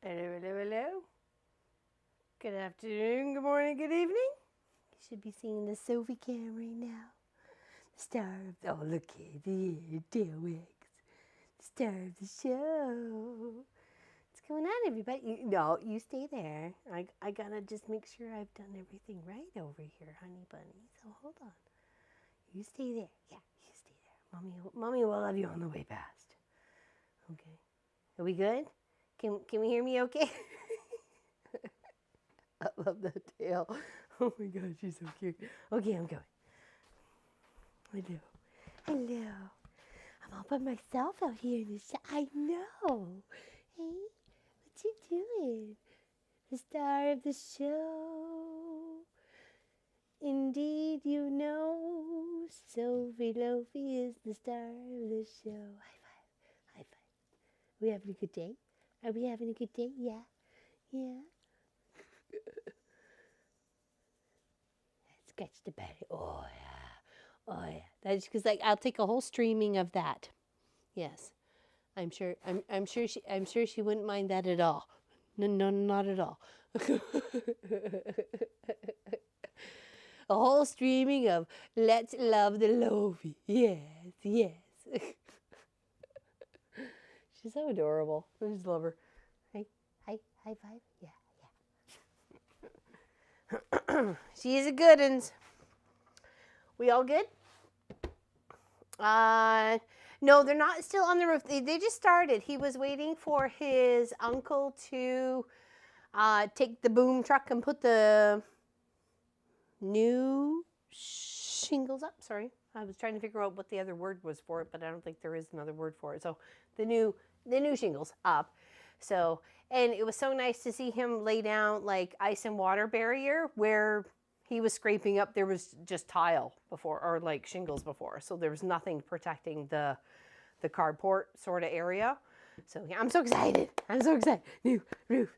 Hello, hello, hello. Good afternoon, good morning, good evening. You should be seeing the Sophie cam right now. The star of the, oh, look at the tail wags. The star of the show. What's going on, everybody? No, you stay there. I gotta just make sure I've done everything right over here, honey bunny. So hold on. You stay there. Yeah, you stay there. Mommy will love you on the way past. Okay. Are we good? Can we hear me okay? I love that tail. Oh my gosh, she's so cute. Okay, I'm going. Hello. Hello. I'm all by myself out here in the shop. I know. Hey, what you doing? The star of the show. Indeed, you know, Sophie Lophie is the star of the show. High five. High five. Are we having a good day? Are we having a good day? Yeah. Yeah. Scratch the belly. Oh yeah. Oh yeah. That's because like I'll take a whole streaming of that. Yes. I'm sure she wouldn't mind that at all. No, not at all. A whole streaming of let's love the Lophie. Yes, yes. She's so adorable. I just love her. Hey, high five. Yeah. She's a good uns. We all good? No, they're not still on the roof. They just started. He was waiting for his uncle to take the boom truck and put the new shingles up. Sorry, I was trying to figure out what the other word was for it, but I don't think there is another word for it. So the new shingles up. So, and it was so nice to see him lay down like ice and water barrier where he was scraping up. There was just tile before, or like shingles before. So there was nothing protecting the carport sort of area. So yeah, I'm so excited. I'm so excited. New roof.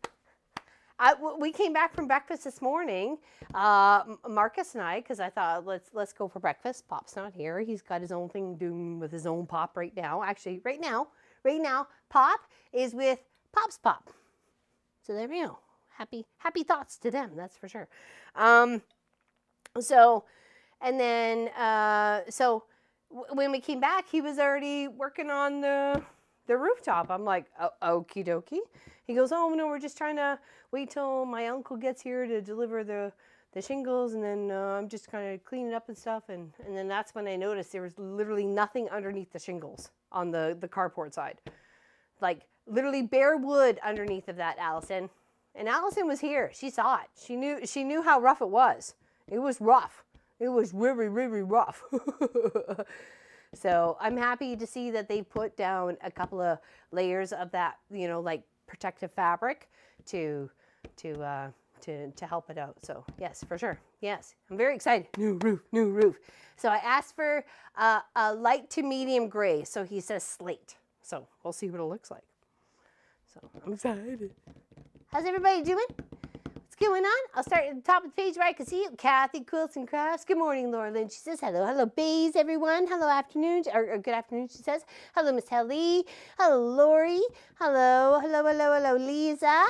We came back from breakfast this morning, Marcus and I, because I thought let's go for breakfast. Pop's not here. He's got his own thing doing with his own Pop right now. Actually, right now, Pop is with Pop's Pop. So there we go. Happy thoughts to them, that's for sure. So when we came back, he was already working on the rooftop. I'm like, okie dokie. He goes, oh no, we're just trying to wait till my uncle gets here to deliver the shingles, and then I'm just kind of cleaning up and stuff. And then that's when I noticed there was literally nothing underneath the shingles on the carport side. Like literally bare wood underneath of that, Allison. And Allison was here. She saw it. She knew how rough it was. It was rough. It was really, really rough. So I'm happy to see that they put down a couple of layers of that, like protective fabric to help it out. So yes, for sure. Yes, I'm very excited. New roof. So I asked for a light to medium gray. So he says slate. So we'll see what it looks like. So I'm excited. How's everybody doing? What's going on? I'll start at the top of the page where I can see you. Kathy, Quilts and Crafts. Good morning, Laura Lynn. She says hello. Hello, Bays, everyone. Hello, afternoon. Or good afternoon, she says. Hello, Miss Helly. Hello, Lori. Hello, Lisa.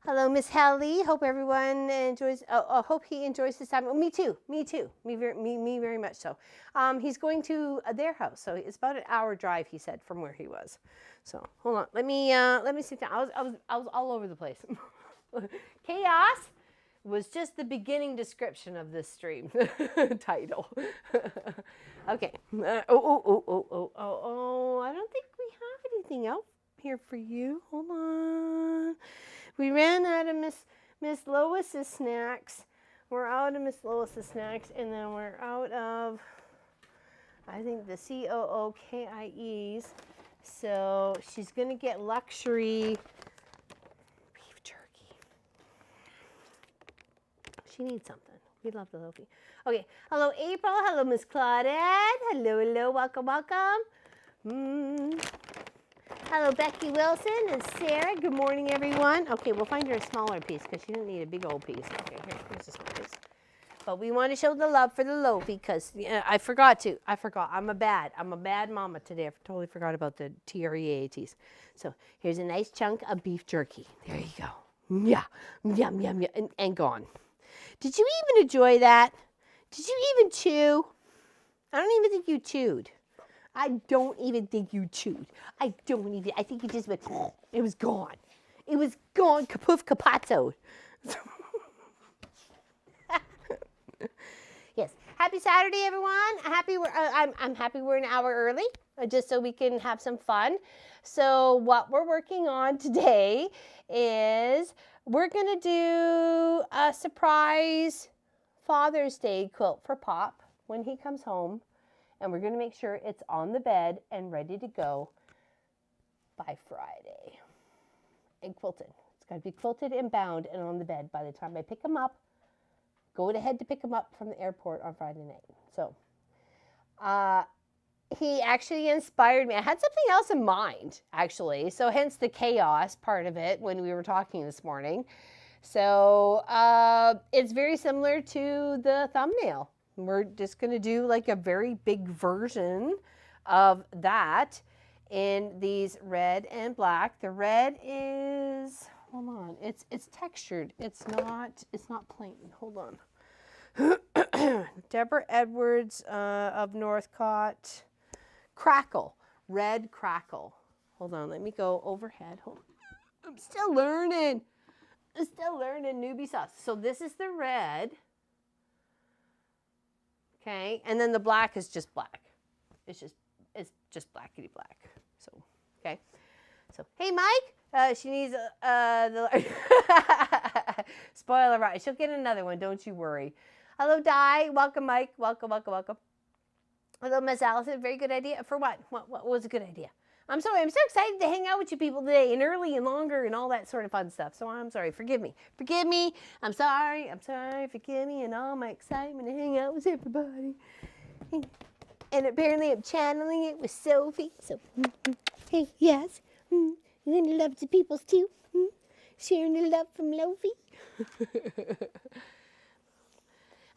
Hello, Miss Helly. Hope everyone enjoys. Hope he enjoys this time. Oh, me too. Me very much so. He's going to their house, so it's about an hour drive, he said, from where he was. So hold on. Let me sit down. I was all over the place. Chaos was just the beginning description of this stream title. Okay. I don't think we have anything else here for you. Hold on. We ran out of Miss Lois's snacks. We're out of Miss Lois's snacks, and then we're out of, I think, the COOKIEs. So she's gonna get luxury beef jerky. She needs something. We love the Lophie. Okay. Hello, April. Hello, Miss Claudette. Hello. Welcome. Hello, Becky Wilson and Sarah. Good morning, everyone. Okay, we'll find her a smaller piece because she didn't need a big old piece. Okay, here's a small piece. But we want to show the love for the loafy because I forgot. I'm a bad mama today. I totally forgot about the TREATs. So here's a nice chunk of beef jerky. There you go. Yeah, yum, yum, yum, and gone. Did you even enjoy that? Did you even chew? I don't even think you chewed. I don't even think you chewed. I think you just went, it was gone. It was gone, kapoof, kapazzo. Yes. Happy Saturday, everyone. I'm happy we're an hour early, just so we can have some fun. So what we're working on today is we're going to do a surprise Father's Day quilt for Pop when he comes home. And we're going to make sure it's on the bed and ready to go by Friday. And quilted. It's got to be quilted and bound and on the bed by the time I pick him up. Go ahead to pick him up from the airport on Friday night. So, he actually inspired me. I had something else in mind, actually. So, hence the chaos part of it when we were talking this morning. So, it's very similar to the thumbnail. We're just going to do like a very big version of that in these red and black. The red is, hold on, it's textured. It's not plain. Hold on. Deborah Edwards of Northcott. Crackle. Red crackle. Hold on, let me go overhead. Hold on. I'm still learning. Newbie sauce. So this is the red. Okay, and then the black is just black. It's just blackety black. So, okay. So, hey, Mike. She needs the spoiler right. She'll get another one. Don't you worry. Hello, Di. Welcome, Mike. Welcome. Hello, Miss Allison. Very good idea. For what? What was a good idea? I'm sorry. I'm so excited to hang out with you people today, and early and longer and all that sort of fun stuff. So I'm sorry. Forgive me. I'm sorry. Forgive me and all my excitement to hang out with everybody. And apparently I'm channeling it with Sophie. So, hey, yes. You're going to love the peoples too. Sharing the love from Lofi.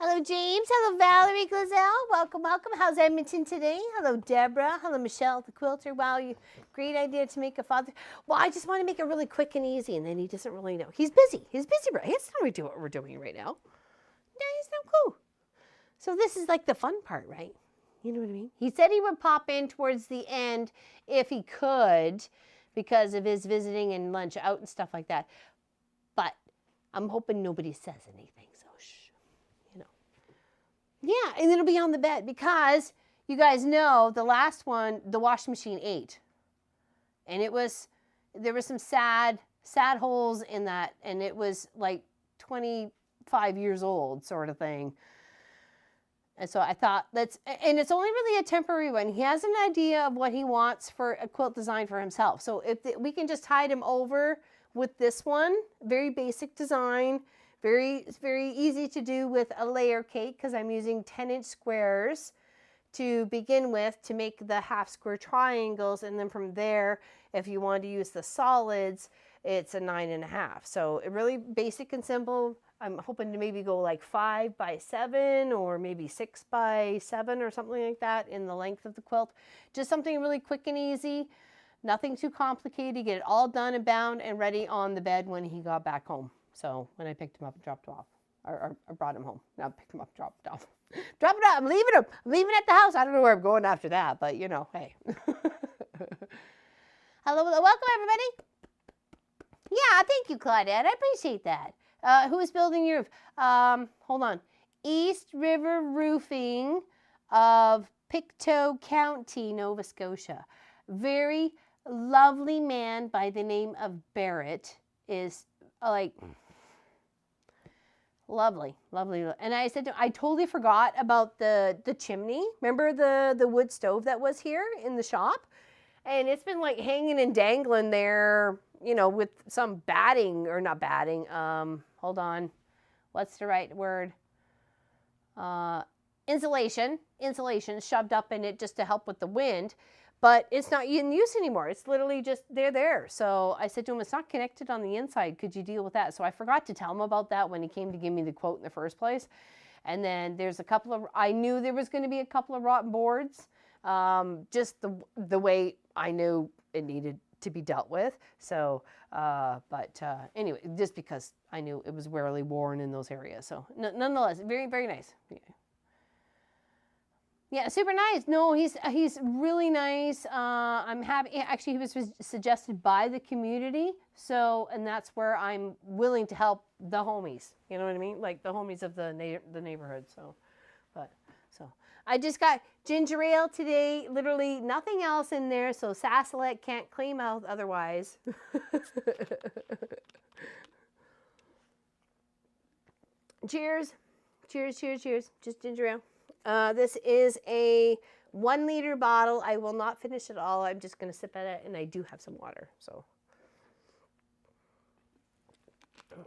Hello, James. Hello, Valerie Glazell. Welcome. How's Edmonton today? Hello, Deborah. Hello, Michelle, the quilter. Wow, great idea to make a father. Well, I just want to make it really quick and easy, and then he doesn't really know. He's busy. Right? He doesn't know what we're doing right now. No, he's no clue. So this is like the fun part, right? You know what I mean? He said he would pop in towards the end if he could because of his visiting and lunch out and stuff like that. But I'm hoping nobody says anything, so shh, you know. Yeah, and it'll be on the bed because you guys know the last one, the washing machine ate. And there were some sad holes in that, and it was like 25 years old sort of thing. And so I thought, and it's only really a temporary one. He has an idea of what he wants for a quilt design for himself. So if we can just tide him over with this one, very basic design, very easy to do with a layer cake because I'm using 10-inch squares to begin with to make the half square triangles. And then from there, if you want to use the solids, it's a 9.5. So really basic and simple. I'm hoping to maybe go like 5 by 7 or maybe 6 by 7 or something like that in the length of the quilt. Just something really quick and easy, nothing too complicated. Get it all done and bound and ready on the bed when he got back home. So when I picked him up and dropped him off, or brought him home. Now picked him up, dropped him off. Drop it off. I'm leaving him. I'm leaving at the house. I don't know where I'm going after that, but you know, hey. Hello, welcome everybody. Yeah, thank you, Claudette. I appreciate that. Who is building your roof? Hold on. East River Roofing of Pictou County, Nova Scotia. Very lovely man by the name of Barrett is like lovely. And I said, I totally forgot about the chimney. Remember the wood stove that was here in the shop? And it's been like hanging and dangling there, you know, with some batting or not batting. Hold on. What's the right word? Insulation shoved up in it just to help with the wind, but it's not in use anymore. It's literally just, they're there. So I said to him, it's not connected on the inside. Could you deal with that? So I forgot to tell him about that when he came to give me the quote in the first place. And then there's a couple of, I knew there was going to be a couple of rotten boards, just the way I knew it needed to be dealt with. So, anyway, just because I knew it was rarely worn in those areas. So nonetheless, very, very nice. Yeah, super nice. No, he's really nice. I'm happy. Actually, he was suggested by the community. So, and that's where I'm willing to help the homies. You know what I mean? Like the homies of the neighborhood. So, so I just got ginger ale today. Literally nothing else in there. So Sassalet can't claim out otherwise. Cheers. Cheers, cheers, cheers. Just ginger ale. This is a 1 liter bottle. I will not finish it all. I'm just going to sip at it, and I do have some water. So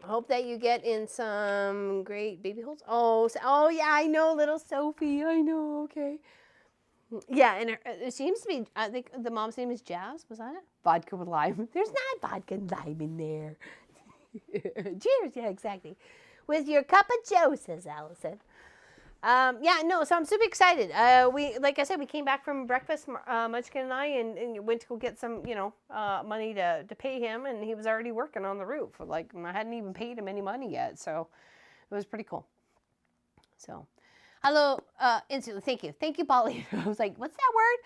I hope that you get in some great baby holes. Oh yeah, I know, little Sophie. I know. Okay. Yeah, and it seems to be, I think the mom's name is Jazz. Was that it? Vodka with lime. There's not vodka and lime in there. Cheers. Yeah, exactly. With your cup of joe, says Allison. Yeah, no, so I'm super excited. Like I said, we came back from breakfast, Munchkin and I, and went to go get some, money to pay him, and he was already working on the roof. Like, I hadn't even paid him any money yet, so it was pretty cool. So, hello, instantly, thank you, Polly. I was like, what's that word?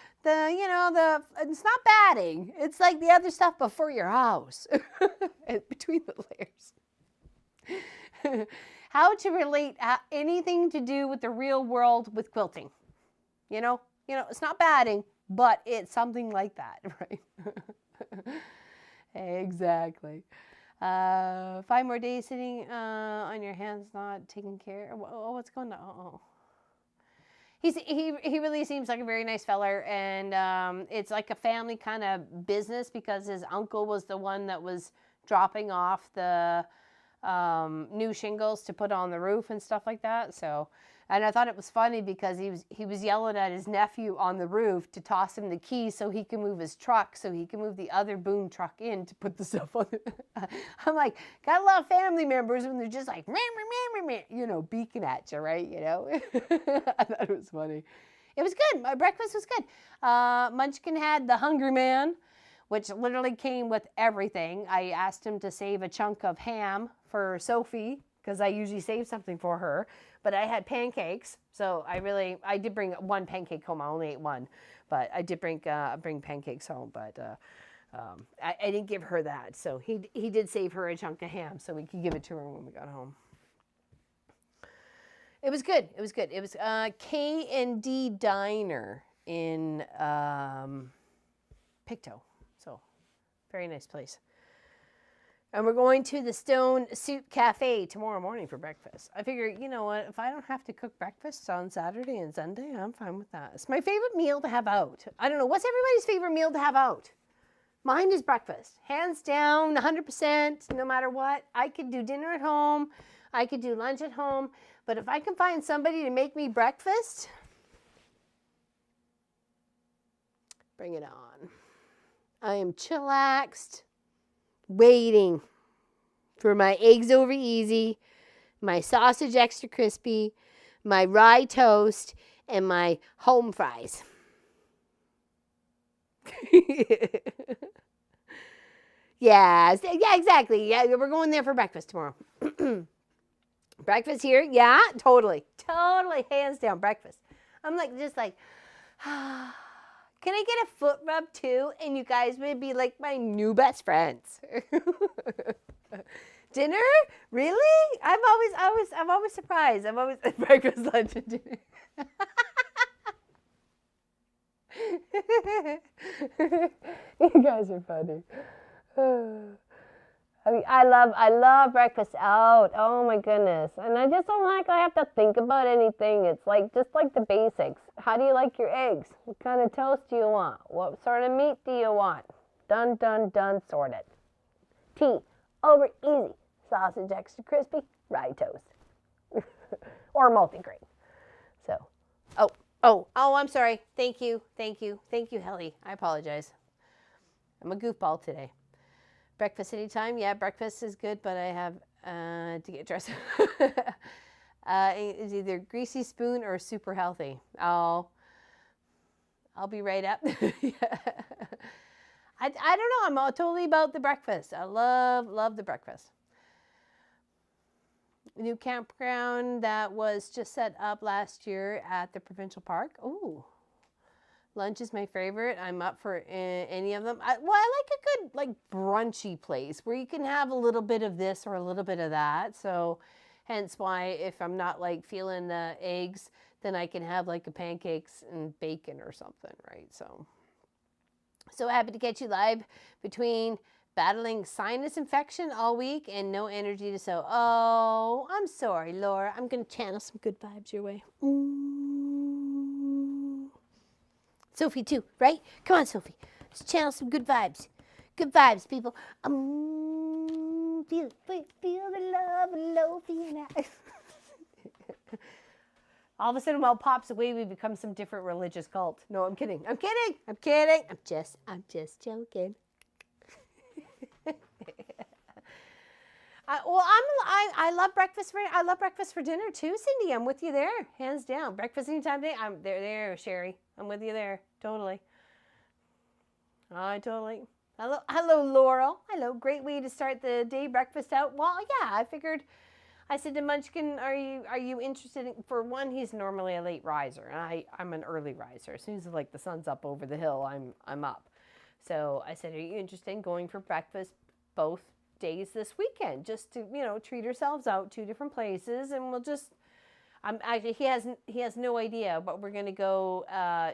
It's not batting. It's like the other stuff before your house, between the layers. How to relate anything to do with the real world with quilting. It's not batting, but it's something like that, right? Exactly. 5 more days sitting on your hands, not taking care. Oh, what's going on? Oh. He really seems like a very nice feller, and it's like a family kind of business because his uncle was the one that was dropping off the new shingles to put on the roof and stuff like that. So, and I thought it was funny because he was yelling at his nephew on the roof to toss him the keys so he can move his truck, so he can move the other boom truck in to put the stuff on it. I'm like, got a lot of family members and they're just like, beaking at you, right? I thought it was funny. It was good. My breakfast was good. Munchkin had the Hungry Man, which literally came with everything. I asked him to save a chunk of ham for Sophie, because I usually save something for her, but I had pancakes, so I did bring 1 pancake home. I only ate 1, but I did bring pancakes home, but I didn't give her that, so he did save her a chunk of ham, so we could give it to her when we got home. It was good. It was good. It was K&D Diner in Pictou. So, very nice place. And we're going to the Stone Soup Cafe tomorrow morning for breakfast. I figure, you know what, if I don't have to cook breakfast on Saturday and Sunday, I'm fine with that. It's my favorite meal to have out. I don't know, what's everybody's favorite meal to have out? Mine is breakfast. Hands down, 100%, no matter what. I could do dinner at home. I could do lunch at home. But if I can find somebody to make me breakfast, bring it on. I am chillaxed, waiting for my eggs over easy, my sausage extra crispy, my rye toast, and my home fries. Yeah, exactly. Yeah, we're going there for breakfast tomorrow. Breakfast here? Yeah, totally, hands down, breakfast. I'm just like, can I get a foot rub too? And you guys would be like my new best friends. Dinner? Really? I'm always surprised. I'm always breakfast, lunch, and dinner. You guys are funny. I mean, I love breakfast out. Oh my goodness. And I just don't like I have to think about anything. It's just like the basics. How do you like your eggs? What kind of toast do you want? What sort of meat do you want? Done, sorted. Tea, over easy. Sausage extra crispy, rye toast. Or multigrain. So, I'm sorry. Thank you, Helly. I apologize. I'm a goofball today. Breakfast anytime? Yeah, breakfast is good, but I have to get dressed. It's either greasy spoon or super healthy. Oh, I'll be right up. Yeah. I don't know. I'm all totally about the breakfast. I love the breakfast. New campground that was just set up last year at the provincial park. Ooh. Lunch is my favorite. I'm up for any of them. I like a good like brunchy place where you can have a little bit of this or a little bit of that. So hence why if I'm not like feeling the eggs, then I can have like a pancakes and bacon or something, right? So happy to catch you live between battling sinus infection all week and no energy to sew. Oh, I'm sorry, Laura. I'm going to channel some good vibes your way. Sophie too, right? Come on, Sophie. Let's channel some good vibes. Good vibes, people. Feel the love and love feeling. All of a sudden, while it pops away, we become some different religious cult. No, I'm kidding. I'm kidding. I'm kidding. I'm just joking. I love breakfast I love breakfast for dinner too, Cindy. I'm with you there, hands down. Breakfast anytime day. I'm there, Sherry. I'm with you there, totally. Totally. Hello, Laurel. Hello. Great way to start the day. Breakfast out. Well, yeah. I figured. I said to Munchkin, "Are you interested in?" For one, he's normally a late riser, and I'm an early riser. As soon as like the sun's up over the hill, I'm up. So I said, "Are you interested in going for breakfast both days this weekend, just to treat ourselves out, 2 different places, and we'll just." Actually, he has no idea, but we're gonna go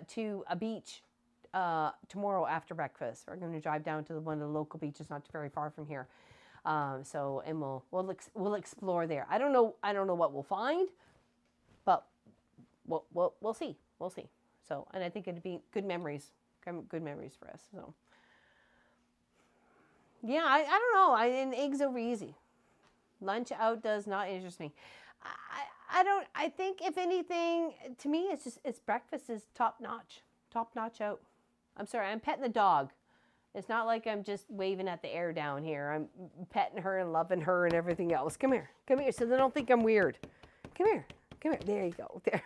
to a beach tomorrow after breakfast. We're gonna drive down to one of the local beaches, not very far from here. And we'll explore there. I don't know what we'll find, but we'll see. We'll see. So, and I think it'd be good memories for us. So, yeah, I don't know. And eggs over easy. Lunch out does not interest me. I think if anything, to me, it's breakfast is top notch out. I'm sorry, I'm petting the dog. It's not like I'm just waving at the air down here. I'm petting her and loving her and everything else. Come here, so they don't think I'm weird. Come here. There you go. There.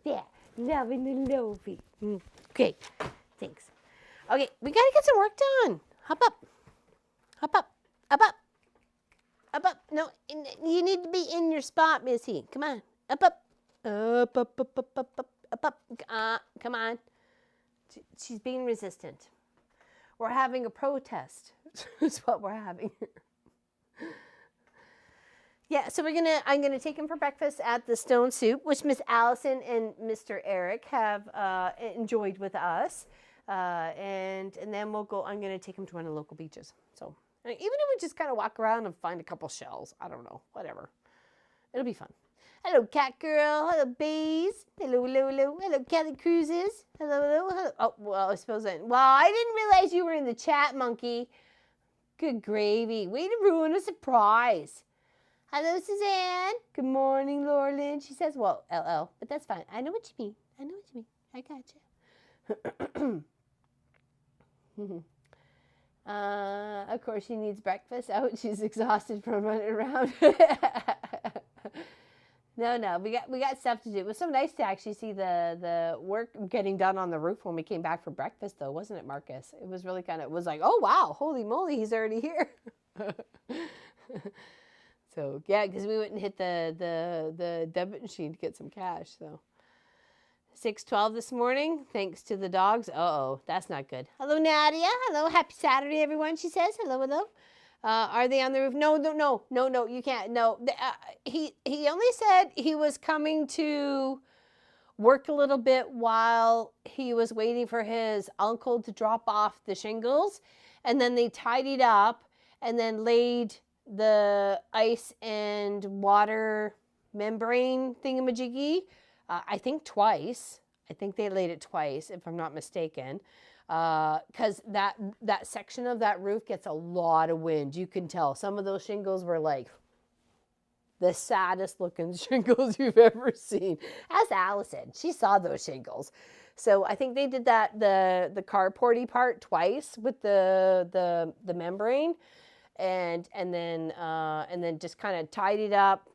Yeah, loving the loafy. Okay, thanks. Okay, we gotta get some work done. Hop up. No, you need to be in your spot, Missy. Come on, up. Come on. She's being resistant. We're having a protest. That's what we're having here. Yeah, so I'm gonna take him for breakfast at the Stone Soup, which Miss Allison and Mr. Eric have enjoyed with us, and then we'll go. I'm gonna take him to one of the local beaches. So even if we just kind of walk around and find a couple shells, I don't know, whatever, it'll be fun. Hello, cat girl. Hello, bees. Hello. Hello, Kelly Cruises. Hello. Oh, well, I suppose I didn't realize you were in the chat, monkey. Good gravy. Way to ruin a surprise. Hello, Suzanne. Good morning, Laura Lynn. She says, well, LL, but that's fine. I know what you mean. I gotcha. Of course, she needs breakfast. Oh, she's exhausted from running around. No, we got stuff to do. It was so nice to actually see the work getting done on the roof when we came back for breakfast, though, wasn't it, Marcus? It was really it was like, oh wow, holy moly, he's already here. So yeah, because we went and hit the debit machine to get some cash. So 6:12 this morning, thanks to the dogs. Uh-oh, that's not good. Hello, Nadia. Hello, happy Saturday, everyone. She says hello. Are they on the roof? No, you can't. No, he only said he was coming to work a little bit while he was waiting for his uncle to drop off the shingles, and then they tidied up and then laid the ice and water membrane thingamajiggy. I think twice. I think they laid it twice, if I'm not mistaken. Because that section of that roof gets a lot of wind. You can tell some of those shingles were like the saddest looking shingles you've ever seen. As Allison, she saw those shingles. So I think they did that the carporty part twice with the membrane, and then just kind of tidied up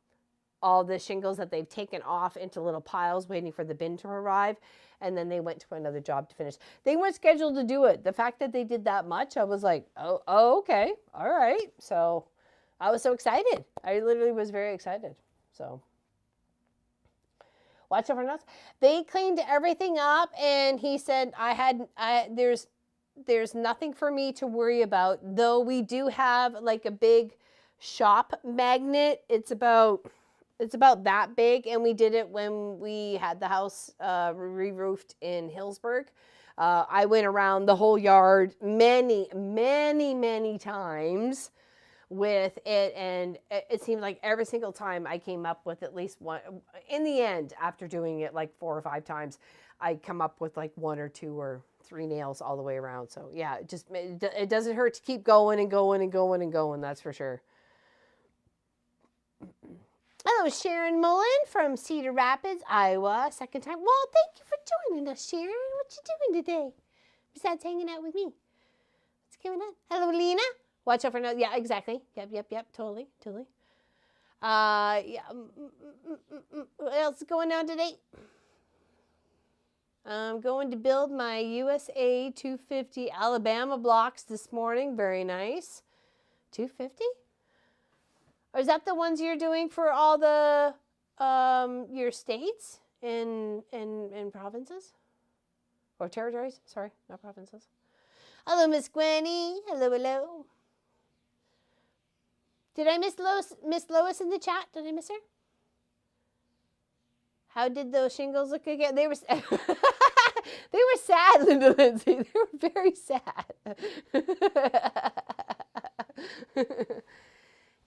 all the shingles that they've taken off into little piles waiting for the bin to arrive. And then they went to another job to finish. They weren't scheduled to do it. The fact that they did that much, I was like, oh, okay, all right. So I was so excited. I literally was very excited. So watch out for nuts. They cleaned everything up, and he said there's nothing for me to worry about, though we do have like a big shop magnet. It's about that big, and we did it when we had the house re-roofed in Hillsburg. I went around the whole yard many times with it, and it seemed like every single time I came up with at least one. In the end, after doing it like 4 or 5 times, I come up with like 1 or 2 or 3 nails all the way around. So yeah, it doesn't hurt to keep going and going and going and going, that's for sure. Hello, Sharon Mullen from Cedar Rapids, Iowa. Second time. Well, thank you for joining us, Sharon. What you doing today? Besides hanging out with me. What's going on? Hello, Lena. Watch out for no. Yeah, exactly. Yep. Totally. Yeah. What else is going on today? I'm going to build my USA 250 Alabama blocks this morning. Very nice. 250? Or is that the ones you're doing for all the your states and provinces? Or territories? Sorry, not provinces. Hello, Miss Gwenny. Hello. Did I miss Lois in the chat? Did I miss her? How did those shingles look again? They were they were sad, Linda Lindsay. They were very sad.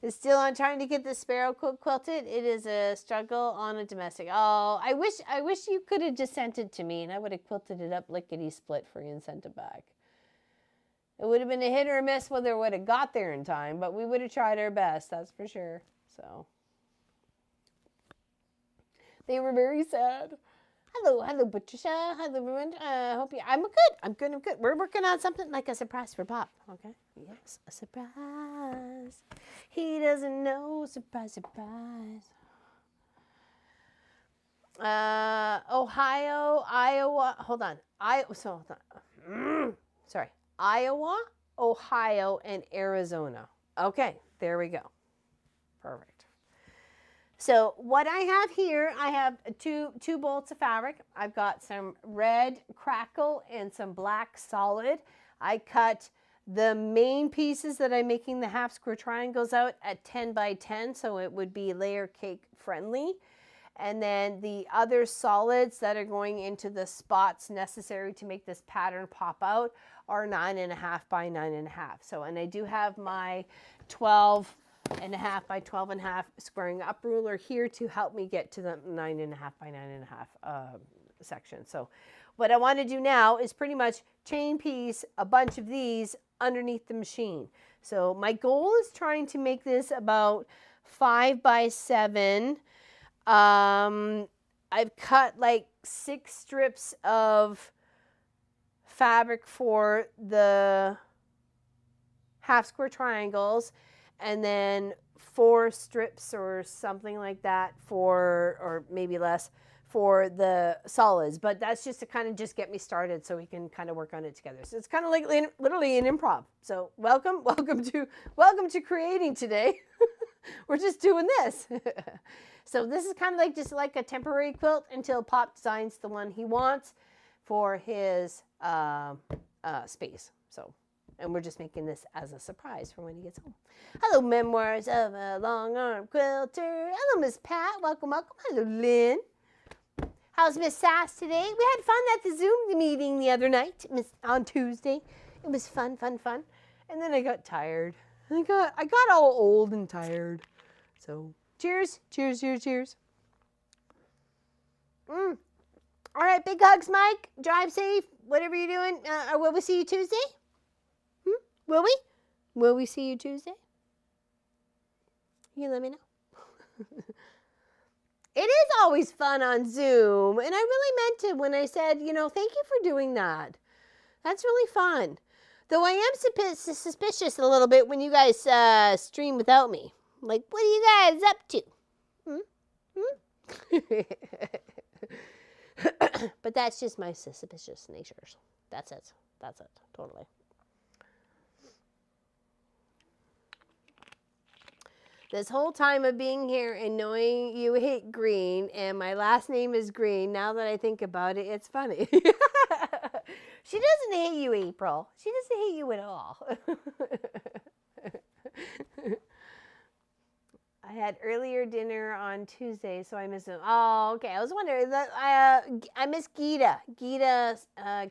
Is still on trying to get the sparrow quilt quilted. It is a struggle on a domestic. Oh, I wish you could have just sent it to me, and I would have quilted it up lickety split for you and sent it back. It would have been a hit or a miss whether it would have got there in time, but we would have tried our best, that's for sure. So they were very sad. Hello, Patricia. Hello, everyone. Hope you. I'm good. We're working on something like a surprise for Pop. Okay. Yes, a surprise. He doesn't know. Surprise. Ohio, Iowa. Hold on. Sorry. Iowa, Ohio, and Arizona. Okay. There we go. Perfect. So what I have here, I have two bolts of fabric. I've got some red crackle and some black solid. I cut the main pieces that I'm making the half square triangles out at 10 by 10, so it would be layer cake friendly. And then the other solids that are going into the spots necessary to make this pattern pop out are 9.5 by 9.5. So, and I do have my 12.5 by 12.5 squaring up ruler here to help me get to the 9.5 by 9.5 section. So what I want to do now is pretty much chain piece a bunch of these underneath the machine. So my goal is trying to make this about 5 by 7. I've cut like 6 strips of fabric for the half square triangles, and then 4 strips or something like that for, or maybe less, for the solids. But that's just to kind of just get me started so we can kind of work on it together. So it's kind of like literally an improv. So welcome to creating today. We're just doing this. So this is kind of like just like a temporary quilt until Pop designs the one he wants for his space. So, and we're just making this as a surprise for when he gets home. Hello, Memoirs of a Long Arm Quilter. Hello, Miss Pat. Welcome. Hello, Lynn. How's Miss Sass today? We had fun at the Zoom meeting the other night, on Tuesday. It was fun. And then I got tired. I got all old and tired. So, cheers. All right, big hugs, Mike. Drive safe. Whatever you're doing. Will we see you Tuesday? Will we? Will we see you Tuesday? You let me know. It is always fun on Zoom. And I really meant it when I said, thank you for doing that. That's really fun. Though I am suspicious a little bit when you guys stream without me. Like, what are you guys up to? But that's just my suspicious natures. That's it. That's it. Totally. This whole time of being here and knowing you hate green and my last name is Green, now that I think about it, it's funny. She doesn't hate you, April. She doesn't hate you at all. I had earlier dinner on Tuesday, so I missed it. Oh, okay. I was wondering that I missed Gita. Gita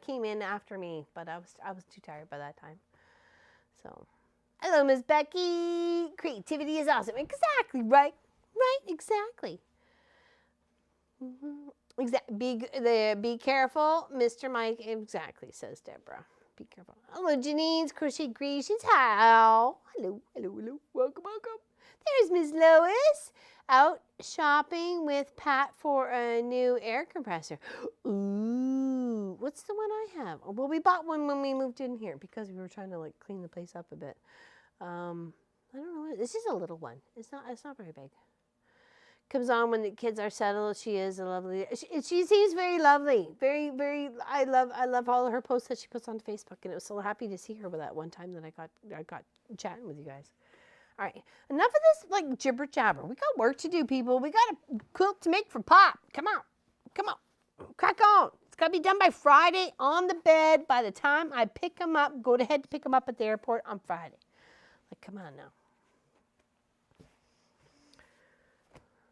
came in after me, but I was too tired by that time. So, hello, Miss Becky. Creativity is awesome. Exactly right. Right. Exactly. Be careful, Mr. Mike. Exactly, says Deborah. Be careful. Hello, Janine's crochet greetings. How? Hello. Welcome. There's Miss Lois out shopping with Pat for a new air compressor. Ooh, what's the one I have? Well, we bought one when we moved in here because we were trying to like clean the place up a bit. I don't know. This is a little one. It's not very big. Comes on when the kids are settled. She is a lovely. She seems very lovely. Very. I love all of her posts that she puts on Facebook, and I was so happy to see her with that one time that I got chatting with you guys. All right, enough of this like jibber jabber. We got work to do, people. We got a quilt to make for Pop. Come on, crack on. It's got to be done by Friday on the bed. By the time I pick him up, go ahead to pick him up at the airport on Friday. Like, come on now.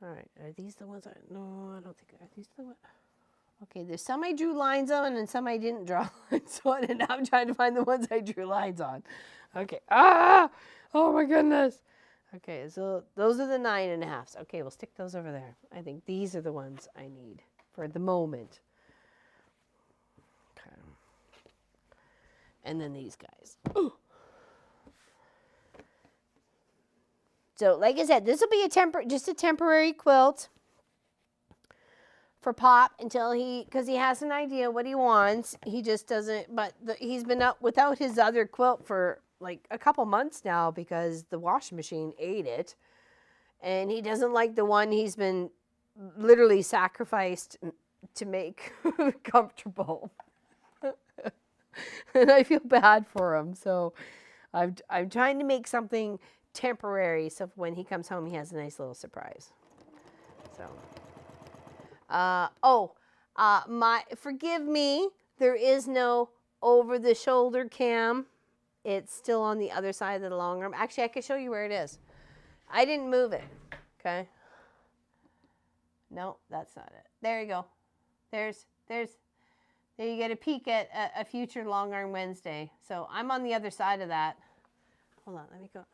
All right, are these the ones no, I don't think, are these the ones? Okay, there's some I drew lines on and some I didn't draw lines on, and now I'm trying to find the ones I drew lines on. Okay, oh my goodness. Okay, so those are the 9.5s. Okay, we'll stick those over there. I think these are the ones I need for the moment. Okay. And then these guys. Ooh. So, like I said, this will be just a temporary quilt for Pop until because he has an idea what he wants. He just doesn't, but he's been up without his other quilt for like a couple months now because the washing machine ate it. And he doesn't like the one he's been literally sacrificed to make comfortable. And I feel bad for him. So I'm trying to make something temporary so when he comes home he has a nice little surprise. So forgive me, there is no over the shoulder cam. It's still on the other side of the long arm. Actually, I can show you where it is. I didn't move it. Okay, no, that's not it. There you go. There you get a peek at a future long arm Wednesday. So I'm on the other side of that. Hold on, let me go.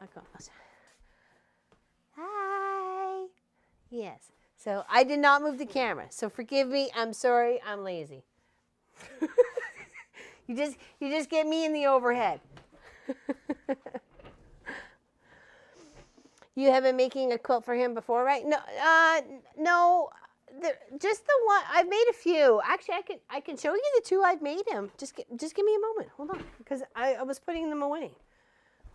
Hi. Yes. So I did not move the camera. So forgive me. I'm sorry. I'm lazy. You just get me in the overhead. You have been making a quilt for him before, right? No. Just the one. I've made a few. Actually, I can show you the two I've made him. Just give me a moment. Hold on, because I was putting them away.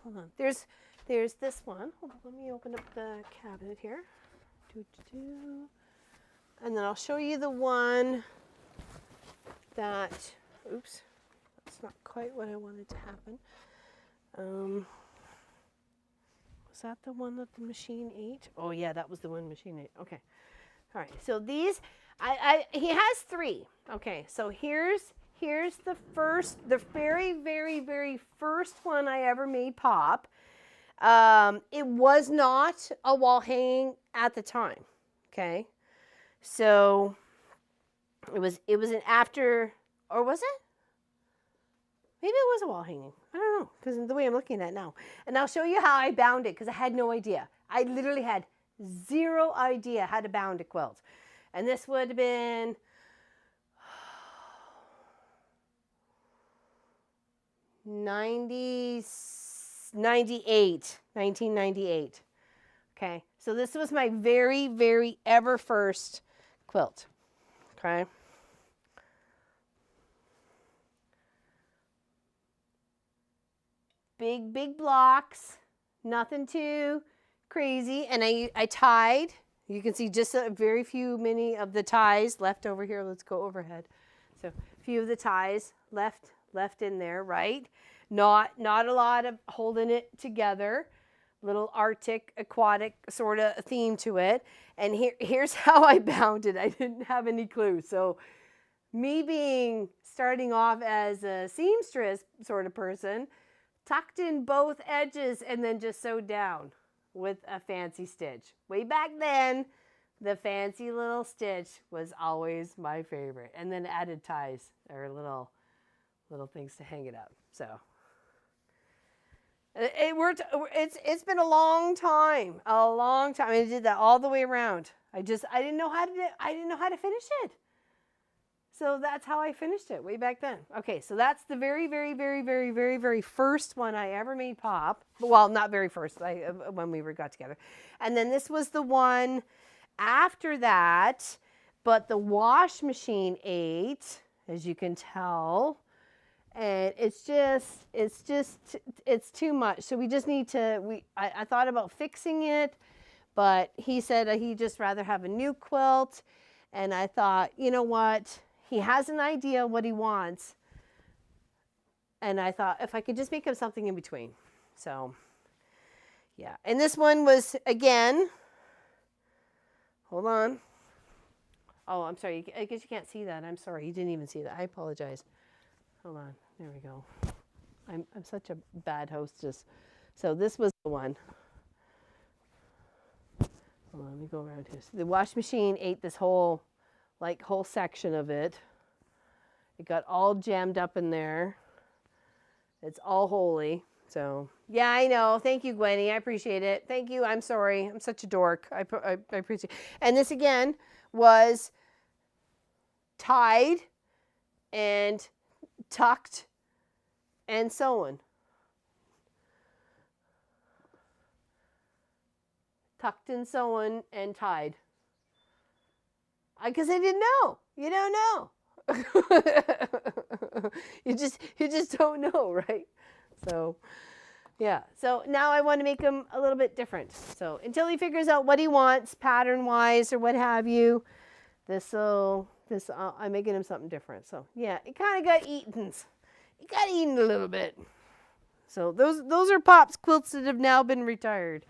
Hold on. There's this one. Hold on, let me open up the cabinet here. And then I'll show you the one that, oops, that's not quite what I wanted to happen. Was that the one that the machine ate? Oh yeah, that was the one machine ate. Okay. All right. So these, he has 3. Okay. So here's the very, very, very first one I ever made Pop. It was not a wall hanging at the time. Okay. So it was an after, or was it? Maybe it was a wall hanging. I don't know, because the way I'm looking at it now. And I'll show you how I bound it, because I had no idea. I literally had 0 idea how to bound a quilt. And this would have been 1998. Okay, so this was my very, very ever first quilt. Okay. big blocks, nothing too crazy. And I tied. You can see just a very many of the ties left over here. Let's go overhead. So a few of the ties left in there, right? Not a lot of holding it together. Little Arctic, aquatic sort of theme to it. And here's how I bound it. I didn't have any clue. So me starting off as a seamstress sort of person, tucked in both edges and then just sewed down with a fancy stitch. Way back then, the fancy little stitch was always my favorite. And then added ties or little things to hang it up. So it worked. It's been a long time. I did that all the way around. I didn't know how to finish it. So that's how I finished it way back then. Okay, so that's the very first one I ever made pop. Well, not very first, when we got together. And then this was the one after that, but the wash machine ate, as you can tell. And it's too much. So we just need to, I thought about fixing it, but he said he'd just rather have a new quilt. And I thought, you know what? He has an idea what he wants. And I thought if I could just make him something in between. So, yeah. And this one was, again, hold on. Oh, I'm sorry. I guess you can't see that. I'm sorry. You didn't even see that. I apologize. Hold on. There we go. I'm such a bad hostess. So this was the one. Hold on. Let me go around here. So the wash machine ate this whole section of it. It got all jammed up in there. It's all holy. So, yeah, I know. Thank you, Gwenny. I appreciate it. Thank you. I'm sorry. I'm such a dork. I appreciate it. And this, again, was tied and tucked and sewn. Tucked and sewn and tied. Because I didn't know. You don't know. you just don't know, right? So, yeah. So now I want to make him a little bit different. So until he figures out what he wants, pattern-wise or what have you, I'm making him something different. So yeah, it kind of got eaten. It got eaten a little bit. So those are Pop's quilts that have now been retired.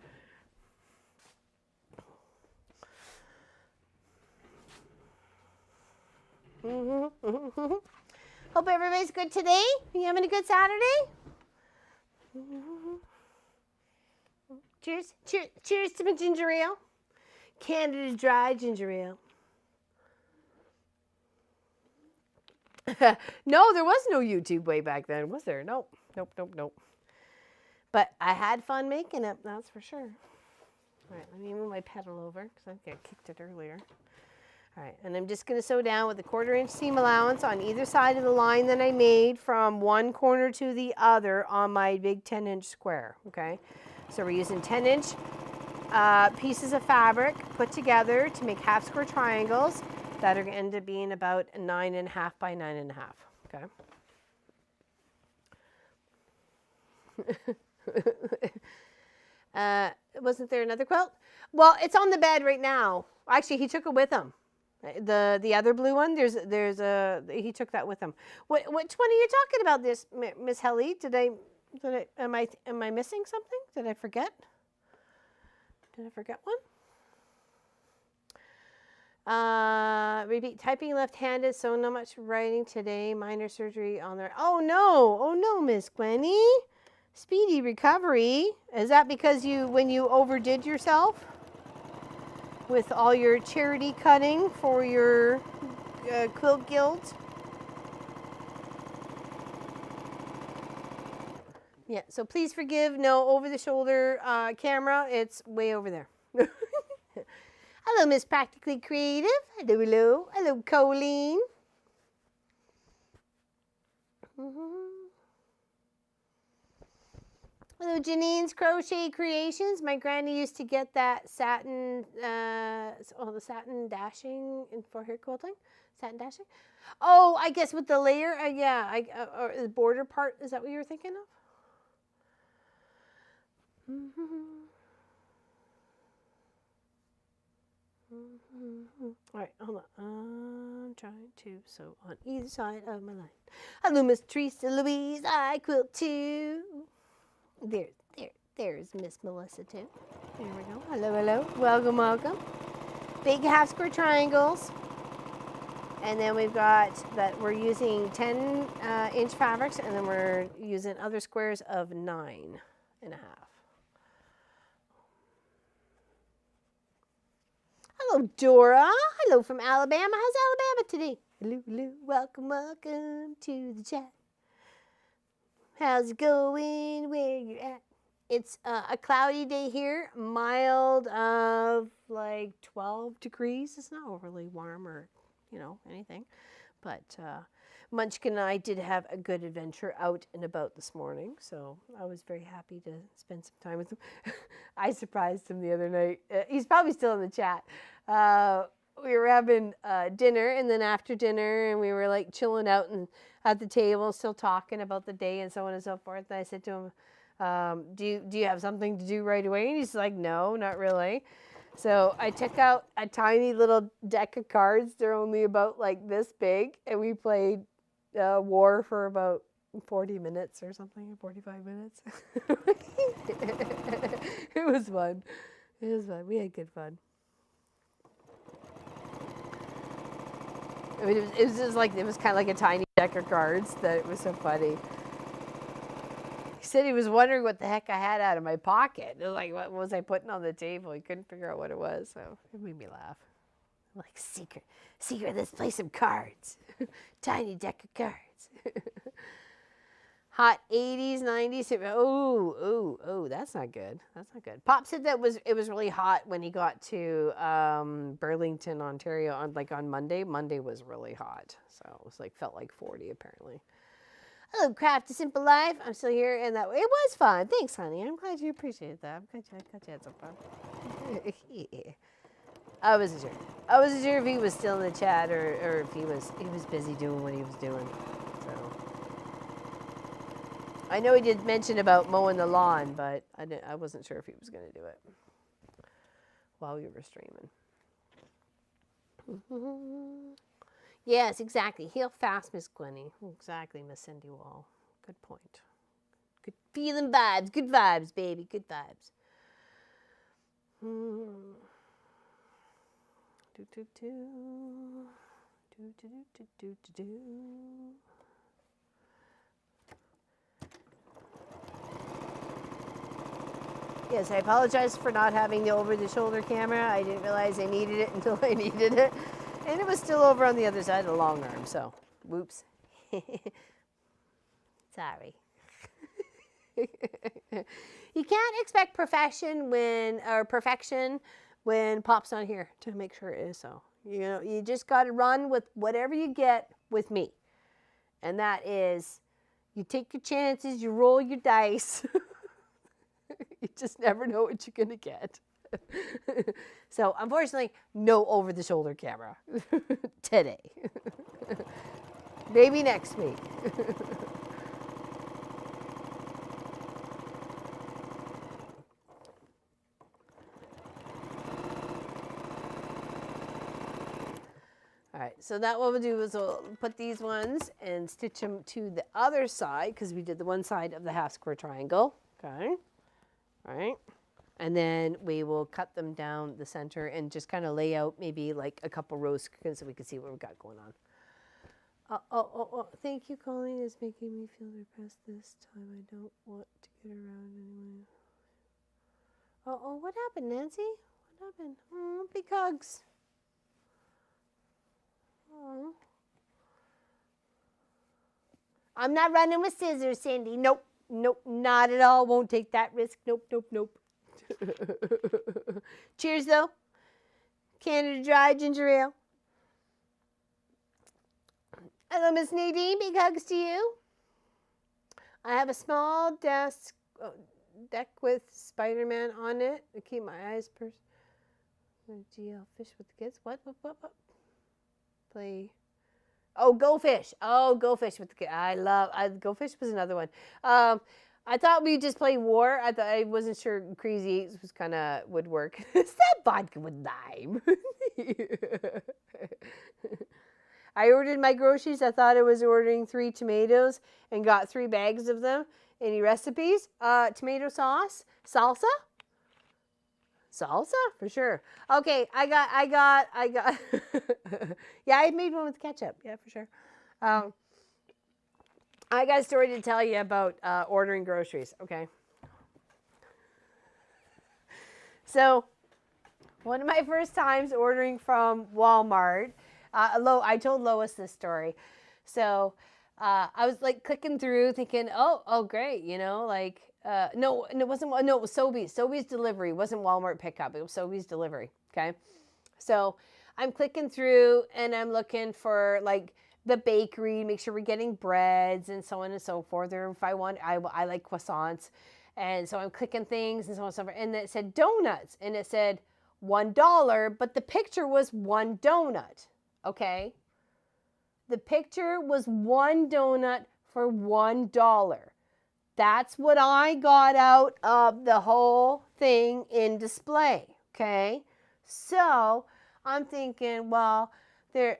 Hope everybody's good today. Are you having a good Saturday? Cheers. Cheers to my ginger ale. Canada Dry ginger ale. No, there was no YouTube way back then, was there? Nope. But I had fun making it, that's for sure. All right, let me move my pedal over because I think I kicked it earlier. All right, and I'm just going to sew down with a 1/4 inch seam allowance on either side of the line that I made from one corner to the other on my big 10-inch square, okay? So we're using 10-inch pieces of fabric put together to make half square triangles that are going to end up being about 9.5 by 9.5, okay? Wasn't there another quilt? Well, it's on the bed right now. Actually, he took it with him. The other blue one, he took that with him. Which one are you talking about, this, Miss Helly? Am I missing something? Did I forget? Did I forget one? Repeat, typing left-handed, so not much writing today. Minor surgery on there. Oh no, Miss Gwenny. Speedy recovery. Is that because when you overdid yourself with all your charity cutting for your quilt guild? Yeah, so please forgive, no over-the-shoulder camera. It's way over there. Hello, Miss Practically Creative. Hello. Hello, Colleen. Hello, Janine's Crochet Creations. My granny used to get that satin, the satin dashing for her quilting. Satin dashing. Oh, I guess with the layer, or the border part. Is that what you were thinking of? All right, hold on. I'm trying to sew on either side of my line. Hello, Miss Teresa Louise. I quilt too. There's Miss Melissa too. There we go. Hello, hello. Welcome, welcome. Big half square triangles. And then we've got that we're using 10-inch fabrics, and then we're using other squares of 9.5. Hello, Dora. Hello from Alabama. How's Alabama today? Hello, hello. Welcome, welcome to the chat. How's it going? Where you at? It's a cloudy day here, mild of like 12 degrees. It's not overly warm or, anything. But Munchkin and I did have a good adventure out and about this morning, so I was very happy to spend some time with him. I surprised him the other night. He's probably still in the chat. We were having dinner, and then after dinner, and we were like chilling out and at the table, still talking about the day and so on and so forth. And I said to him, do you have something to do right away? And he's like, no, not really. So I took out a tiny little deck of cards. They're only about like this big, and we played war for about 40 minutes or something, 45 minutes. It was fun. It was fun. We had good fun. I mean, it was just like, it was kind of like a tiny deck of cards that it was so funny. He said he was wondering what the heck I had out of my pocket. It was like, what was I putting on the table? He couldn't figure out what it was, so it made me laugh. I'm like, secret, let's play some cards. Tiny deck of cards. Hot 80s, 90s. Oh, that's not good. That's not good. Pop said that it was really hot when he got to Burlington, Ontario on Monday. Monday was really hot. So it was felt like 40 apparently. Hello, Craft a Simple Life. I'm still here, and it was fun. Thanks, honey. I'm glad you appreciated that. I'm glad you had some fun. Yeah. I wasn't sure. I wasn't sure if he was still in the chat or if he was busy doing what he was doing. So I know he did mention about mowing the lawn, but I wasn't sure if he was going to do it while we were streaming. Yes, exactly. Heal fast, Miss Gwenny. Exactly, Miss Cindy Wall. Good point. Good feeling vibes. Good vibes, baby. Good vibes. Yes, I apologize for not having the over-the-shoulder camera. I didn't realize I needed it until I needed it. And it was still over on the other side of the long arm, so whoops. Sorry. You can't expect perfection when Pop's not here to make sure it is so. You just got to run with whatever you get with me. And that is, you take your chances, you roll your dice. You just never know what you're going to get. So, unfortunately, no over-the-shoulder camera today. Maybe next week. All right, so that what we'll do is we'll put these ones and stitch them to the other side because we did the one side of the half square triangle. Okay, all right. And then we will cut them down the center and just kind of lay out maybe like a couple rows so we can see what we've got going on. Thank you, Colleen. It's making me feel depressed this time. I don't want to get around anyway. What happened, Nancy? What happened? Oh, big hugs. Oh. I'm not running with scissors, Cindy. Nope, not at all. Won't take that risk. Nope. Cheers, though. Canada Dry Ginger Ale. Hello, Miss Nadine. Big hugs to you. I have a small deck with Spider-Man on it to keep my eyes GL fish with the kids. What? Play. Oh, Go Fish. Go Fish with the kids. Go Fish was another one. I thought we just play war. I wasn't sure Crazy 8s was kind of would work. Is that vodka with lime? I ordered my groceries. I thought I was ordering 3 tomatoes and got 3 bags of them. Any recipes? Tomato sauce, salsa for sure. Okay, I got. Yeah, I made one with ketchup. Yeah, for sure. I got a story to tell you about ordering groceries. Okay. So, one of my first times ordering from Walmart, I told Lois this story. So, I was like clicking through thinking, oh, great, you know, like, no, it wasn't, no, it was Sobeys. Sobeys delivery. It wasn't Walmart pickup. It was Sobeys delivery. Okay. So, I'm clicking through and I'm looking for like the bakery, make sure we're getting breads and so on and so forth. Or if I like croissants. And so I'm clicking things and so on and so forth. And it said donuts. And it said $1, but the picture was 1 donut. Okay? The picture was 1 donut for $1. That's what I got out of the whole thing in display. Okay? So I'm thinking, well,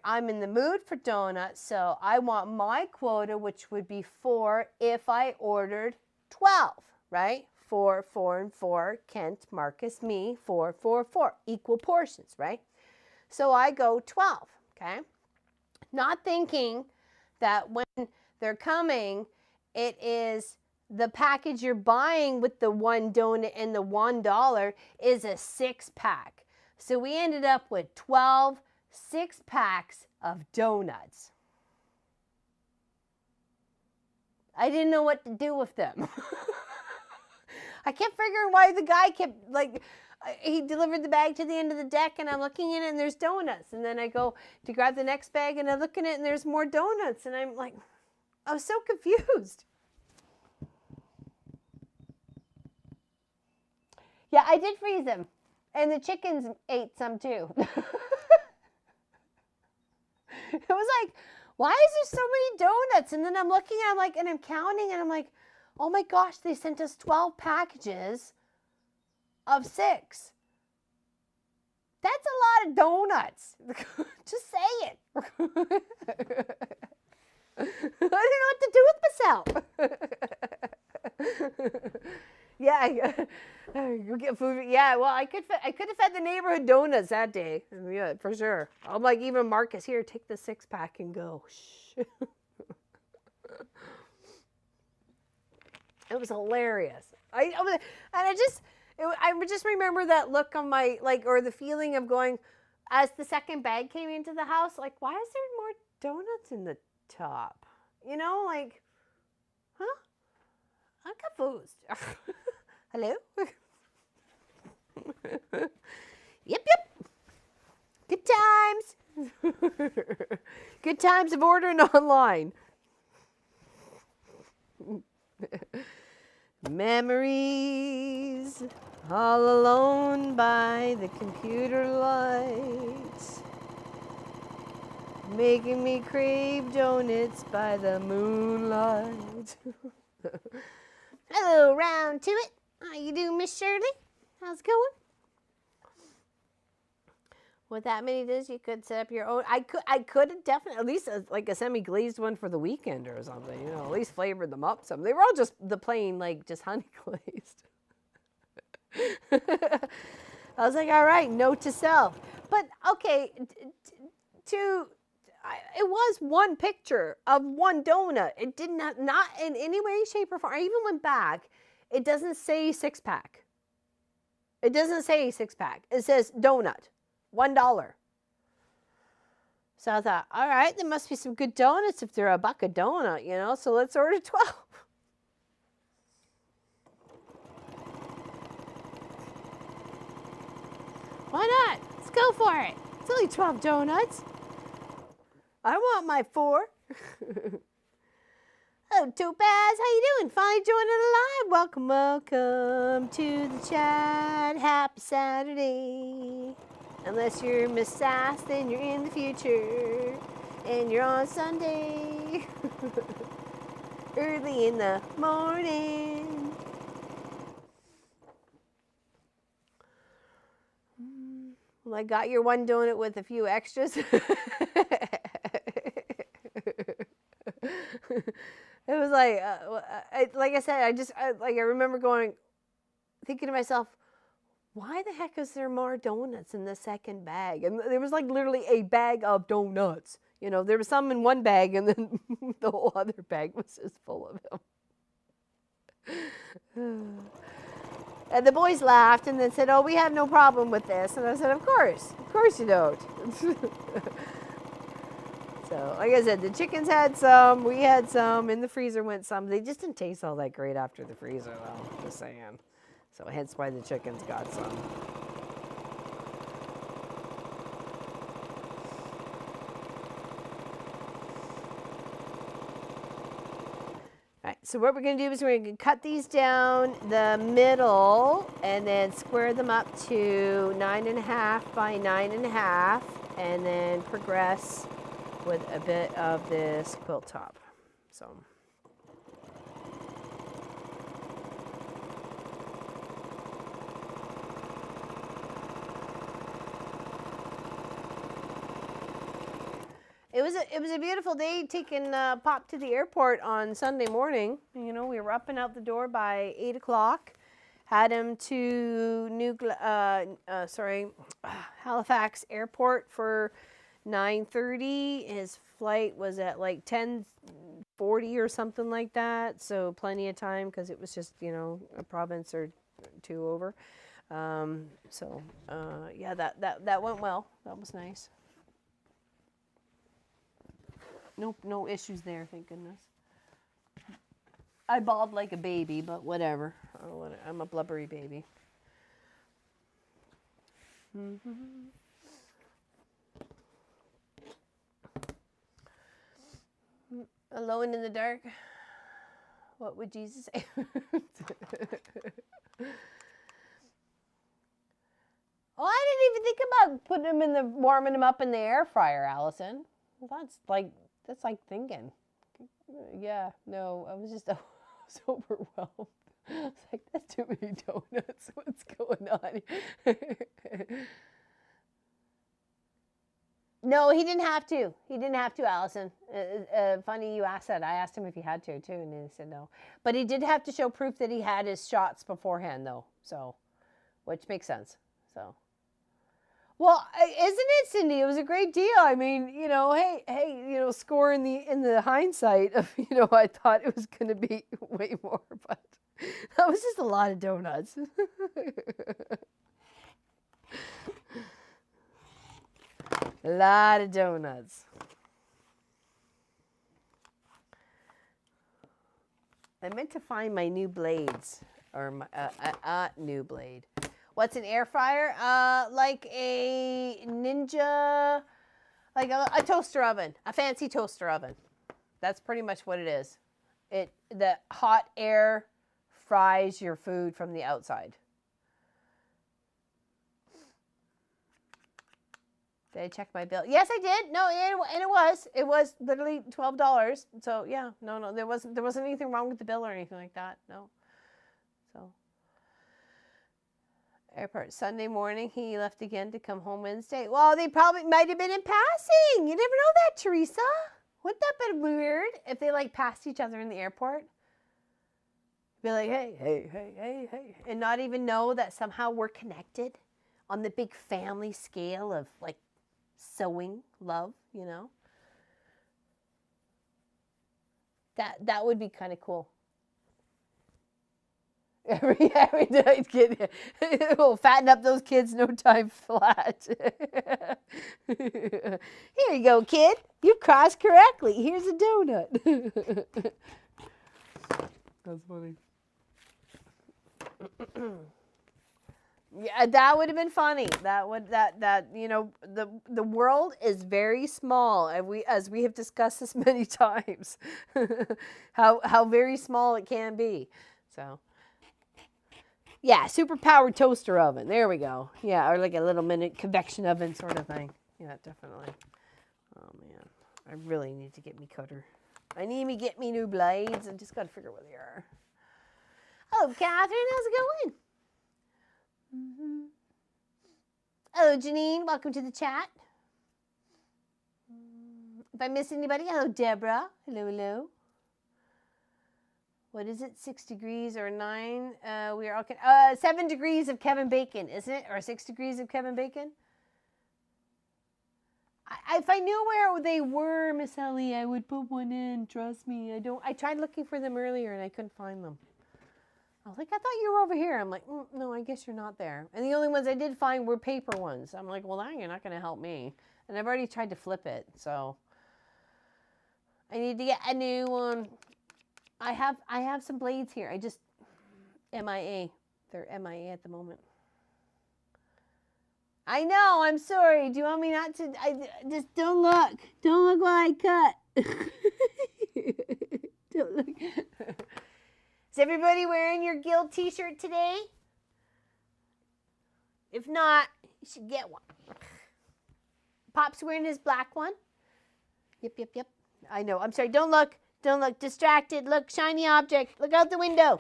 I'm in the mood for donuts, so I want my quota, which would be 4 if I ordered 12, right? 4, 4, and 4. Kent, Marcus, me, 4, 4, 4. Equal portions, right? So I go 12, okay? Not thinking that when they're coming, it is the package you're buying with the 1 donut and the $1 is a 6-pack. So we ended up with 12 6-packs of donuts. I didn't know what to do with them. I kept figuring why the guy kept, like, he delivered the bag to the end of the deck and I'm looking in it and there's donuts. And then I go to grab the next bag and I look in it and there's more donuts. And I'm like, I was so confused. Yeah, I did freeze them. And the chickens ate some too. It was like, why is there so many donuts? And then I'm looking at like, and I'm counting and I'm like, oh my gosh, they sent us 12 packages of 6. That's a lot of donuts. Just say it. I don't know what to do with myself. Yeah, you get food. Yeah, well, I could have fed the neighborhood donuts that day. Yeah, for sure. I'm like, even Marcus, here, take the 6-pack and go. Shh. It was hilarious. I just remember that look on my, like, or the feeling of going, as the second bag came into the house, like, why is there more donuts in the top? You know, like, huh? I'm confused. Hello? Yep. Good times. Good times of ordering online. Memories, all alone by the computer lights, making me crave donuts by the moonlight. Hello, round to it. How you doing, Miss Shirley? How's it going? With that many dishes, you could set up your own. I could have definitely, at least like a semi-glazed one for the weekend or something, you know, at least flavored them up some. They were all just the plain, like, just honey glazed. I was like, all right, note to self. But, okay, it was one picture of 1 donut. It did not in any way, shape, or form. I even went back. It doesn't say 6-pack. It doesn't say 6-pack. It says donut. $1. So I thought, all right, there must be some good donuts if they're $1 a donut, you know, so let's order 12. Why not? Let's go for it. It's only 12 donuts. I want my 4. Hello, Topaz. How you doing? Finally joining the live. Welcome to the chat. Happy Saturday. Unless you're Miss Sass, then you're in the future. And you're on Sunday. early in the morning. Well, I got your one donut with a few extras. It was like, like I said, I remember thinking to myself, why the heck is there more donuts in the second bag? And there was like literally a bag of donuts. You know, there was some in one bag, and then the whole other bag was just full of them. And the boys laughed and then said, "Oh, we have no problem with this." And I said, of course you don't." So, like I said, the chickens had some, we had some, in the freezer went some. They just didn't taste all that great after the freezer, though, just saying. So hence why the chickens got some. All right, so what we're going to do is we're going to cut these down the middle and then square them up to 9.5 by 9.5 and then progress with a bit of this quilt top. So. It was a beautiful day taking Pop to the airport on Sunday morning. You know, we were up and out the door by 8 o'clock. Had him to Halifax Airport for 9:30. His flight was at like 10:40 or something like that. So plenty of time because it was just, you know, a province or two over. Yeah, that went well. That was nice. No issues there, thank goodness. I bawled like a baby, but whatever. I'm a blubbery baby. Alone in the dark. What would Jesus say? Oh, I didn't even think about warming them up in the air fryer, Allison. Well, that's like thinking. Yeah, no, I was overwhelmed. I was like, that's too many donuts. What's going on? No, he didn't have to. He didn't have to, Allison. Funny you asked that. I asked him if he had to, too, and he said no. But he did have to show proof that he had his shots beforehand, though. So, which makes sense. So. Well, isn't it, Cindy? It was a great deal. I mean, you know, hey, you know, score in the hindsight of, you know, I thought it was going to be way more, but that was just a lot of donuts. A lot of donuts. I meant to find my new blades, or my new blade. What's an air fryer? Like a Ninja, like a toaster oven, a fancy toaster oven. That's pretty much what it is. The hot air fries your food from the outside. Did I check my bill? Yes, I did. No, and it was literally $12. So yeah, no, there wasn't anything wrong with the bill or anything like that. No. So. Airport Sunday morning. He left again to come home Wednesday. Well, they probably might have been in passing. You never know that, Teresa. Wouldn't that be weird if they like passed each other in the airport? Be like, hey, and not even know that somehow we're connected on the big family scale of like sewing love, you know? That would be kind of cool. Every night, kid, we'll fatten up those kids no time flat. Here you go, kid. You crossed correctly. Here's a donut. That's funny. Yeah, that would have been funny. That you know, the world is very small, and as we have discussed this many times, how very small it can be. So. Yeah, super powered toaster oven. There we go. Yeah, or like a little mini convection oven sort of thing. Yeah, definitely. Oh man, I really need to get me cutter. I need me get me new blades. I just got to figure where they are. Hello, Catherine. How's it going? Mm-hmm. Hello, Janine. Welcome to the chat. If I miss anybody, hello, Deborah. Hello, hello. What is it? 6 degrees or 9? We are all 7 degrees of Kevin Bacon, isn't it? Or 6 degrees of Kevin Bacon? If I knew where they were, Miss Ellie, I would put one in. Trust me. I tried looking for them earlier and I couldn't find them. I was like, I thought you were over here. I'm like, no, I guess you're not there. And the only ones I did find were paper ones. I'm like, well, now you're not going to help me. And I've already tried to flip it, so I need to get a new one. I have some blades here. I just MIA. They're MIA at the moment. I know, I'm sorry. Do you want me not to? Just don't look. Don't look while I cut. Don't look. Is everybody wearing your Guild t-shirt today? If not, you should get one. Pop's wearing his black one. Yep. I know. I'm sorry. Don't look. Don't look. Distracted. Look, shiny object. Look out the window.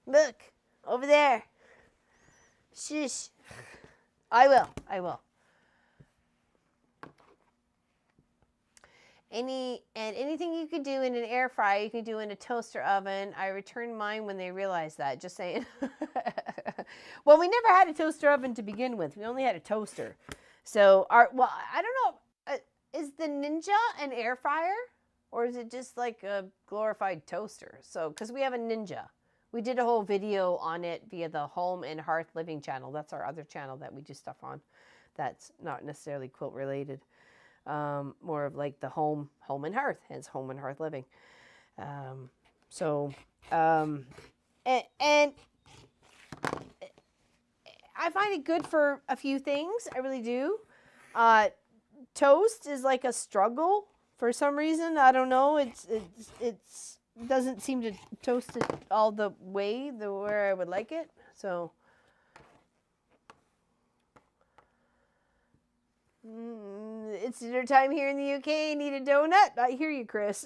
Look, over there. Shush. I will. Anything you could do in an air fryer, you can do in a toaster oven. I returned mine when they realized that, just saying. Well, we never had a toaster oven to begin with. We only had a toaster. So, I don't know. Is the Ninja an air fryer? Or is it just like a glorified toaster? So, because we have a Ninja. We did a whole video on it via the Home and Hearth Living channel. That's our other channel that we do stuff on. That's not necessarily quilt related. More of like the home and hearth, hence Home and Hearth Living. And I find it good for a few things. I really do. Toast is like a struggle for some reason. I don't know. It doesn't seem to toast it all the way where I would like it. So it's dinner time here in the UK. Need a donut? I hear you, Chris.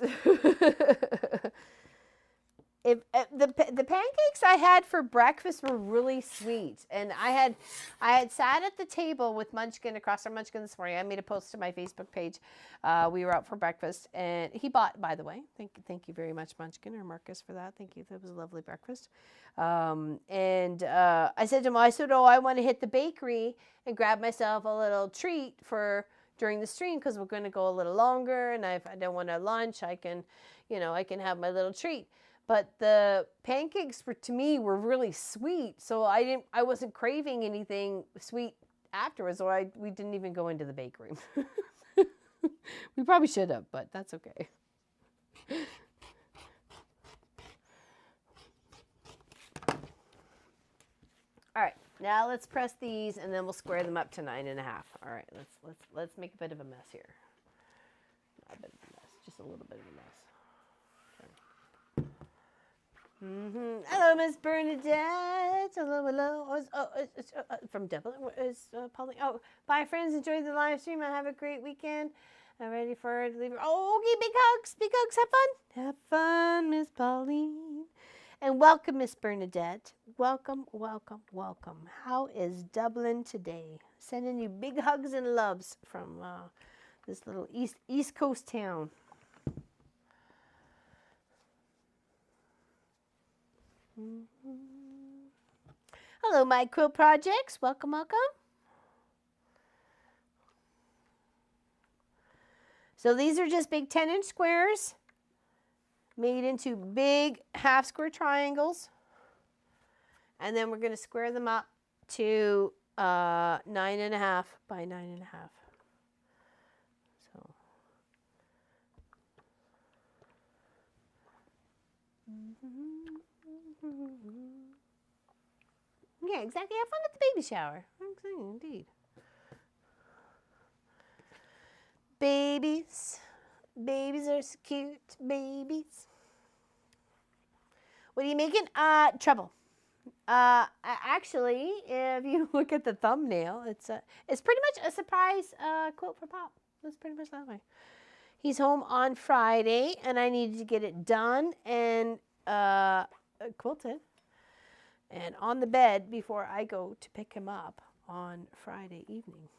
If the pancakes I had for breakfast were really sweet, and I had sat at the table with Munchkin across from Munchkin this morning. I made a post to my Facebook page. We were out for breakfast, and he bought. By the way, thank you very much, Munchkin or Marcus, for that. Thank you. That was a lovely breakfast. I said to him, I want to hit the bakery and grab myself a little treat for during the stream because we're going to go a little longer, and if I don't want to lunch, I can have my little treat. But the pancakes to me were really sweet, so I wasn't craving anything sweet afterwards, so we didn't even go into the bakery. We probably should have, but that's okay. All right, now let's press these, and then we'll square them up to 9.5. All right, let's make a bit of a mess here. Not a bit of a mess, just a little bit of a mess. Hello, Miss Bernadette. Hello. From Dublin. Is Pauline? Oh, bye, friends. Enjoy the live stream. Have a great weekend. I'm ready for it to leave. Oh, okay. Big hugs. Big hugs. Have fun. Have fun, Miss Pauline. And welcome, Miss Bernadette. Welcome. How is Dublin today? Sending you big hugs and loves from this little East Coast town. Hello, my quilt projects. Welcome. So these are just big 10-inch squares made into big half square triangles. And then we're going to square them up to 9.5 by 9.5. So. Yeah, exactly. Have fun at the baby shower. Indeed. Babies are so cute. Babies. What are you making? Trouble. Actually, if you look at the thumbnail, it's pretty much a surprise quilt for Pop. That's pretty much that way. He's home on Friday, and I needed to get it done and quilted and on the bed before I go to pick him up on Friday evening.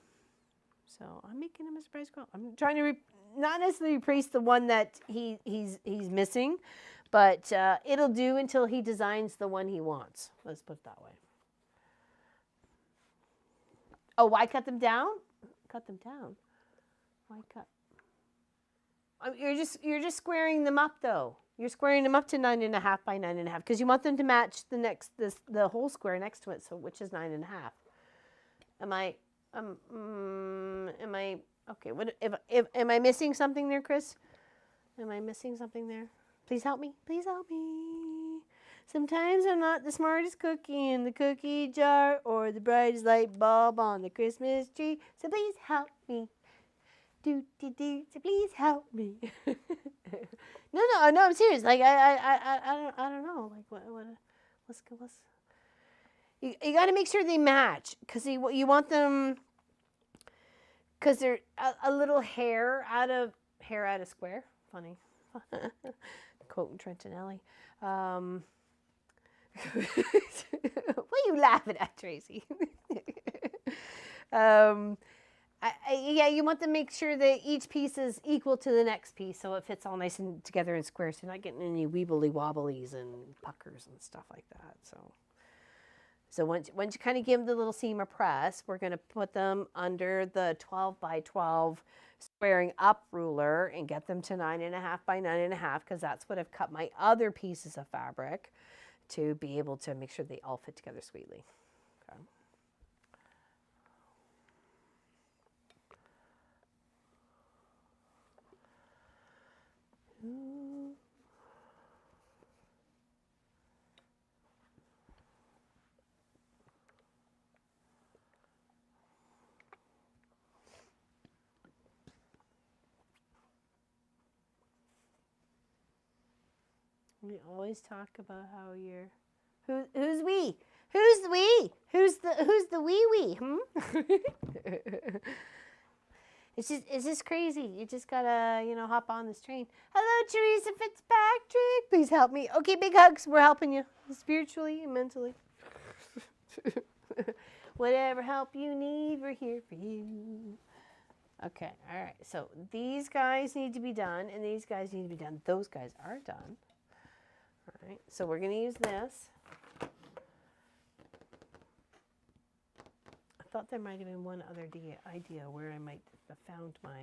So I'm making him a surprise quilt. I'm trying to not necessarily replace the one that he's missing, but it'll do until he designs the one he wants. Let's put it that way. Oh, why cut them down? Cut them down. Why cut? You're just squaring them up though. You're squaring them up to 9.5 by 9.5 because you want them to match the whole square next to it. So which is 9.5. Am I okay? What if am I missing something there, Chris? Am I missing something there? Please help me. Please help me. Sometimes I'm not the smartest cookie in the cookie jar or the brightest light bulb on the Christmas tree. So please help me. So please help me. No, I'm serious. Like I don't know. Like what's you got to make sure they match because you want them because they're a little hair out of square. Funny. Quoting Trentonelli. What are you laughing at, Tracy? Yeah, you want to make sure that each piece is equal to the next piece so it fits all nice and together and square so you're not getting any weebly wobblies and puckers and stuff like that. So once you kind of give them the little seam of press, we're going to put them under the 12 by 12 squaring up ruler and get them to 9.5 by 9.5 because that's what I've cut my other pieces of fabric to be able to make sure they all fit together sweetly. Okay. We always talk about how you're who's we? Who's the we? Who's the wee? It's just crazy. You just gotta, hop on this train. Hello, Teresa Fitzpatrick. Please help me. Okay, big hugs. We're helping you spiritually and mentally. Whatever help you need, we're here for you. Okay, all right. So these guys need to be done, and these guys need to be done. Those guys are done. All right, so we're going to use this. I thought there might have been one other idea where I might have found my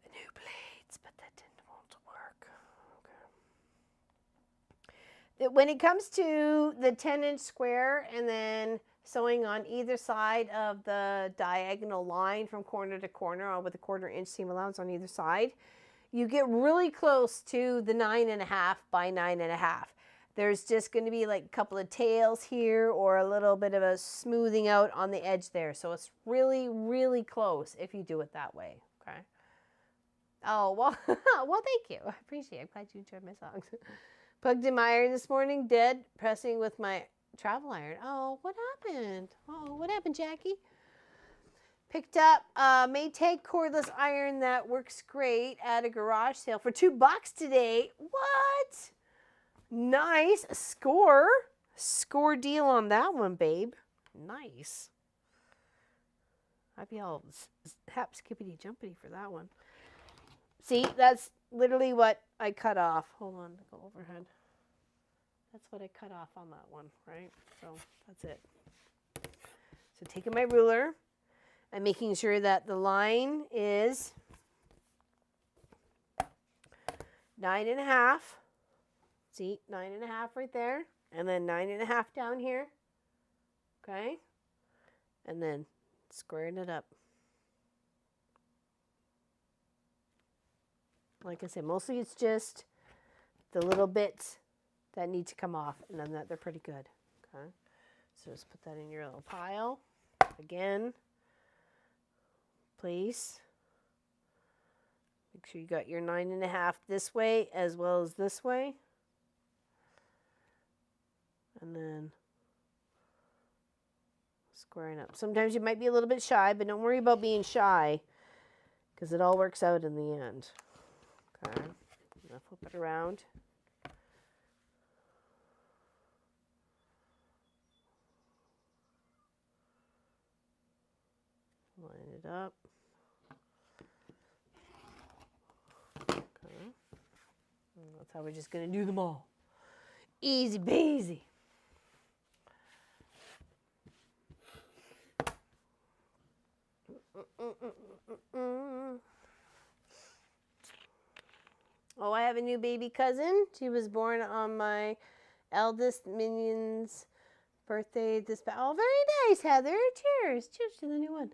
new blades, but that didn't want to work. Okay. When it comes to the 10-inch square and then sewing on either side of the diagonal line from corner to corner with a 1/4 inch seam allowance on either side, you get really close to the 9.5 by 9.5. There's just going to be like a couple of tails here or a little bit of a smoothing out on the edge there. So it's really, really close if you do it that way. Okay. Oh, well, well, thank you. I appreciate it. I'm glad you enjoyed my songs. Plugged in my iron this morning, dead, pressing with my travel iron. Oh, what happened? Oh, what happened, Jackie? Picked up a Maytag cordless iron that works great at a garage sale for $2 today. What? Nice. Score deal on that one, babe. Nice. I'd be all hap skippity jumpity for that one. See, that's literally what I cut off. Hold on, go overhead. That's what I cut off on that one, right? So that's it. So taking my ruler, I'm making sure that the line is 9.5. See, 9.5 right there. And then 9.5 down here. Okay. And then squaring it up. Like I said, mostly it's just the little bits that need to come off. And then they're pretty good. Okay. So just put that in your little pile. Again. Place. Make sure you got your 9.5 this way as well as this way. and then squaring up. Sometimes you might be a little bit shy, but don't worry about being shy because it all works out in the end. Okay, I'm gonna flip it around. Line it up. Okay. And that's how we're just gonna do them all. Easy peasy. Oh, I have a new baby cousin. She was born on my eldest minion's birthday this past. Oh, very nice, Heather. Cheers. Cheers to the new one.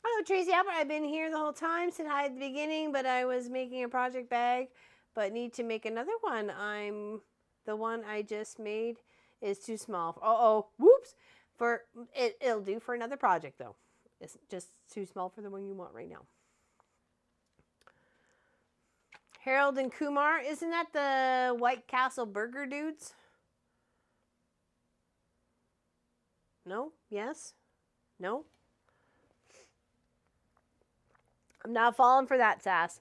Hello, Tracy Albert. I've been here the whole time. Said hi at the beginning, but I was making a project bag, but need to make another one. The one I just made is too small. Whoops. It'll do for another project though. It's just too small for the one you want right now. Harold and Kumar, isn't that the White Castle burger dudes? No? Yes? No? I'm not falling for that, Sass.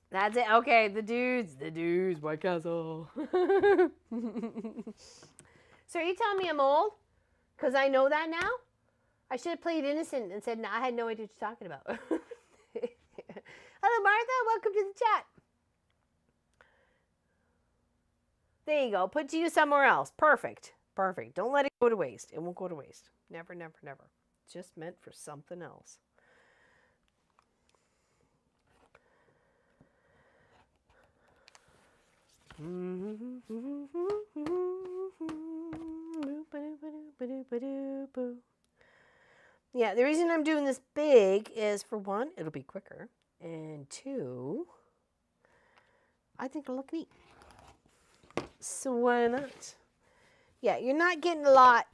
That's it. Okay, the dudes, White Castle. So are you telling me I'm old? Because I know that now? I should have played innocent and said, no, I had no idea what you're talking about. Hello, Martha. Welcome to the chat. There you go. Put you somewhere else. Perfect. Perfect. Don't let it go to waste. It won't go to waste. Never, never, never. Just meant for something else. Yeah, the reason I'm doing this big is, for one, it'll be quicker, and two, I think it'll look neat. So why not? Yeah, you're not getting a lot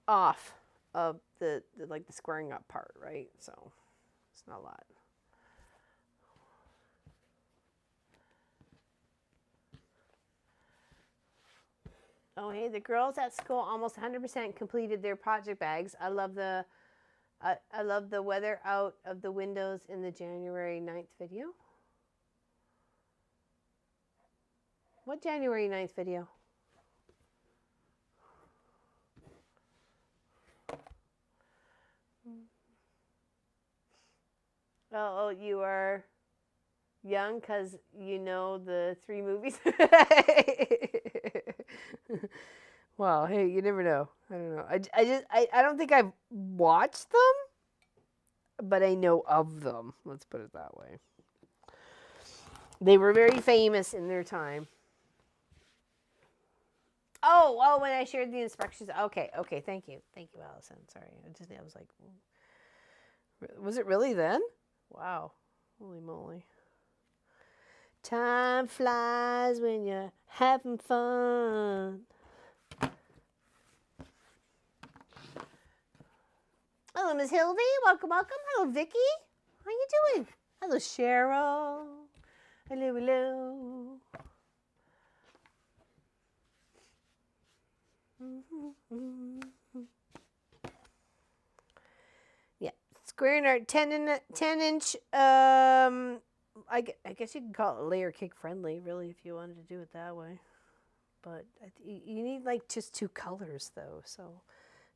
off of the squaring up part, right? So it's not a lot. Oh, hey, the girls at school almost 100% completed their project bags. I love the weather out of the windows in the January 9th video. What January 9th video? Oh, you are young because you know the 3 movies? Well, hey, you never know. I don't know. I don't think I've watched them, but I know of them. Let's put it that way. They were very famous in their time. Oh, when I shared the instructions. Okay, thank you, Allison. Sorry, I was like, was it really then? Wow, holy moly! Time flies when you're having fun. Hello, Miss Hildy. Welcome. Hello, Vicky. How you doing? Hello, Cheryl. Hello. Yeah, squaring our 10-inch. I guess you could call it layer cake friendly, really, if you wanted to do it that way. But you need like just 2 colors though, so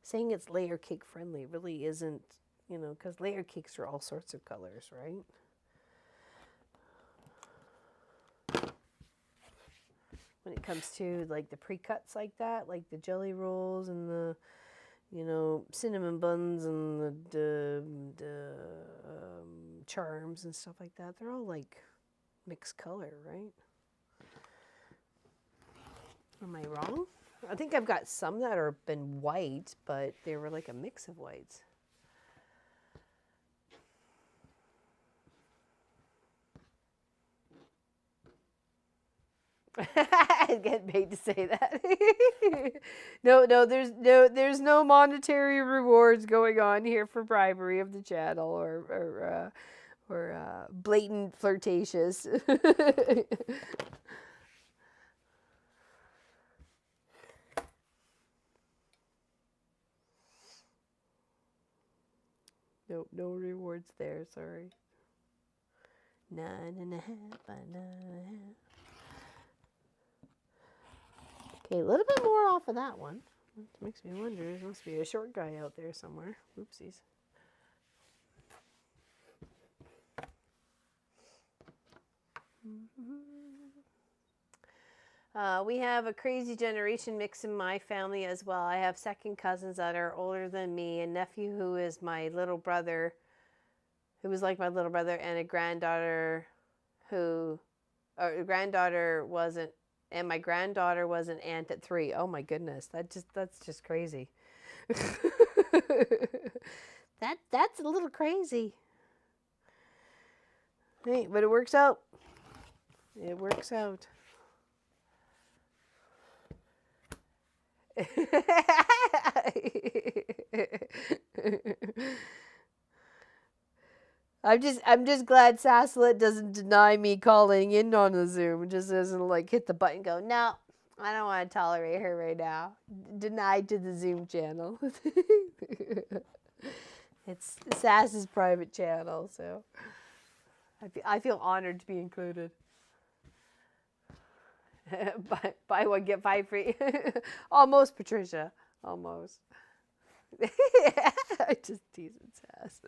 saying it's layer cake friendly really isn't, because layer cakes are all sorts of colors, right? When it comes to like the pre-cuts like that, like the jelly rolls and the, cinnamon buns and the charms and stuff like that, they're all like mixed color, right? Am I wrong? I think I've got some that are been white, but they were like a mix of whites. I get paid to say that. No, there's no monetary rewards going on here for bribery of the channel or blatant flirtatious. Nope, no rewards there, sorry. 9.5 by 9.5. Okay, a little bit more off of that one. That makes me wonder, there must be a short guy out there somewhere. Oopsies. We have a crazy generation mix in my family as well. I have second cousins that are older than me, a nephew who is my little brother, who was like my little brother, and a granddaughter who, or a granddaughter wasn't, and my granddaughter was an aunt at 3. Oh my goodness, that's just crazy. That's a little crazy. Hey, but it works out. It works out. I'm just glad Sasselet doesn't deny me calling in on the Zoom. It just doesn't like hit the button and go, no, I don't want to tolerate her right now. Denied to the Zoom channel. It's Sass's private channel, so I feel honored to be included. Buy one, get 5 free. Almost, Patricia. Almost. I just teasing Sass.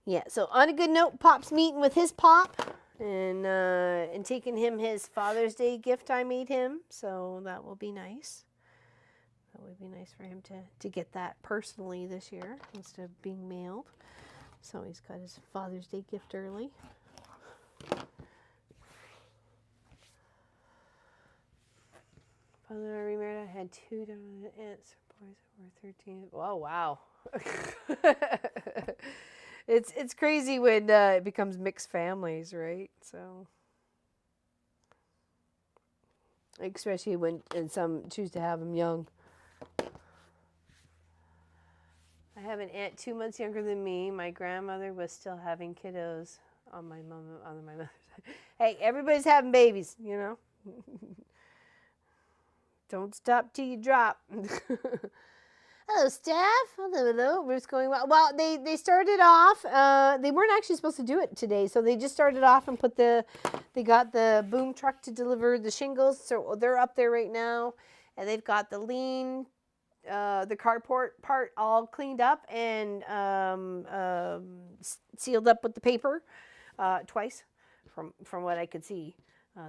Yeah, so on a good note, Pop's meeting with his Pop and taking him his Father's Day gift I made him. So that will be nice. That would be nice for him to get that personally this year instead of being mailed. So he's got his Father's Day gift early. Father, I remarried. I had 2 aunts, boys over 13. Oh, wow. It's crazy when it becomes mixed families, right? So, especially when some choose to have them young. I have an aunt 2 months younger than me. My grandmother was still having kiddos on my mother's side. Hey, everybody's having babies, you know. Don't stop till you drop. Hello, Steph. Hello. What's going on? Well, they started off. They weren't actually supposed to do it today, so they just started off and they got the boom truck to deliver the shingles. So they're up there right now, and they've got the the carport part all cleaned up and sealed up with the paper twice, from what I could see.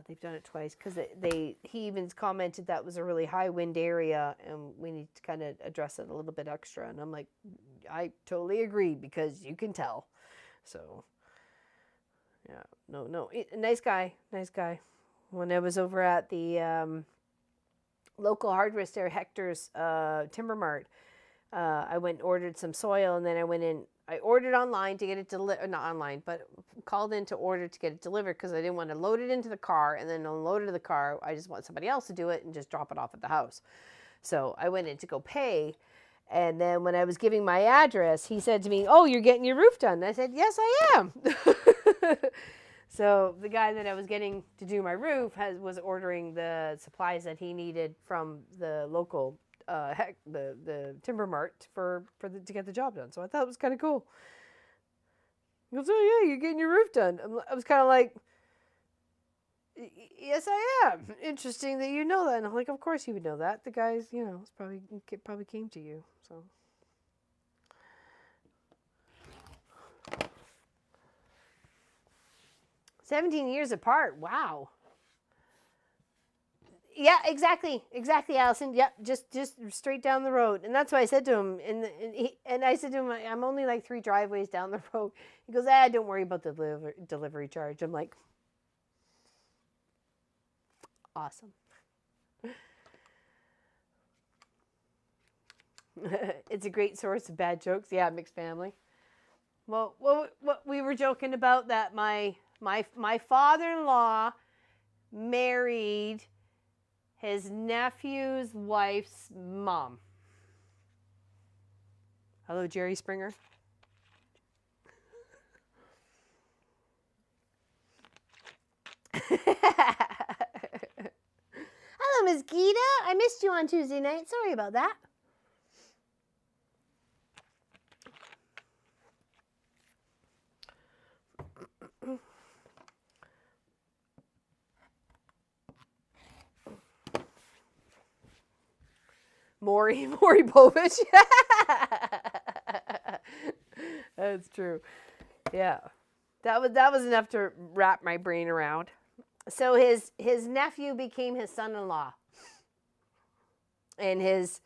They've done it twice because he even commented that was a really high wind area and we need to kind of address it a little bit extra. And I'm like, I totally agree because you can tell. So, yeah, no, nice guy. When I was over at the local hardware store, Hector's Timber Mart, I went and ordered some soil, and then I ordered online to get it delivered, not online, but called in to order to get it delivered because I didn't want to load it into the car and then unload it to the car. I just want somebody else to do it and just drop it off at the house. So I went in to go pay, and then when I was giving my address, he said to me, "Oh, you're getting your roof done?" And I said, "Yes, I am." So the guy that I was getting to do my roof was ordering the supplies that he needed from the local the Timber Mart to get the job done. So I thought it was kind of cool. He goes, "Oh yeah, you're getting your roof done." I was kind of like, "Yes, I am." Interesting that you know that. And I'm like, "Of course you would know that. The guy's, probably came to you." So. "17 years apart. Wow." Yeah, exactly, Allison. Yep, just straight down the road, and that's what I said to him. And I said to him, "I'm only like 3 driveways down the road." He goes, "Don't worry about the delivery charge." I'm like, awesome. It's a great source of bad jokes. Yeah, mixed family. Well, what we were joking about that my My father-in-law married his nephew's wife's mom. Hello, Jerry Springer. Hello, Miss Gita. I missed you on Tuesday night. Sorry about that. Maury Povich. That's true. Yeah. That was enough to wrap my brain around. So his nephew became his son-in-law. And his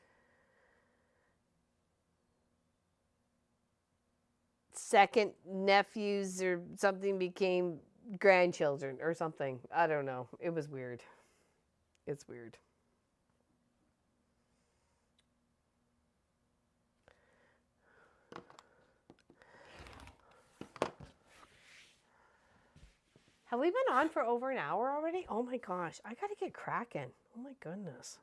second nephews or something became grandchildren or something. I don't know. It was weird. It's weird. Have we been on for over an hour already? Oh my gosh, I gotta get cracking. Oh my goodness.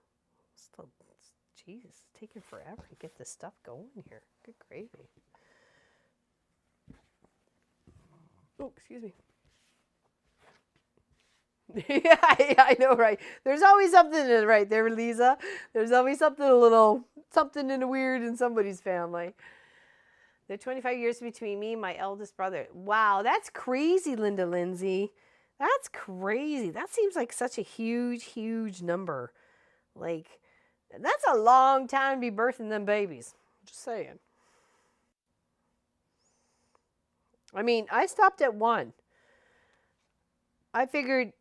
Jeez, it's taking forever to get this stuff going here. Good gravy. Oh, excuse me. Yeah, I know, right? There's always something right there, Lisa. There's always something in the weird in somebody's family. There are 25 years between me and my eldest brother. Wow, that's crazy, Linda Lindsay. That's crazy. That seems like such a huge, huge number. Like, that's a long time to be birthing them babies. Just saying. I mean, I stopped at 1. I figured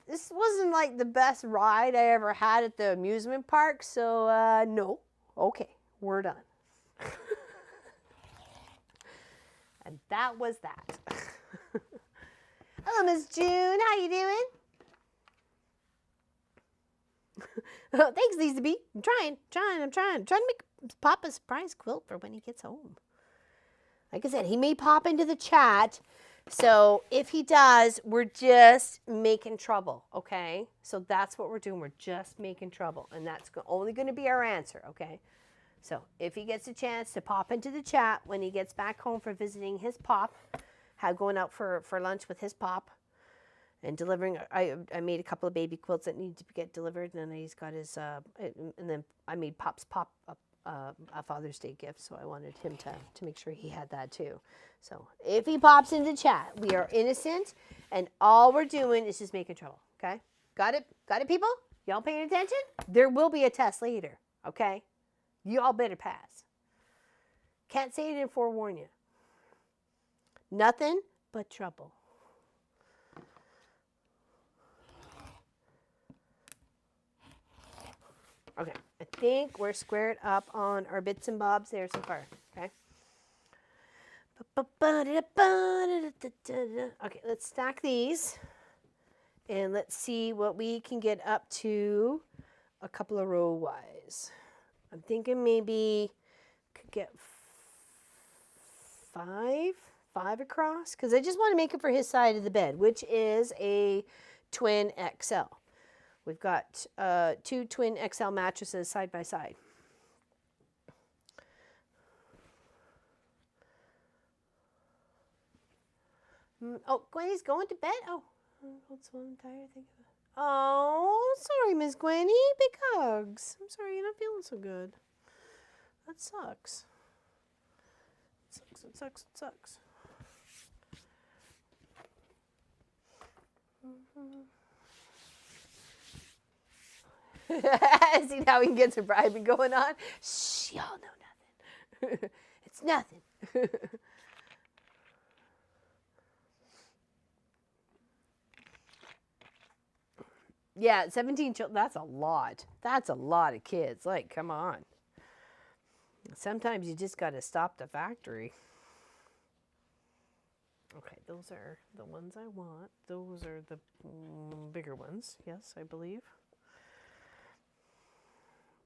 this wasn't like the best ride I ever had at the amusement park, so no. Okay, we're done. And that was that. Hello, Miss June. How you doing? Oh, thanks, Lisa B. I'm trying to make Papa a surprise quilt for when he gets home. Like I said, he may pop into the chat. So if he does, we're just making trouble, okay? So that's what we're doing. We're just making trouble. And that's only going to be our answer, okay? So if he gets a chance to pop into the chat when he gets back home for visiting his pop, going out for lunch with his pop and delivering, I made a couple of baby quilts that needed to get delivered, and then he's got his, and then I made Pop's pop a Father's Day gift, so I wanted him to make sure he had that too. So if he pops into chat, we are innocent, and all we're doing is just making trouble, okay? Got it? Got it, people? Y'all paying attention? There will be a test later, okay? Y'all better pass. Can't say it and forewarn you. Nothing but trouble. Okay, I think we're squared up on our bits and bobs there so far, okay? Okay, let's stack these, and let's see what we can get up to a couple of row-wise. I'm thinking maybe could get 5 across, because I just want to make it for his side of the bed, which is a twin XL. We've got 2 twin XL mattresses side by side. Oh, Gwenny's going to bed? Oh, I'm tired. Oh, sorry, Miss Gwenny. Big hugs. I'm sorry you're not feeling so good. That sucks. It sucks. See how he gets a bribing going on? Shh, y'all know nothing. It's nothing. Yeah, 17 children, that's a lot. That's a lot of kids. Like, come on. Sometimes you just got to stop the factory. Okay, those are the ones I want. Those are the bigger ones. Yes, I believe.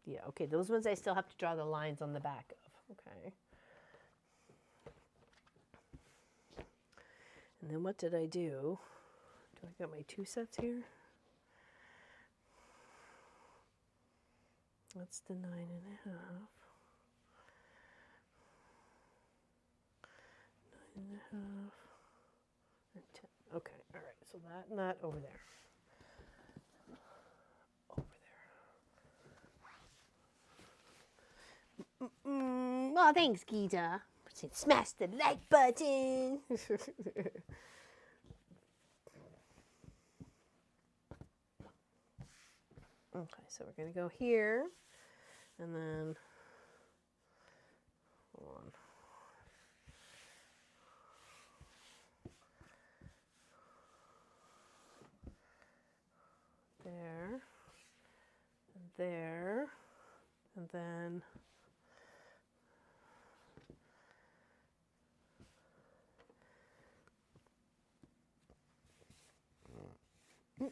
Yeah, okay, those ones I still have to draw the lines on the back of. Okay. And then what did I do? Do I got my 2 sets here? That's the 9.5. 9.5. And 10. Okay, all right. So that and that over there. Oh, thanks, Gita. Smash the like button. Okay, so we're going to go here, and then, hold on. There, and there, and then,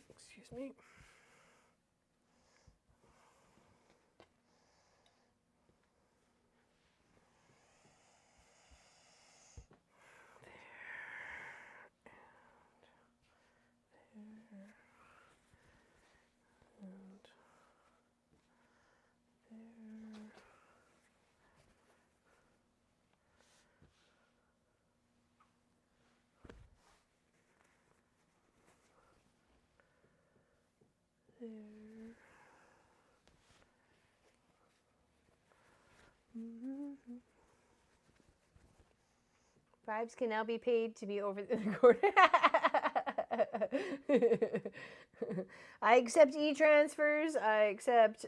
excuse me. There. Bribes can now be paid to be over the quarter. I accept e-transfers. I accept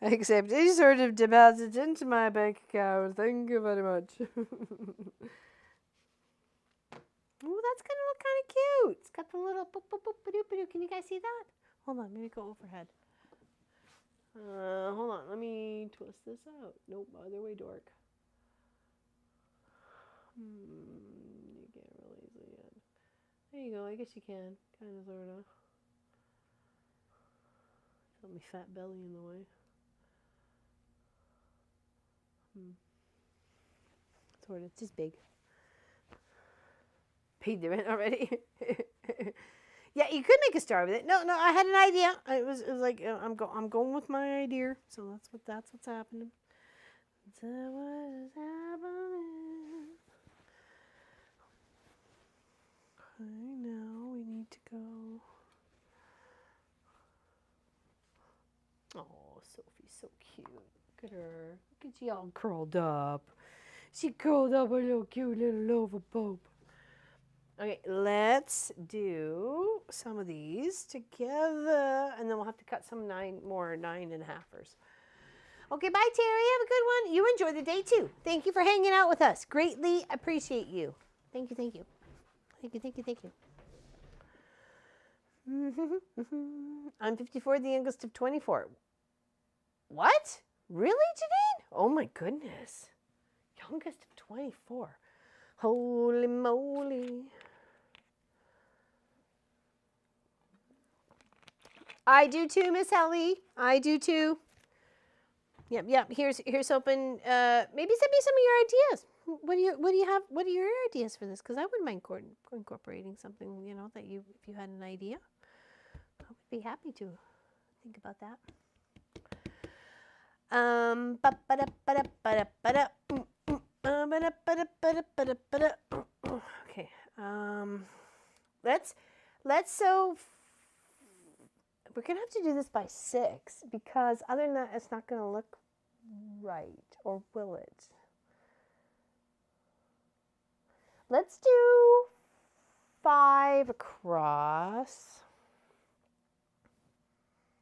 I accept any sort of deposit into my bank account. Thank you very much. Oh, that's gonna look kind of cute. It's got the little boop, boop, boop, ba-doo, ba-doo. Can you guys see that? Hold on, let me go overhead. Hold on, let me twist this out. Nope, other way, dork. You can't really see it. There you go, I guess you can. Kind of, sort of. Got my fat belly in the way. Sort of, just big. Paid the rent already. Yeah, you could make a star with it. No, I had an idea. It was like I'm going with my idea. So that's what's happening. That's what is happening. Okay, now we need to go. Oh, Sophie's so cute. Look at her. Look at she all curled up. She curled up a little cute little lover pope. Okay, let's do some of these together, and then we'll have to cut some 9.5ers. Okay, bye, Terry. Have a good one. You enjoy the day, too. Thank you for hanging out with us. Greatly appreciate you. Thank you, thank you. Thank you, thank you, thank you. I'm 54, the youngest of 24. What? Really, Janine? Oh, my goodness. Youngest of 24. Holy moly. I do too, Miss Ellie. I do too. Yep. Here's hoping. Maybe send me some of your ideas. What do you have? What are your ideas for this? Because I wouldn't mind incorporating something. You know, that if you had an idea, I would be happy to think about that. Okay. Let's sew. We're gonna have to do this by 6 because other than that, it's not gonna look right, or will it? Let's do 5 across.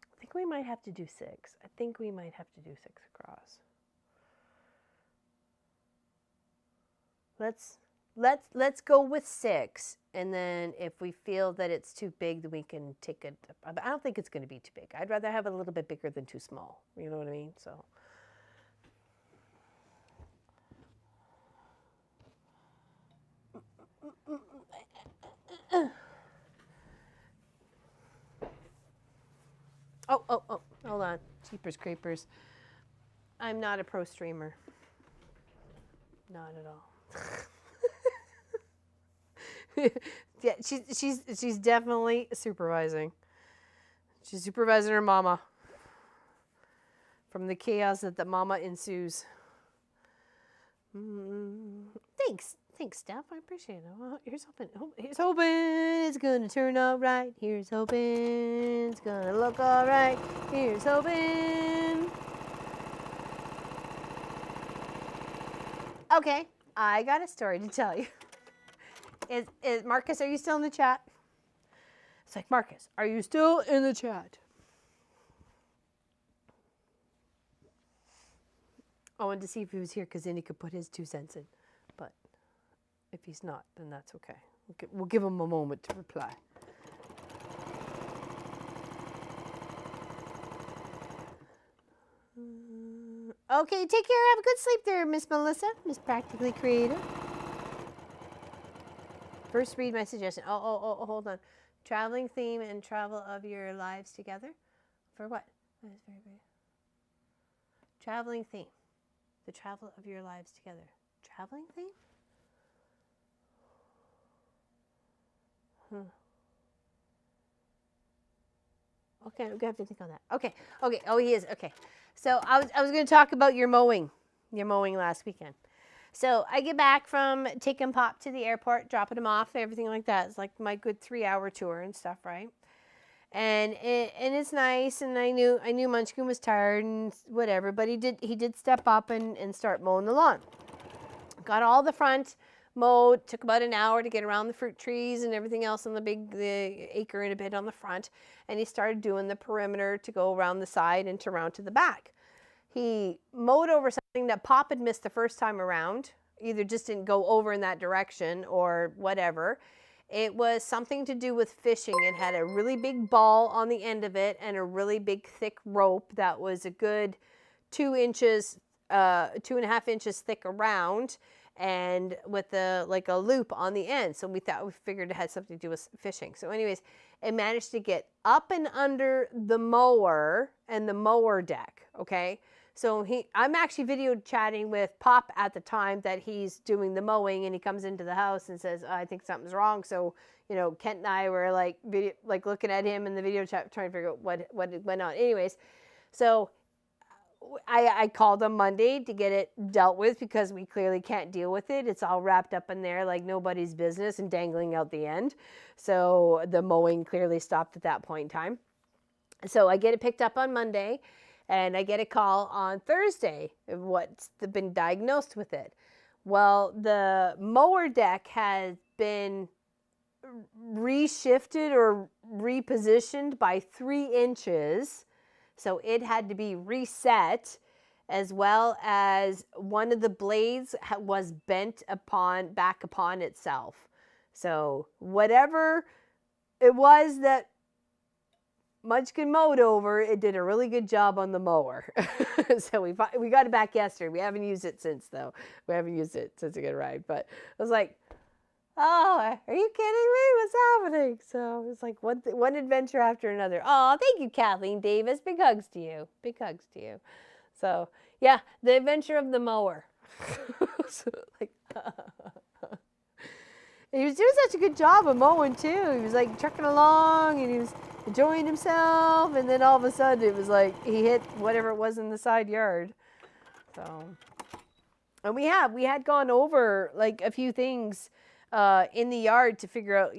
I think we might have to do 6. I think we might have to do 6 across. Let's go with 6, and then if we feel that it's too big, then we can take it. I don't think it's going to be too big. I'd rather have it a little bit bigger than too small. You know what I mean? So. Oh, hold on. Jeepers creepers. I'm not a pro streamer. Not at all. Yeah, she's definitely supervising. She's supervising her mama from the chaos that the mama ensues. Thanks, Steph. I appreciate it. Well, here's hoping. Here's hoping it's gonna turn out right. Here's hoping it's gonna look all right. Here's hoping. Okay, I got a story to tell you. Is Marcus? Are you still in the chat? It's like, Marcus, are you still in the chat? I wanted to see if he was here because then he could put his 2 cents in. But if he's not, then that's okay. We'll give him a moment to reply. Okay, take care. Have a good sleep there, Miss Melissa. Miss Practically Creative. First, read my suggestion. Oh, hold on. Traveling theme and travel of your lives together. For what? That is very, very. Traveling theme. The travel of your lives together. Traveling theme? Okay, I'm gonna have to think on that. Okay. Oh, he is. Okay. So I was going to talk about your mowing last weekend. So I get back from taking Pop to the airport, dropping him off, everything like that. It's like my good 3-hour tour and stuff, right? And it's nice, and I knew Munchkin was tired and whatever, but he did step up and start mowing the lawn. Got all the front mowed. Took about an hour to get around the fruit trees and everything else on the acre and a bit on the front, and he started doing the perimeter to go around the side and to round to the back. He mowed over something that Pop had missed the first time around, either just didn't go over in that direction or whatever. It was something to do with fishing. It had a really big ball on the end of it and a really big thick rope that was a good 2 inches, 2.5 inches thick around, and with a loop on the end. So we figured it had something to do with fishing. So anyways, it managed to get up and under the mower and the mower deck. Okay. So I'm actually video chatting with Pop at the time that he's doing the mowing, and he comes into the house and says, I think something's wrong. So, Kent and I were looking at him in the video chat, trying to figure out what went on. Anyways, so I called him Monday to get it dealt with because we clearly can't deal with it. It's all wrapped up in there like nobody's business and dangling out the end. So the mowing clearly stopped at that point in time. So I get it picked up on Monday. And I get a call on Thursday of what's been diagnosed with it. Well, the mower deck has been reshifted or repositioned by 3 inches. So it had to be reset, as well as one of the blades was bent back upon itself. So whatever it was that Munchkin mowed over, it did a really good job on the mower. So we got it back yesterday. We haven't used it since, though. We haven't used it since it arrived. But I was like, oh, are you kidding me? What's happening? So it's like one adventure after another. Oh, thank you, Kathleen Davis. Big hugs to you. Big hugs to you. So, yeah, the adventure of the mower. So, he was doing such a good job of mowing, too. He was, trucking along, and he was enjoying himself, and then all of a sudden it was like he hit whatever it was in the side yard. So, and we had gone over a few things in the yard to figure out,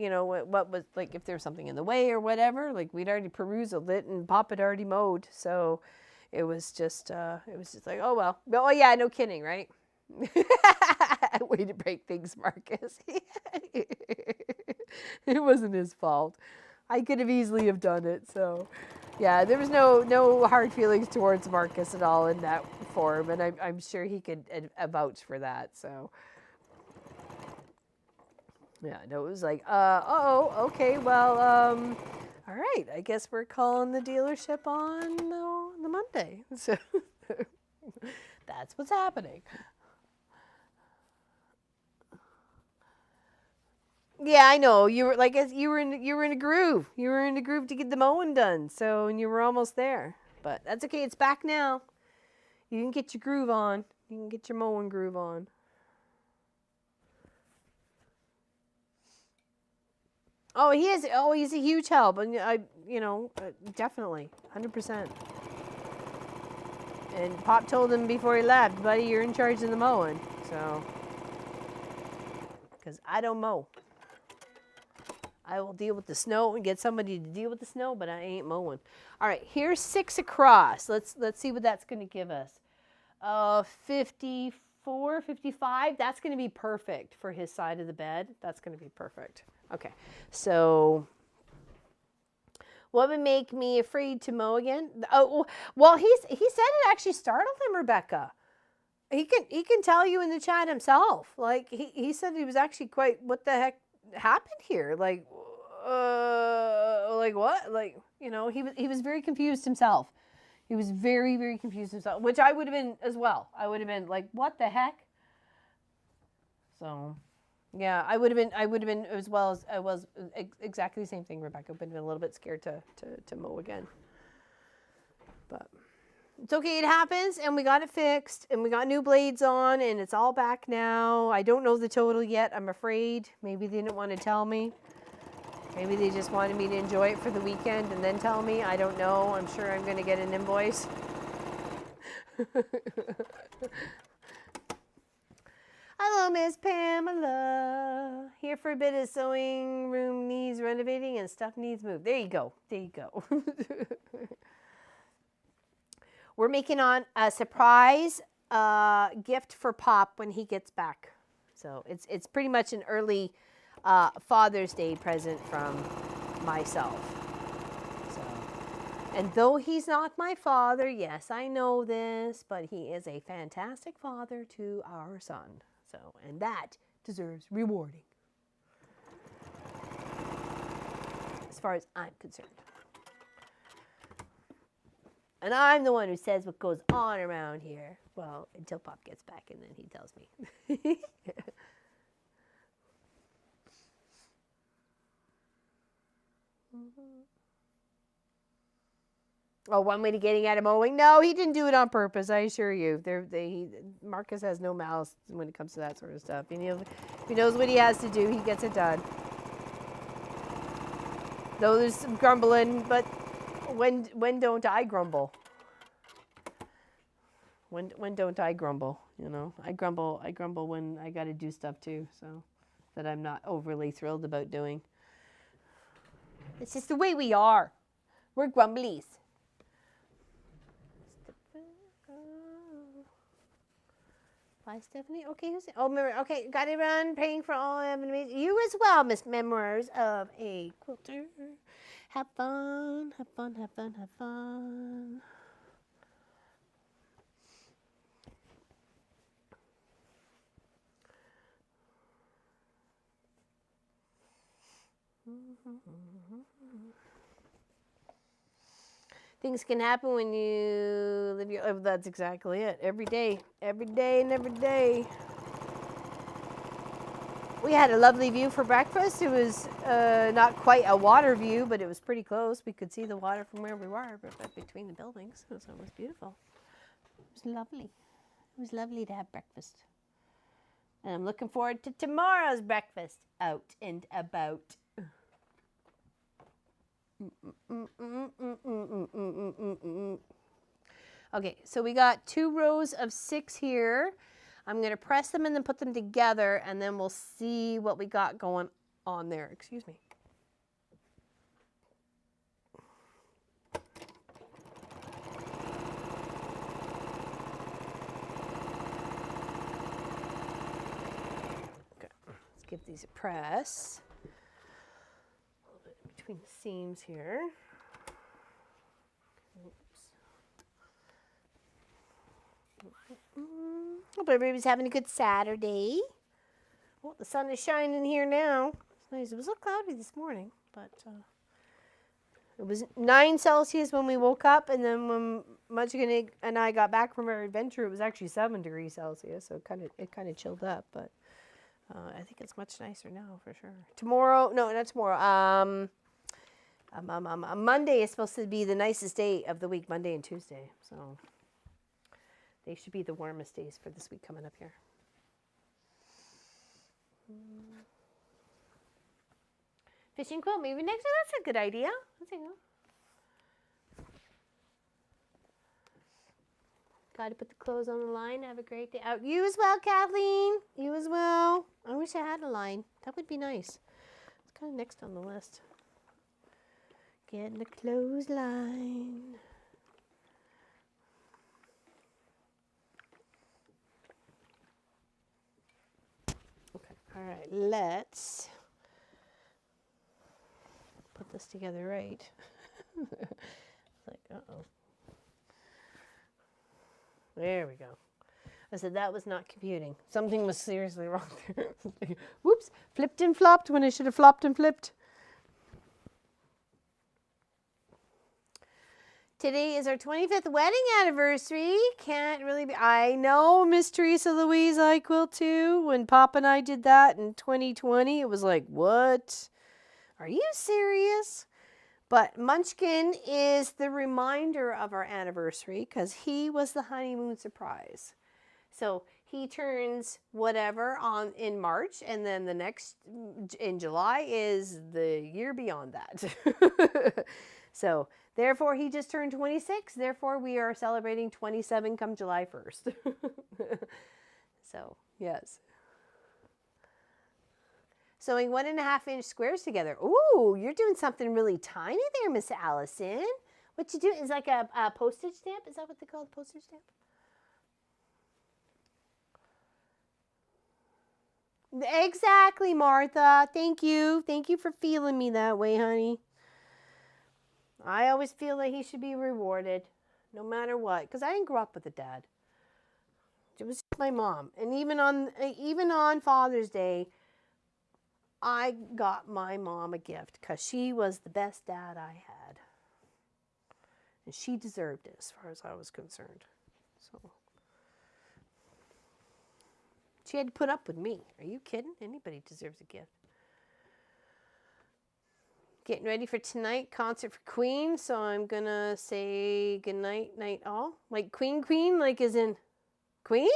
what was if there was something in the way or whatever. We'd already perused it, and Pop had already mowed, so it was just like, oh well, oh yeah, no kidding, right? Way to break things, Marcus. It wasn't his fault. I could have easily have done it. So, yeah, there was no hard feelings towards Marcus at all in that form, and I'm sure he could vouch for that. So, yeah, no, it was like, okay, well, all right, I guess we're calling the dealership on the Monday. So that's what's happening. Yeah, I know. You were you were in a groove. You were in a groove to get the mowing done. So, and you were almost there. But that's okay. It's back now. You can get your groove on. You can get your mowing groove on. Oh, he is. Oh, he's a huge help, and definitely, 100%. And Pop told him before he left, buddy, you're in charge of the mowing. So, because I don't mow. I will deal with the snow and get somebody to deal with the snow, but I ain't mowing. All right, here's 6 across. Let's see what that's going to give us. 54, 55. That's going to be perfect for his side of the bed. That's going to be perfect. Okay, so what would make me afraid to mow again? Oh, well, he said it actually startled him, Rebecca. He can tell you in the chat himself. Like he said he was actually quite, what the heck happened here? Like what? Like, he was very confused himself. He was very, very confused himself, which I would have been as well. I would have been like, what the heck? So, yeah, I would have been as well as I was exactly the same thing, Rebecca. I've been a little bit scared to mow again. But it's okay, it happens, and we got it fixed, and we got new blades on, and it's all back now. I don't know the total yet, I'm afraid. Maybe they didn't want to tell me. Maybe they just wanted me to enjoy it for the weekend and then tell me. I don't know. I'm sure I'm going to get an invoice. Hello, Miss Pamela. Here for a bit of sewing room needs renovating and stuff needs moved. There you go. There you go. We're making on a surprise gift for Pop when he gets back. So it's pretty much an early Father's Day present from myself. So, and though he's not my father, yes, I know this, but he is a fantastic father to our son. So, and that deserves rewarding, as far as I'm concerned. And I'm the one who says what goes on around here. Well, until Pop gets back, and then he tells me. Oh, one way to getting at him mowing? No, he didn't do it on purpose, I assure you. Marcus has no malice when it comes to that sort of stuff. If he knows what he has to do, he gets it done. Though there's some grumbling, but when don't I grumble? When don't I grumble? I grumble when I got to do stuff too, so that I'm not overly thrilled about doing. It's just the way we are. We're grumblies. Bye, Stephanie. Okay, okay, got it run. Praying for all you as well, Miss Memoirs of a Quilter. Have fun, have fun, have fun, have fun. Things can happen when you live your life. That's exactly it. Every day and every day. We had a lovely view for breakfast. It was not quite a water view, but it was pretty close. We could see the water from where we were, but between the buildings. So it was beautiful. It was lovely. It was lovely to have breakfast. And I'm looking forward to tomorrow's breakfast. Out and about. Okay, so we got 2 rows of 6 here. I'm going to press them and then put them together, and then we'll see what we got going on there. Excuse me. Okay, let's give these a press. Between the seams here. Oops. Hope everybody's having a good Saturday. Well, the sun is shining here now. It's nice. It was a little cloudy this morning, but it was 9 Celsius when we woke up, and then when Mudge and I got back from our adventure, it was actually 7 degrees Celsius, so it kind of chilled up, but I think it's much nicer now for sure. Tomorrow, no, not tomorrow. Monday is supposed to be the nicest day of the week, Monday and Tuesday. So they should be the warmest days for this week coming up here. Fishing quilt, maybe next time. That's a good idea. That's a good. Got to put the clothes on the line. Have a great day out. You as well, Kathleen. You as well. I wish I had a line. That would be nice. It's kind of next on the list. Getting the clothesline. Okay. All right. Let's put this together right. It's like, uh-oh. There we go. I said that was not computing. Something was seriously wrong there. Whoops. Flipped and flopped when I should have flopped and flipped. Today is our 25th wedding anniversary. Can't really be. I know, Miss Teresa Louise, I quilt too. When Pop and I did that in 2020, it was like, what? Are you serious? But Munchkin is the reminder of our anniversary because he was the honeymoon surprise. So he turns whatever on in March, and then the next in July is the year beyond that. So therefore he just turned 26. Therefore we are celebrating 27 come July 1st. So yes. Sewing 1.5-inch squares together. Ooh, you're doing something really tiny there, Miss Allison. What you do is like a postage stamp. Is that what they call a postage stamp? Exactly, Martha. Thank you. Thank you for feeling me that way, honey. I always feel that he should be rewarded, no matter what. Because I didn't grow up with a dad. It was my mom. And even on Father's Day, I got my mom a gift because she was the best dad I had. And she deserved it as far as I was concerned. So she had to put up with me. Are you kidding? Anybody deserves a gift. Getting ready for tonight, concert for Queen. So I'm going to say good night, night all. Like Queen, like as in Queen?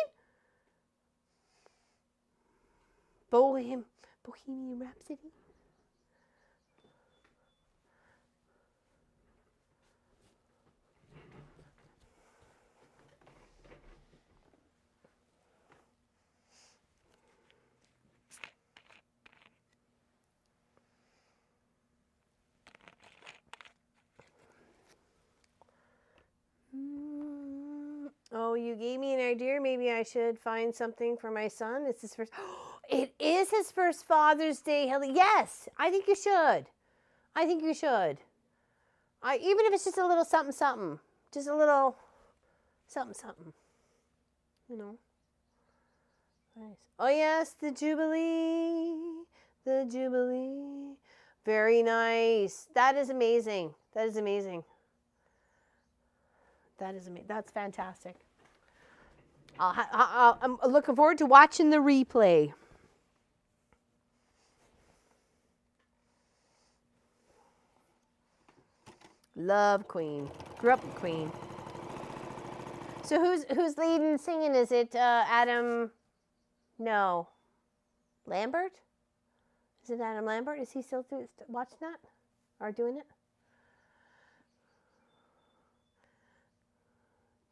Bohemian Rhapsody. Oh, you gave me an idea. Maybe I should find something for my son. It's his first. It is his first Father's Day. Yes, I think you should. I think you should. Even if it's just a little something, something. Just a little something, something. You know. Nice. Oh, yes, the Jubilee. The Jubilee. Very nice. That is amazing. That is amazing. That is amazing. That's fantastic. I'm looking forward to watching the replay. Love Queen. Grew up with Queen. So who's leading singing? Is it Adam? No. Lambert? Is it Adam Lambert? Is he still watching that or doing it?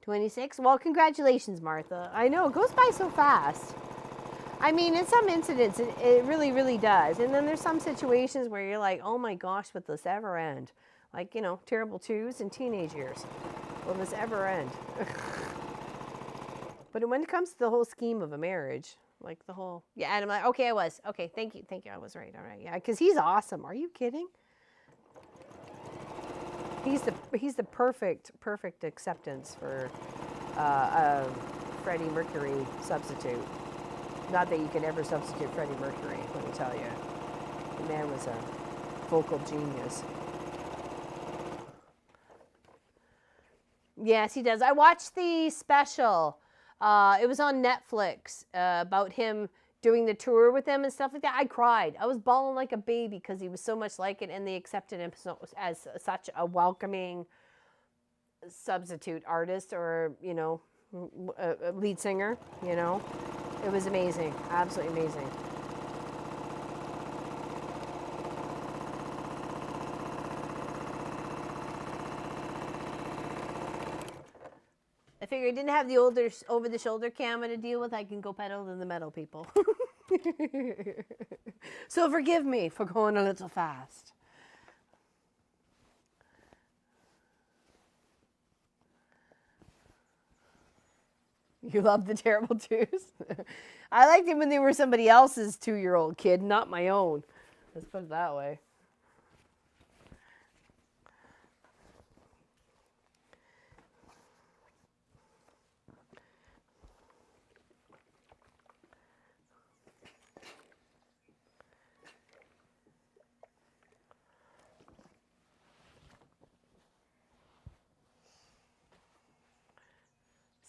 26? Well, congratulations, Martha. I know, it goes by so fast. I mean, in some incidents, it really, really does. And then there's some situations where you're like, oh my gosh, will this ever end? Like, you know, terrible twos and teenage years. Will this ever end? But when it comes to the whole scheme of a marriage, like the whole, yeah, Adam, okay, I was. Okay, thank you, I was right, all right. Yeah, because he's awesome. Are you kidding? He's the perfect acceptance for a Freddie Mercury substitute. Not that you can ever substitute Freddie Mercury, let me tell you. The man was a vocal genius. Yes, he does. I watched the special. It was on Netflix about him doing the tour with them and stuff like that. I cried. I was bawling like a baby because he was so much like it, and they accepted him as such a welcoming substitute artist or, you know, a lead singer, you know. It was amazing. Absolutely amazing. figured I didn't have the older over-the-shoulder camera to deal with. I can go pedal to the metal, people. So forgive me for going a little fast. You love the terrible twos? I liked it when they were somebody else's 2-year-old kid, not my own. Let's put it that way.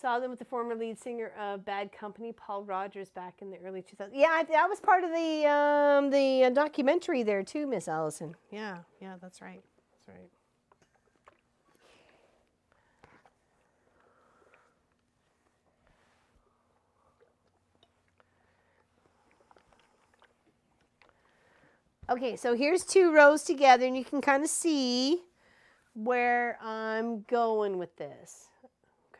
Saw them with the former lead singer of Bad Company, Paul Rogers, back in the early 2000s. Yeah, that was part of the documentary there too, Miss Allison. Yeah, that's right. That's right. Okay, so here's 2 rows together, and you can kind of see where I'm going with this.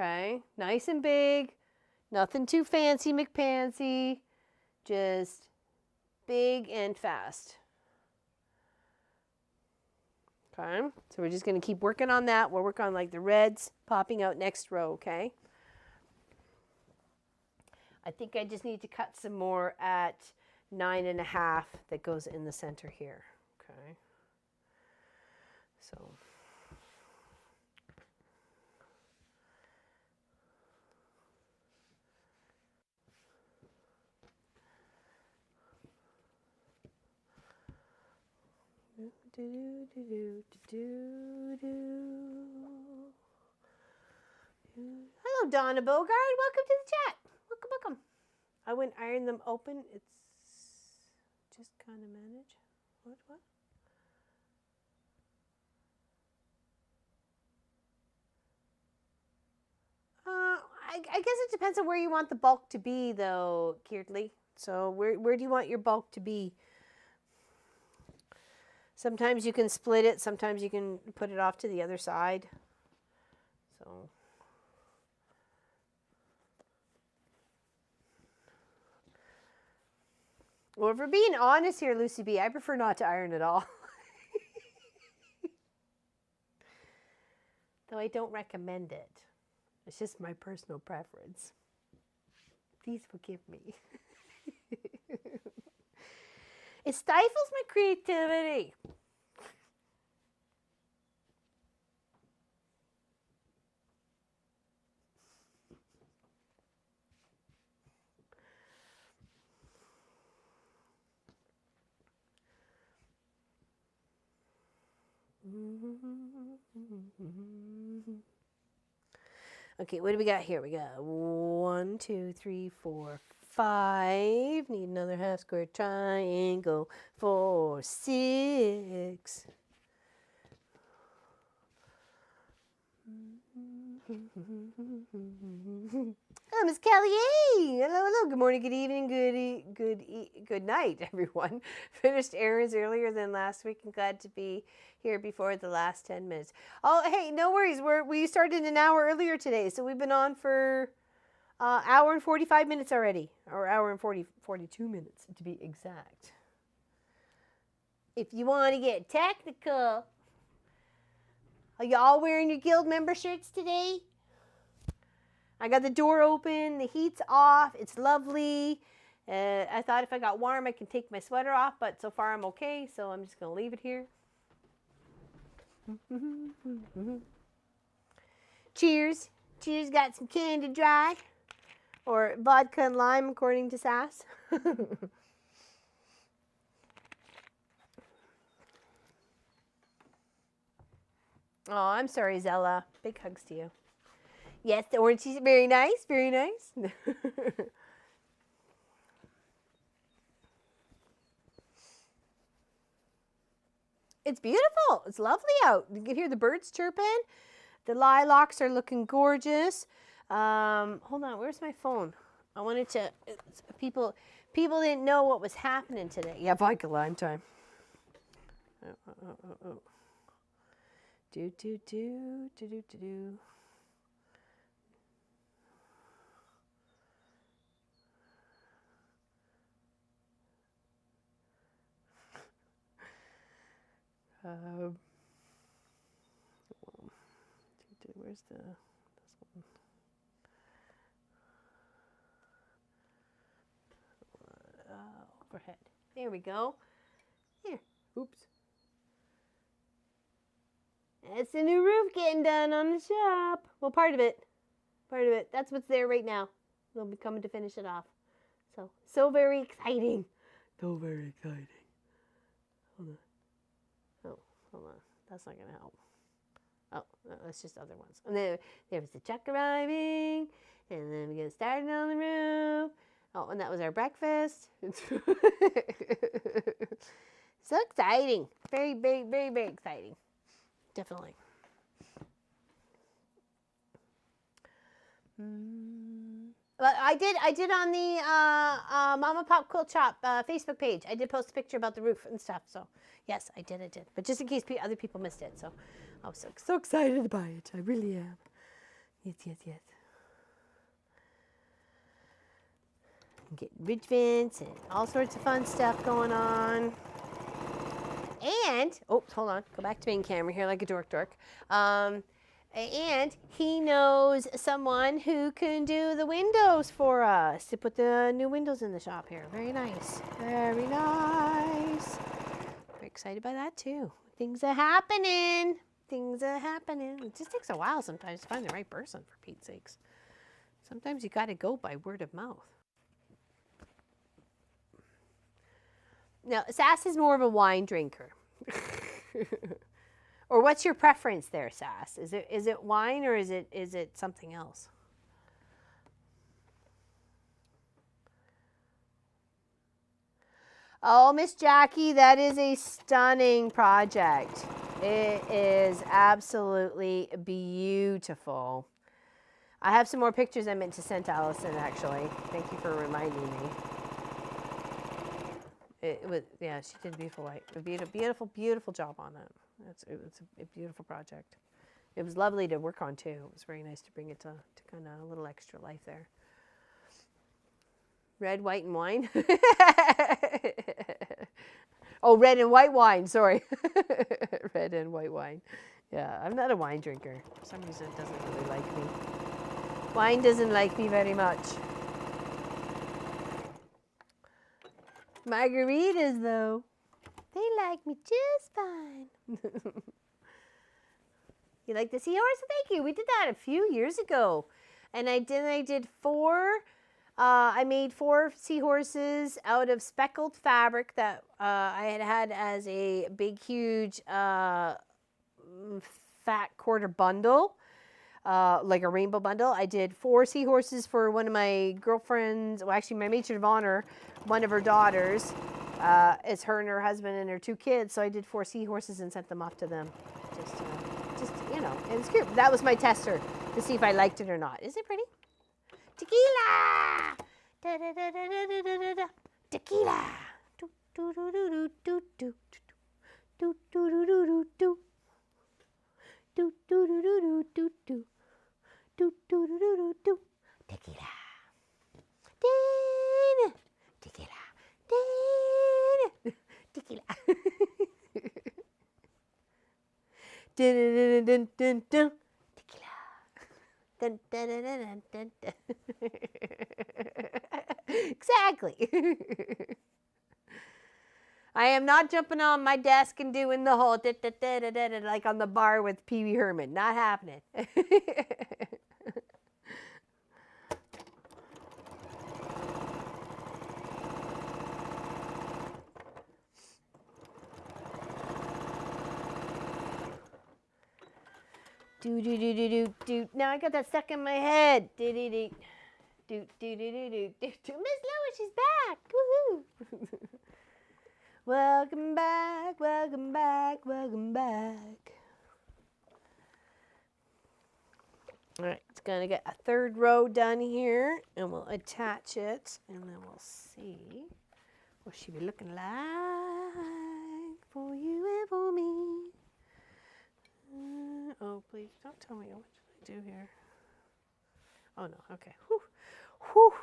Okay, nice and big, nothing too fancy McPancy, just big and fast. Okay, so we're just going to keep working on that. We'll work on like the reds popping out next row, okay? I think I just need to cut some more at 9.5 that goes in the center here, okay? So... Hello, Donna Bogard. Welcome to the chat. Welcome. I wouldn't iron them open. It's just kind of manage. What? I guess it depends on where you want the bulk to be, though, Keartley. So where do you want your bulk to be? Sometimes you can split it. Sometimes you can put it off to the other side. So. Well, if we're being honest here, Lucy B, I prefer not to iron at all. Though I don't recommend it. It's just my personal preference. Please forgive me. It stifles my creativity. Okay, what do we got here? We got 1, 2, 3, 4, 5. Need another half square triangle. 4, 6. Oh, Miss Kelly, hey! Hello. Good morning, good evening, good night, everyone. Finished errands earlier than last week and glad to be here before the last 10 minutes. Oh, hey, no worries. We started an hour earlier today, so we've been on for hour and 45 minutes already, or hour and 42 minutes to be exact. If you want to get technical, are you all wearing your guild member shirts today? I got the door open, the heat's off, it's lovely. I thought if I got warm, I could take my sweater off, but so far I'm okay, so I'm just going to leave it here. Cheers. Cheers, got some candy dry. Or vodka and lime, according to Sass. Oh, I'm sorry, Zella. Big hugs to you. Yes, the orange is very nice, very nice. It's beautiful. It's lovely out. You can hear the birds chirping. The lilacs are looking gorgeous. Hold on, where's my phone? I wanted to, people didn't know what was happening today. Yeah, vodka lime time. Oh. Do. Where's this one? Overhead. There we go. Here. Oops. That's the new roof getting done on the shop. Well, part of it. Part of it. That's what's there right now. They'll be coming to finish it off. So very exciting. So very exciting. Hold on. Oh, hold on. That's not going to help. Oh, no, that's just other ones. And then there was the truck arriving. And then we get started on the roof. Oh, and that was our breakfast. So exciting. Very, very, very, very exciting. Definitely. But I did on the Mama Pop Quilt Shop Facebook page. I did post a picture about the roof and stuff. So yes, I did. But just in case other people missed it, so I was so excited by it. I really am. Yes. Getting ridge vents and all sorts of fun stuff going on. And oh, hold on, go back to main camera here like a dork. And he knows someone who can do the windows for us to put the new windows in the shop here. Very nice. Very nice. Very excited by that too. Things are happening. Things are happening. It just takes a while sometimes to find the right person, for Pete's sakes. Sometimes you got to go by word of mouth. Now, Sass is more of a wine drinker. Or what's your preference there, Sass? Is it wine or is it something else? Oh, Miss Jackie, that is a stunning project. It is absolutely beautiful. I have some more pictures I meant to send to Allison, actually. Thank you for reminding me. It was, yeah, she did a beautiful job on it. It's a beautiful project. It was lovely to work on too. It was very nice to bring it to kind of a little extra life there. Red, white, and wine. Oh, red and white wine. Sorry, red and white wine. Yeah, I'm not a wine drinker. For some reason, it doesn't really like me. Wine doesn't like me very much. Margaritas, though, they like me just fine. You like the seahorse? Thank you. We did that a few years ago. And I did four. I made 4 seahorses out of speckled fabric that I had as a big, huge, fat quarter bundle. Like a rainbow bundle. I did 4 seahorses for one of my girlfriends, well, actually my matron of honor, one of her daughters. It's her and her husband and her 2 kids, so I did 4 seahorses and sent them off to them. Just you know, it was cute. That was my tester to see if I liked it or not. Isn't it pretty? Tequila! Da, da, da, da, da, da, da, da. Tequila! Do, do, do, do, do, do, do, do, do, do, do. Do do do do do do do do do do do. Tequila. Tequila. Tequila. Dun dun dun dun. Tequila. Dun dun dun dun dun dun. Exactly. I am not jumping on my desk and doing the whole like on the bar with Pee Wee Herman. Not happening. Do do do do do do. Now I got that stuck in my head. Do do do do do do do do do. Miss Lois, she's back. Woohoo! Welcome back, welcome back, welcome back. All right, it's gonna get a 3rd row done here, and we'll attach it, and then we'll see what she be looking like for you and for me. Oh, please don't tell me what should I do here. Oh no, okay. Whew, whew,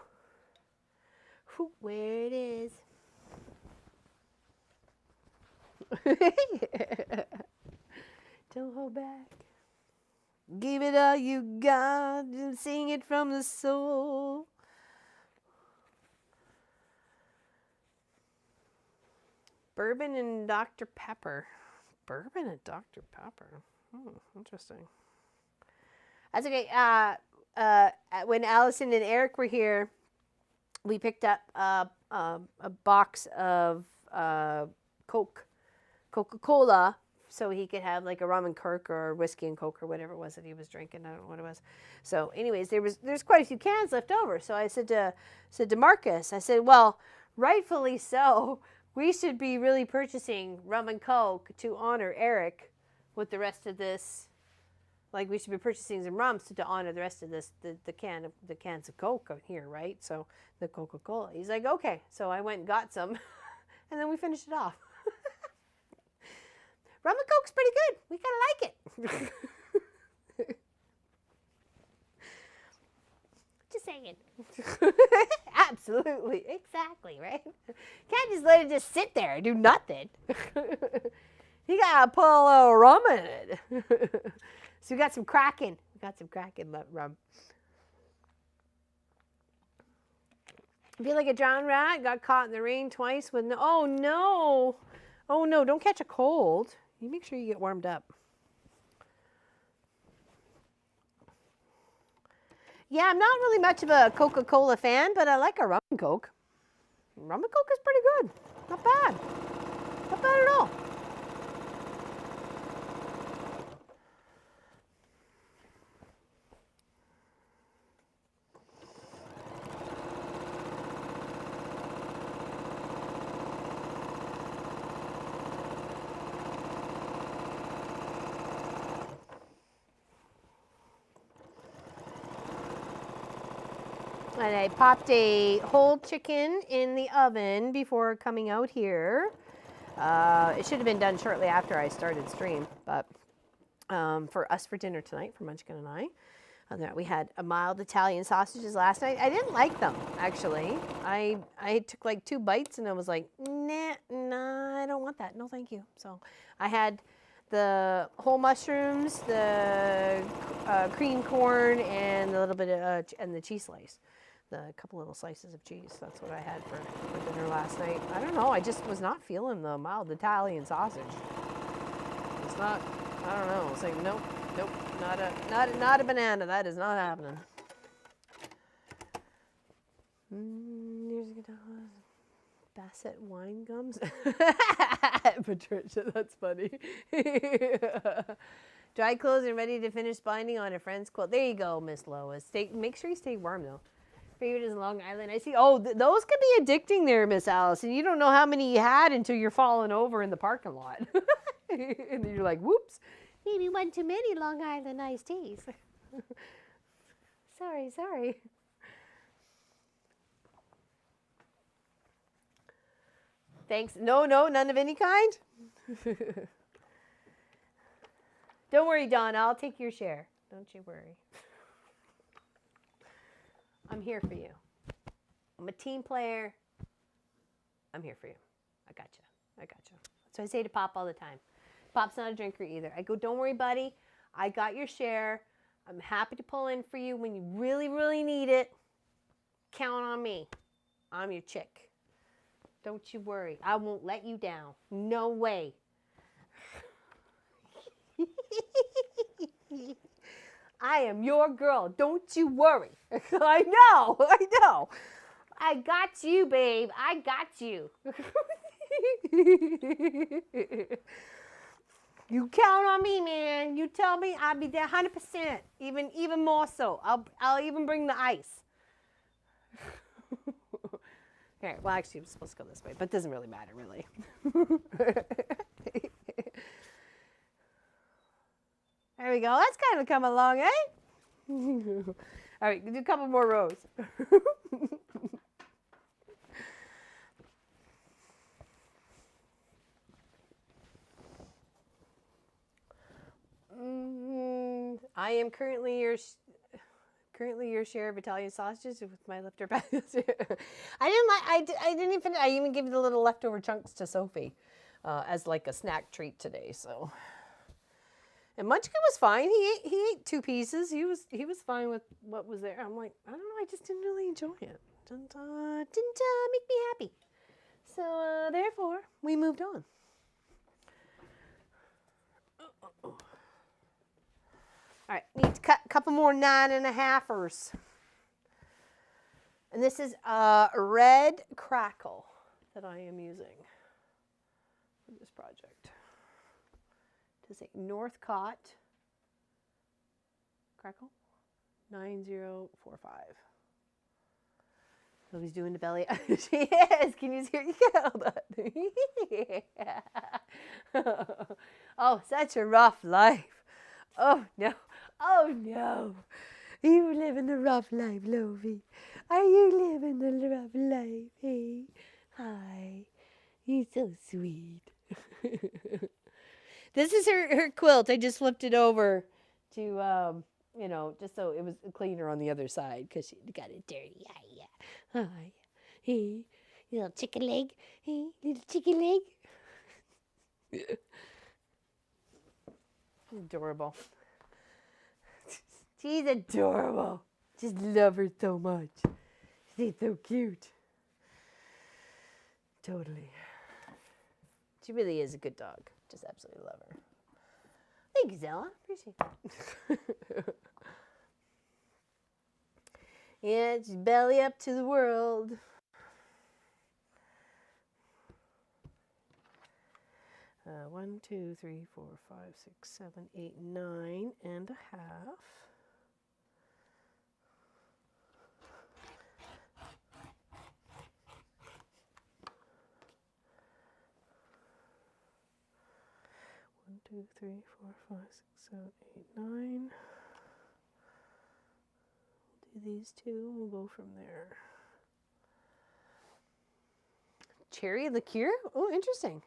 whew, where it is. Don't hold back. Give it all you got and sing it from the soul. Bourbon and Dr. Pepper. Bourbon and Dr. Pepper. Interesting. That's okay. When Allison and Eric were here, we picked up a box of Coca-Cola, so he could have like a rum and Coke or whiskey and Coke or whatever it was that he was drinking. I don't know what it was. So, anyways, there's quite a few cans left over. So I said to Marcus, I said, well, rightfully so, we should be really purchasing rum and Coke to honor Eric with the rest of this. Like, we should be purchasing some rums to honor the rest of this, the cans of Coke out here, right? So the Coca-Cola. He's like, okay. So I went and got some, and then we finished it off. Rum and Coke's pretty good. We kind of like it. Just saying. Absolutely. Exactly, right? Can't just let it just sit there and do nothing. You gotta put a little rum in it. So we got some Kraken. We got some Kraken rum. I feel like a drowned rat. Got caught in the rain twice with no. Oh no! Oh no! Don't catch a cold. You make sure you get warmed up. Yeah, I'm not really much of a Coca-Cola fan, but I like a rum and Coke. Rum and Coke is pretty good. Not bad. Not bad at all. And I popped a whole chicken in the oven before coming out here. It should have been done shortly after I started stream, but for us for dinner tonight, for Munchkin and I. We had a mild Italian sausages last night. I didn't like them, actually. I took like 2 bites and I was like, nah, I don't want that. No, thank you. So I had the whole mushrooms, the cream corn, and a little bit of and the cheese slice. The couple little slices of cheese. That's what I had for dinner last night. I don't know. I just was not feeling the mild Italian sausage. It's not. I don't know. It's like nope, not a banana. That is not happening. Here's a guitar. Bassett wine gums. Patricia, that's funny. Dry clothes and ready to finish binding on a friend's quilt. There you go, Miss Lois. Make sure you stay warm though. Favorite is Long Island. I see. Oh, those could be addicting there, Miss Allison. You don't know how many you had until you're falling over in the parking lot. And then you're like, whoops, maybe one too many Long Island iced teas. Sorry. Thanks. No, none of any kind. Don't worry, Dawn. I'll take your share. Don't you worry. I'm here for you. I'm a team player. I'm here for you. I got you. So I say to Pop all the time. Pop's not a drinker either. I go, don't worry, buddy. I got your share. I'm happy to pull in for you when you really, really need it. Count on me. I'm your chick. Don't you worry. I won't let you down. No way. I am your girl. Don't you worry. I know. I got you, babe. I got you. You count on me, man. You tell me, I'll be there 100%. Even more so. I'll even bring the ice. Okay, well, actually, I'm supposed to go this way, but it doesn't really matter, really. There we go. That's kind of coming along, eh? All right, do a couple more rows. I am currently your share of Italian sausages with my leftover. I even gave the little leftover chunks to Sophie as like a snack treat today. So And Munchkin was fine. He ate 2 pieces. He was fine with what was there. I'm like, I don't know. I just didn't really enjoy it. Didn't make me happy. So therefore, we moved on. All right, need to cut a couple more 9.5ers. And this is a red crackle that I am using for this project. To say Northcott crackle 9045. So he's doing the belly. She is. Can you hear? You can hold on. Oh, such a rough life. Oh no. Oh no. You living the rough life, Lovey. Are you living the rough life? Hey. Hi. You're so sweet. This is her quilt. I just flipped it over to, you know, just so it was cleaner on the other side because she got it dirty. Hi. Hi. Hey. Little chicken leg. Hey. Little chicken leg. Adorable. She's adorable. Just love her so much. She's so cute. Totally. She really is a good dog. Just absolutely love her. Thank you, Zella. Appreciate it. Yeah, it's belly up to the world. One, 2, 3, 4, 5, 6, 7, 8, 9.5. One, 2, 3, 4, 5, 6, 7, 8, 9. We'll do these 2. We'll go from there. Cherry liqueur? Oh, interesting.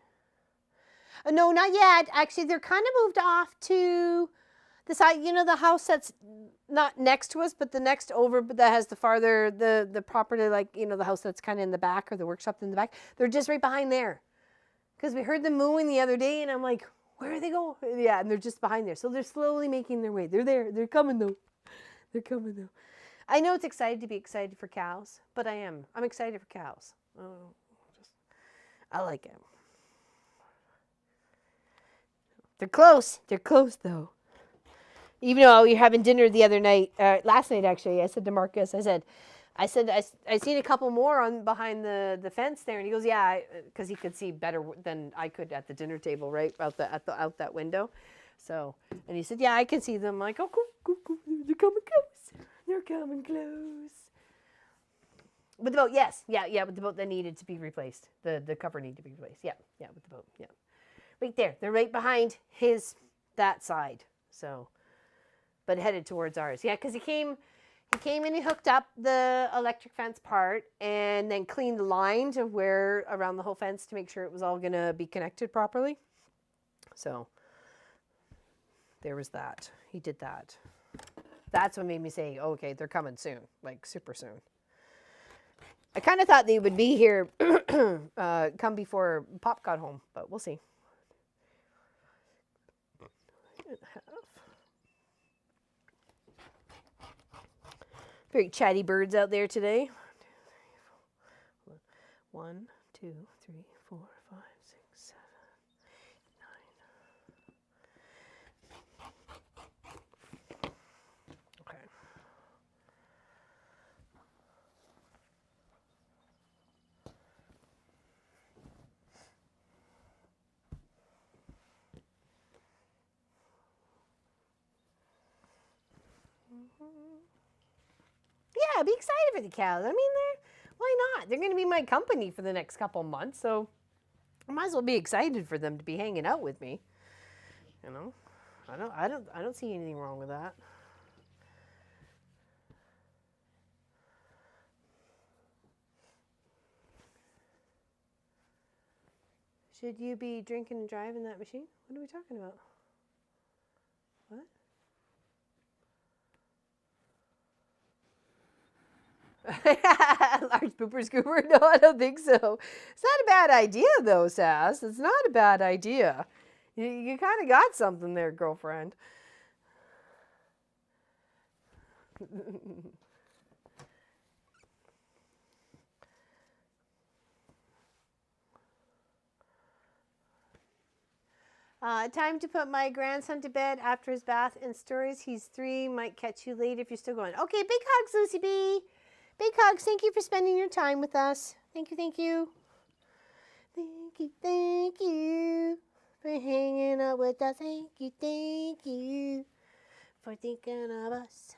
No, not yet. Actually, they're kind of moved off to the side. You know, the house that's not next to us, but the next over, but that has the farther, the property, like, you know, the house that's kind of in the back or the workshop in the back. They're just right behind there. Because we heard them mooing the other day, and I'm like, where are they going? Yeah, and they're just behind there. So they're slowly making their way. They're there. They're coming, though. They're coming, though. I know it's exciting to be excited for cows, but I am. I'm excited for cows. Oh, I like them. They're close. They're close, though. Even though we were having dinner the other night, last night, actually, I said to Marcus, I seen a couple more on behind the fence there, and he goes, yeah, because he could see better than I could at the dinner table, right out that window. So, and he said, yeah, I can see them. I'm like, oh, cool. They're coming close. They're coming close. With the boat, yes, yeah, with the boat that needed to be replaced. The cover needed to be replaced. Yeah, with the boat, yeah. Right there. They're right behind that side. So, but headed towards ours. Yeah, because he came and he hooked up the electric fence part and then cleaned the line to where around the whole fence to make sure it was all going to be connected properly. So, there was that. He did that. That's what made me say, oh, okay, they're coming soon, like super soon. I kind of thought they would be here come before Pop got home, but we'll see. Very chatty birds out there today. 1, 2, 3, 4, 5, 6, 7, 8, 9. Okay. Yeah, be excited for the cows. I mean, why not? They're going to be my company for the next couple months, so I might as well be excited for them to be hanging out with me. You know, I don't see anything wrong with that. Should you be drinking and driving that machine? What are we talking about? What? Large pooper scooper? No, I don't think so. It's not a bad idea, though, Sass. It's not a bad idea. You kind of got something there, girlfriend. Time to put my grandson to bed after his bath and stories. He's 3. Might catch you later if you're still going. Okay, big hugs, Lucy B. Big hugs. Thank you for spending your time with us. Thank you, thank you. Thank you for hanging out with us. Thank you for thinking of us.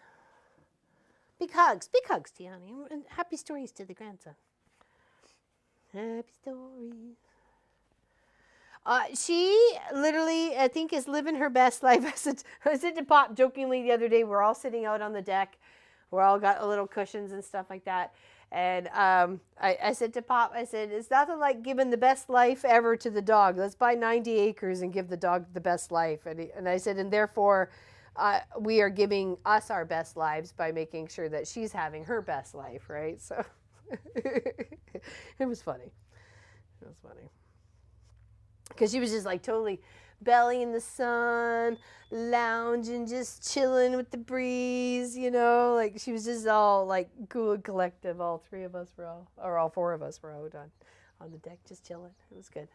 Big hugs, Tiani. And happy stories to the grandson. Happy stories. She literally, I think, is living her best life. I said to Pop jokingly the other day, we're all sitting out on the deck. We're all got little cushions and stuff like that. And I said to Pop, I said, it's nothing like giving the best life ever to the dog. Let's buy 90 acres and give the dog the best life. And I said, and therefore, we are giving us our best lives by making sure that she's having her best life, right? So it was funny. It was funny. Because she was just like totally belly in the sun, lounging, just chilling with the breeze, you know, like she was just all like cool and collective. All 3 of us were all 4 of us were out on the deck just chilling. It was good.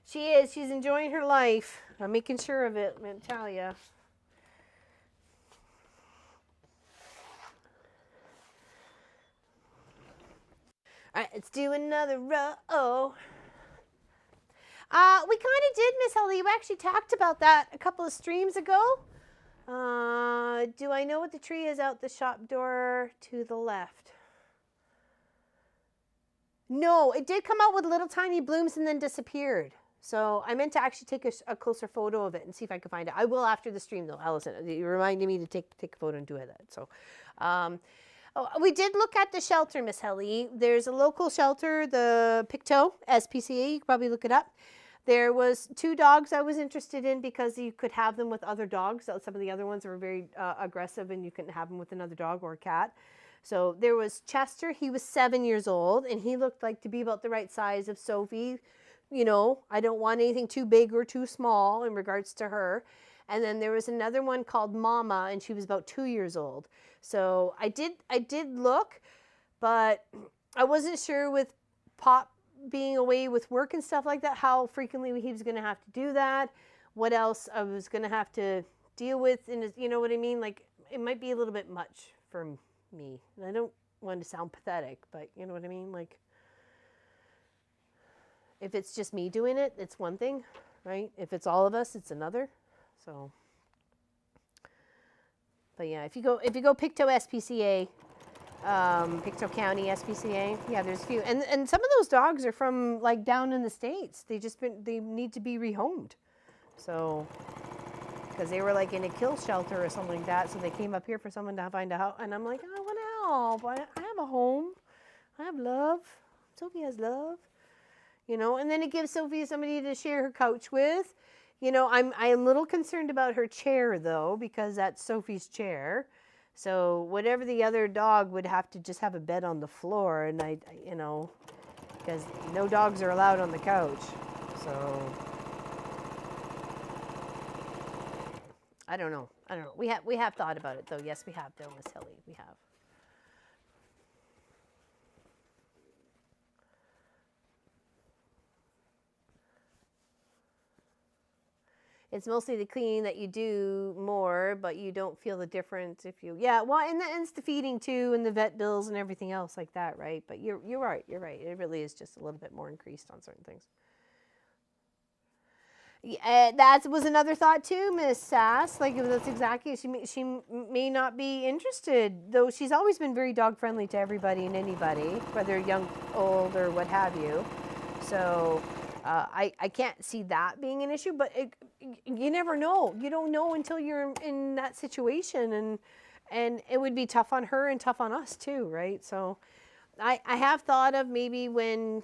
She's enjoying her life. I'm making sure of it, I'm tell you. All right, let's do another row. We kind of did, Miss Ellie. We actually talked about that a couple of streams ago. Do I know what the tree is out the shop door to the left? No, it did come out with little tiny blooms and then disappeared. So I meant to actually take a closer photo of it and see if I could find it. I will after the stream though, Allison. You reminded me to take a photo and do it. So, we did look at the shelter, Miss Helly. There's a local shelter, the Pictou SPCA. You can probably look it up. There was 2 dogs I was interested in because you could have them with other dogs. So some of the other ones were very aggressive and you couldn't have them with another dog or a cat. So there was Chester. He was 7 years old and he looked like to be about the right size of Sophie. You know, I don't want anything too big or too small in regards to her. And then there was another one called Mama and she was about 2 years old. So I did look, but I wasn't sure with Pop being away with work and stuff like that, how frequently he was going to have to do that, what else I was going to have to deal with, and you know what I mean? Like, it might be a little bit much for me. And I don't want to sound pathetic, but you know what I mean? Like, if it's just me doing it, it's one thing, right? If it's all of us, it's another. So, but yeah, if you go Pictou SPCA, Pictou County SPCA. Yeah, there's a few, and some of those dogs are from like down in the States. They need to be rehomed, so because they were like in a kill shelter or something like that. So they came up here for someone to find a house, and I'm like, I want to help. I have a home. I have love. Sophie has love, you know. And then it gives Sophie somebody to share her couch with. You know, I'm a little concerned about her chair though because that's Sophie's chair. So whatever the other dog would have to just have a bed on the floor, and I you know, because no dogs are allowed on the couch. So I don't know. We have thought about it though. Yes, we have though, Miss Hilly. We have. It's mostly the cleaning that you do more, but you don't feel the difference if you, yeah, well, and it's the feeding too, and the vet bills and everything else like that, right? But you're right, It really is just a little bit more increased on certain things. Yeah, that was another thought too, Miss Sass. Like, that's exactly, she may not be interested, though she's always been very dog friendly to everybody and anybody, whether young, old, or what have you. So I can't see that being an issue, but you never know. You don't know until you're in that situation, and it would be tough on her and tough on us too, right? So I have thought of maybe when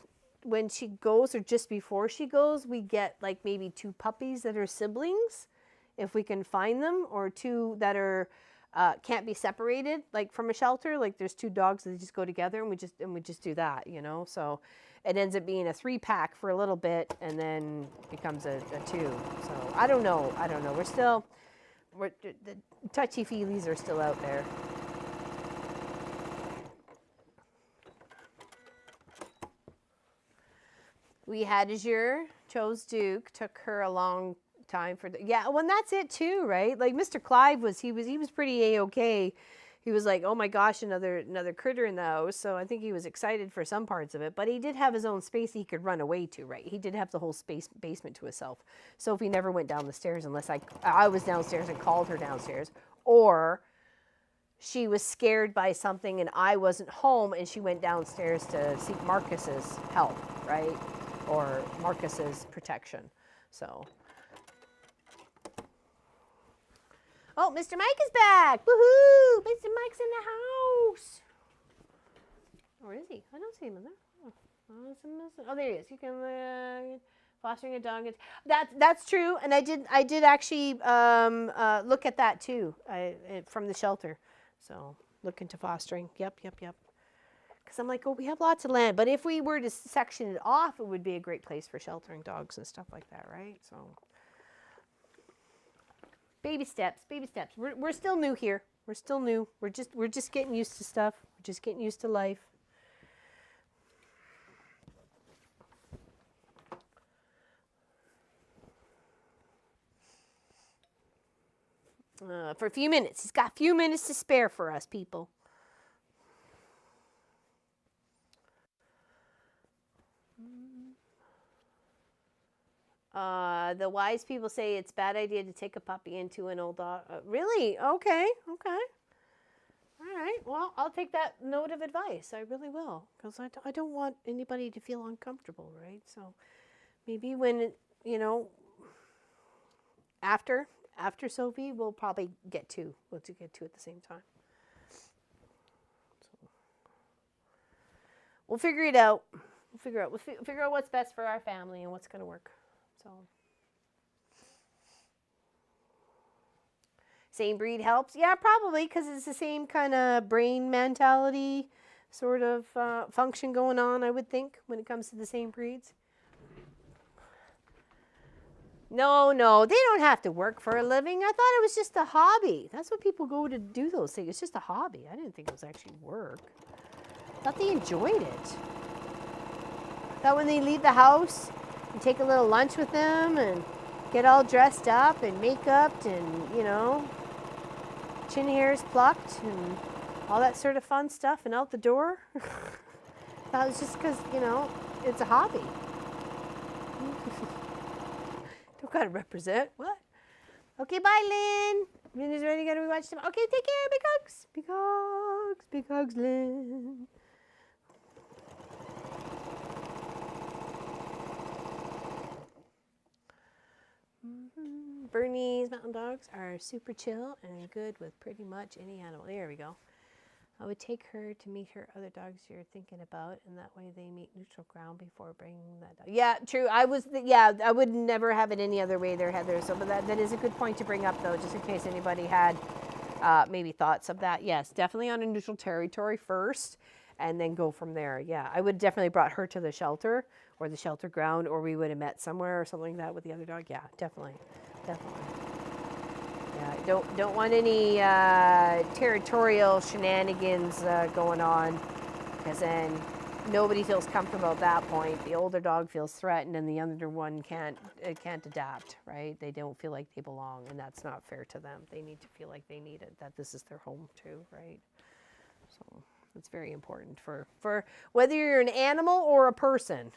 she goes or just before she goes, we get like maybe 2 puppies that are siblings, if we can find them, or 2 that are can't be separated, like from a shelter. Like there's 2 dogs that just go together, and we just do that, you know. So it ends up being a 3-pack for a little bit and then becomes a 2. So I don't know. The touchy-feelies are still out there. We had Azure, chose Duke, took her a long time for yeah, well, and that's it too, right? Like Mr. Clive was pretty A-okay. He was like, oh my gosh, another critter in the house. So I think he was excited for some parts of it, but he did have his own space he could run away to, right? He did have the whole basement to himself. So if he never went down the stairs unless I was downstairs and called her downstairs, or she was scared by something and I wasn't home and she went downstairs to seek Marcus's help, right? Or Marcus's protection. So. Oh, Mr. Mike is back! Woohoo! Mr. Mike's in the house. Where is he? I don't see him in there. Oh, there he is. You can fostering a dog. That's true, and I did actually look at that too. From the shelter. So look into fostering. Yep. Because I'm like, oh, we have lots of land, but if we were to section it off, it would be a great place for sheltering dogs and stuff like that, right? So. Baby steps. We're still new here. We're still new. We're just getting used to stuff. We're just getting used to life. For a few minutes. He's got a few minutes to spare for us, people. The wise people say it's a bad idea to take a puppy into an old dog. Really? Okay. All right. Well, I'll take that note of advice. I really will. Because I don't want anybody to feel uncomfortable, right? So maybe when, after Sophie, we'll probably get 2. We'll get 2 at the same time. So we'll figure it out. We'll figure out what's best for our family and what's going to work. So, same breed helps? Yeah, probably, because it's the same kind of brain mentality sort of function going on, I would think, when it comes to the same breeds. No, they don't have to work for a living. I thought it was just a hobby. That's what people go to do those things. It's just a hobby. I didn't think it was actually work. I thought they enjoyed it. I thought when they leave the house, and take a little lunch with them and get all dressed up and make-upped and, chin hairs plucked and all that sort of fun stuff and out the door. That was just because, it's a hobby. Don't gotta represent. What? Okay, bye, Lynn. Lynn is ready to go to watch them. Okay, take care, big hugs. Big hugs, Lynn. Bernese mountain dogs are super chill and good with pretty much any animal. There we go. I would take her to meet her other dogs you're thinking about, and that way they meet neutral ground before bringing that dog. Yeah, true. I would never have it any other way there, Heather. So, but that is a good point to bring up, though, just in case anybody had maybe thoughts of that. Yes, definitely on a neutral territory first, and then go from there. Yeah, I would definitely brought her to the shelter or the shelter ground, or we would have met somewhere or something like that with the other dog. Yeah, definitely. Yeah, don't want any territorial shenanigans going on, because then nobody feels comfortable at that point. The older dog feels threatened, and the younger one can't adapt, right? They don't feel like they belong, and that's not fair to them. They need to feel like they need it, that this is their home too, right? So it's very important for whether you're an animal or a person,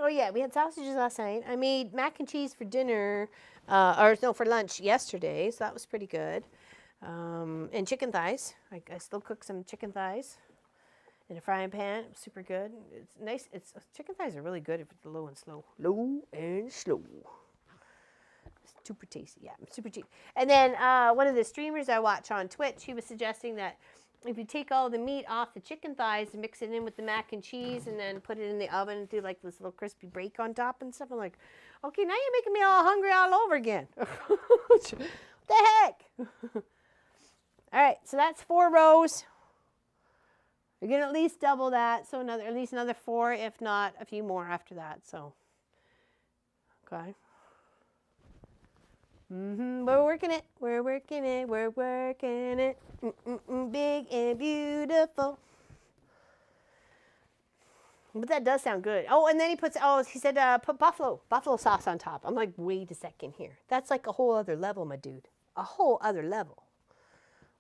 Oh yeah, we had sausages last night. I made mac and cheese for dinner, for lunch yesterday, so that was pretty good. And chicken thighs. I still cook some chicken thighs in a frying pan. It was super good. It's nice. Chicken thighs are really good if it's low and slow. Low and slow. Super tasty. Yeah, super cheap. And then one of the streamers I watch on Twitch, he was suggesting that if you take all the meat off the chicken thighs and mix it in with the mac and cheese and then put it in the oven and do like this little crispy break on top and stuff, I'm like, okay, now you're making me all hungry all over again. What the heck? All right, so that's 4 rows. You're going to at least double that, so at least another 4, if not a few more after that. So, okay. We're working it. We're working it. We're working it. Big and beautiful. But that does sound good. Oh, and then he said put buffalo sauce on top. I'm like, wait a second here. That's like a whole other level, my dude. A whole other level.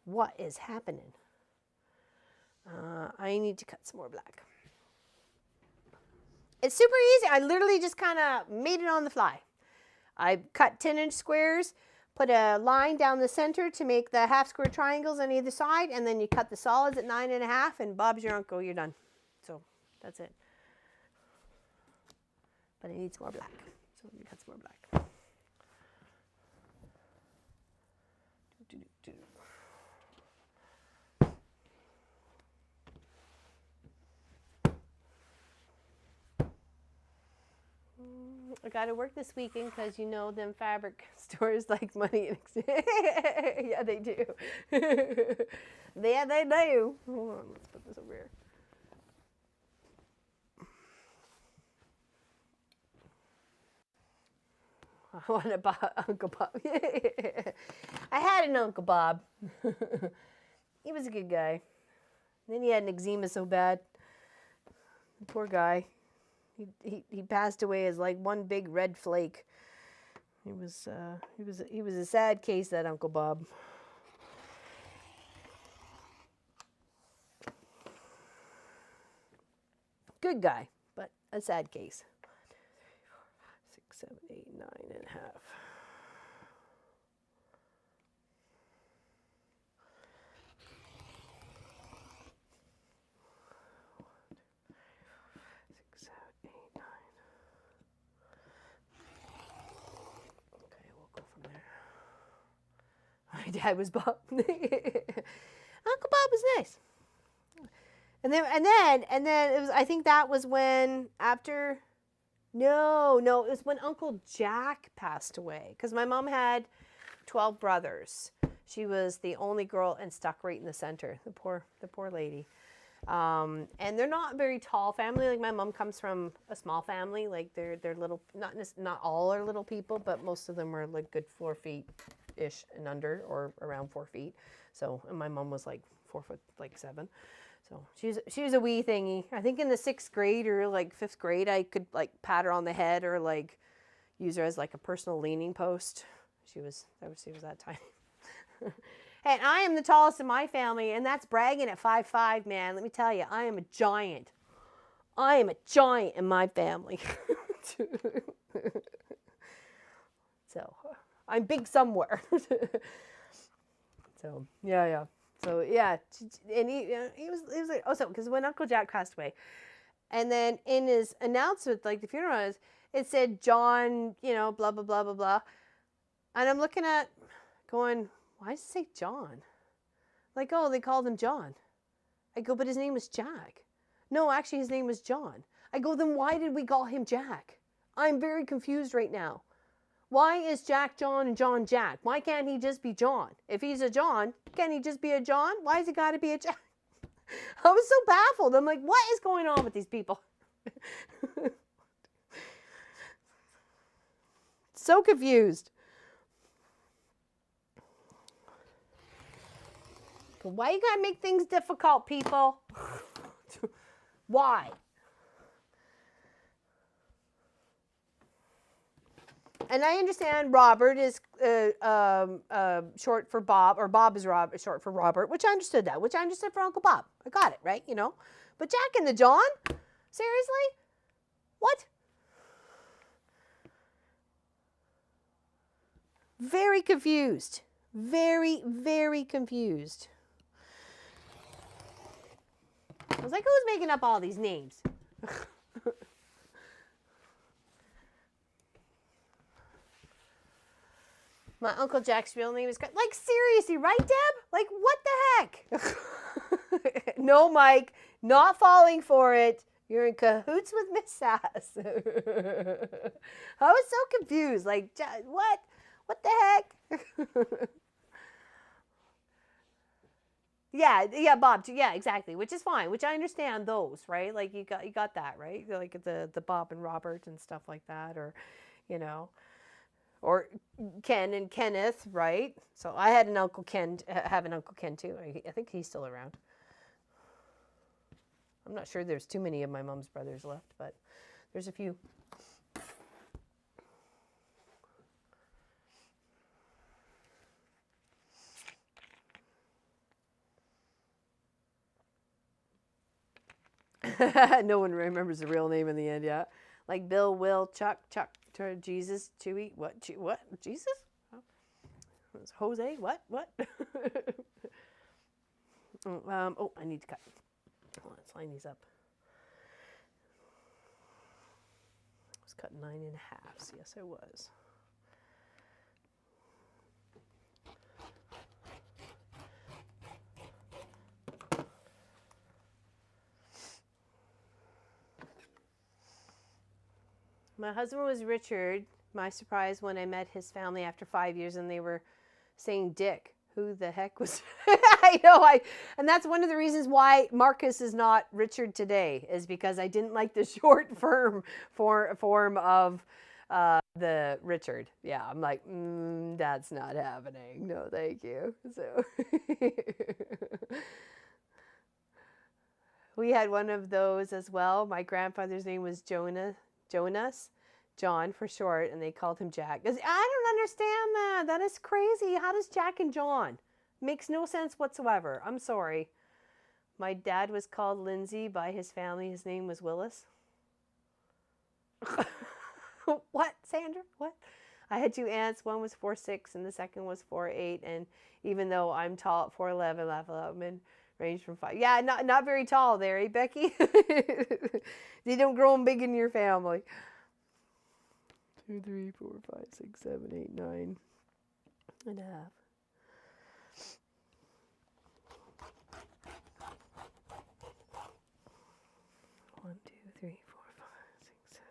What is happening? I need to cut some more black. It's super easy. I literally just kind of made it on the fly. I cut 10-inch squares, put a line down the center to make the half square triangles on either side, and then you cut the solids at 9.5, and Bob's your uncle, you're done. So that's it. But I need some more black. So let me cut some more black. I got to work this weekend because you know them fabric stores like money. Yeah, they do. Yeah, they do. Hold on, let's put this over here. I want a Uncle Bob. I had an Uncle Bob. He was a good guy. Then he had an eczema so bad. Poor guy. He passed away as like one big red flake. He was a sad case, that Uncle Bob. Good guy, but a sad case. 6, 7, 8, 9.5. My dad was Bob. Uncle Bob was nice. And then it was, I think that was when no, it was when Uncle Jack passed away. Because my mom had 12 brothers. She was the only girl and stuck right in the center. The poor lady. And they're not a very tall family. Like my mom comes from a small family. Like they're little, not all are little people, but most of them are like good 4 feet-ish and under, or around 4 feet. So, and my mom was like 4 foot, like 7. So she was a wee thingy. I think in the 6th grade or like 5th grade, I could like pat her on the head or like use her as like a personal leaning post. She was that tiny. And I am the tallest in my family, and that's bragging at 5'5", man. Let me tell you, I am a giant. I am a giant in my family. So I'm big somewhere. So yeah. So yeah, and he was like, oh, so because when Uncle Jack passed away, and then in his announcement, like the funeral, it said John, blah blah blah blah blah, and I'm looking at, going, why does it say John? Like, oh, they called him John. I go, but his name was Jack. No, actually, his name was John. I go, then why did we call him Jack? I'm very confused right now. Why is Jack John and John Jack? Why can't he just be John? If he's a John, can't he just be a John? Why has he got to be a Jack? I was so baffled. I'm like, what is going on with these people? So confused. But why you gotta make things difficult, people? Why? And I understand Robert is short for Bob, or Bob is short for Robert, which I understood that, which I understood for Uncle Bob. I got it, right? But Jack and the John? Seriously? What? Very confused. Very, very confused. I was like, who's making up all these names? My Uncle Jack's real name is like, seriously, right, Deb? Like, what the heck? No, Mike, not falling for it. You're in cahoots with Miss Sass. I was so confused. Like, what? What the heck? Yeah, Bob. Yeah, exactly. Which is fine. Which I understand those, right? Like you got that, right? Like the Bob and Robert and stuff like that, or, you know, or Ken and Kenneth, right? So I had an Uncle Ken, have an Uncle Ken too. I think he's still around. I'm not sure there's too many of my mom's brothers left, but there's a few. No one remembers the real name in the end, yeah. Like Bill, Will, Chuck, Jesus, Chewy, what, Jesus? Jose, what? Oh, I need to cut. Oh, let's line these up. I was cutting 9 1/2. Yes, I was. My husband was Richard. My surprise when I met his family after 5 years and they were saying Dick. Who the heck was I know, and that's one of the reasons why Marcus is not Richard today, is because I didn't like the short form of the Richard. Yeah, I'm like, that's not happening. No, thank you. So we had one of those as well. My grandfather's name was Jonas, John for short, and they called him Jack. I don't understand that. That is crazy. How does Jack and John? Makes no sense whatsoever. I'm sorry. My dad was called Lindsay by his family. His name was Willis. What, Sandra? What? I had 2 aunts. One was 4'6", and the second was 4'8". And even though I'm tall at 4'11", level and range from 5. Yeah, not very tall there, eh, Becky? They don't grow them big in your family. 2, 3, 4, 5, 6, 7, 8, 9 and a half. 1, 2, 3, 4, 5, 6, 7,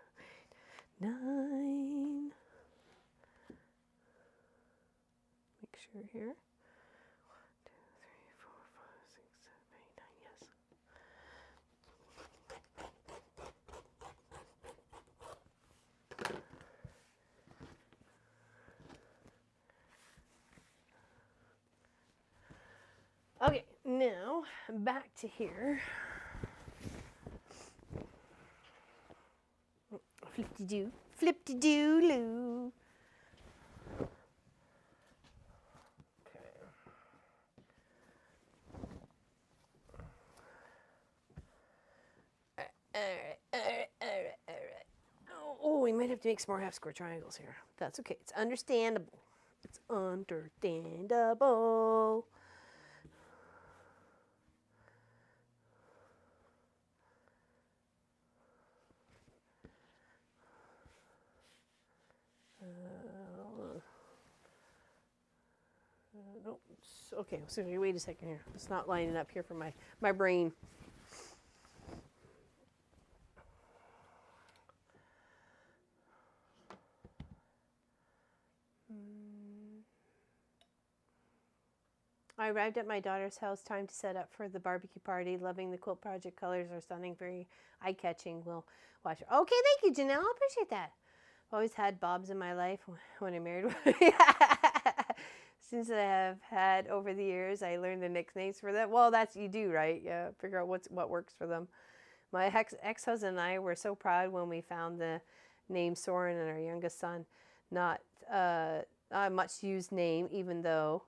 8, 9. Make sure here. 1, 2, 3, 4, 5, 6, 7, 8, 9. Yes. Okay, now back to here. Flip-de-doo, flip-de-doo-loo. Okay. All right. Oh, we might have to make some more half-square triangles here. That's okay. It's understandable. It's understandable. Nope. Okay, so wait a second here. It's not lining up here for my brain. I arrived at my daughter's house, time to set up for the barbecue party. Loving the quilt project colors are stunning, very eye-catching. We'll watch. Okay, thank you, Janelle. I appreciate that. I've always had Bobs in my life when I married one. Since I have had over the years, I learned the nicknames for them. Well, that's, you do, right? Yeah, figure out what works for them. My ex-husband and I were so proud when we found the name Soren and our youngest son. Not a much used name, even though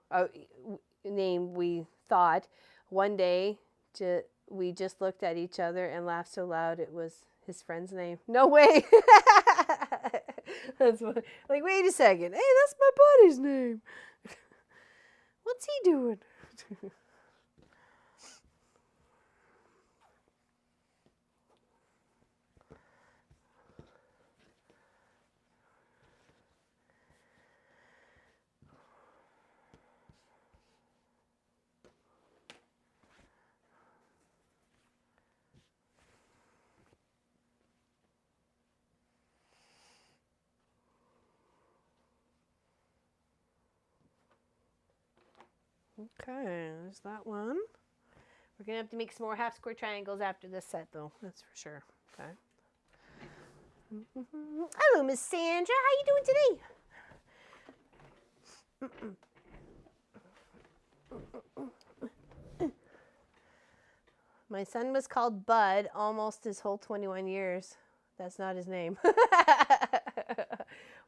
name we thought. One day we just looked at each other and laughed so loud it was his friend's name. No way. That's what, like, wait a second. Hey, that's my buddy's name. What's he doing? Okay, there's that one. We're going to have to make some more half square triangles after this set, though. That's for sure. Okay. Hello, Miss Sandra. How you doing today? My son was called Bud almost his whole 21 years. That's not his name.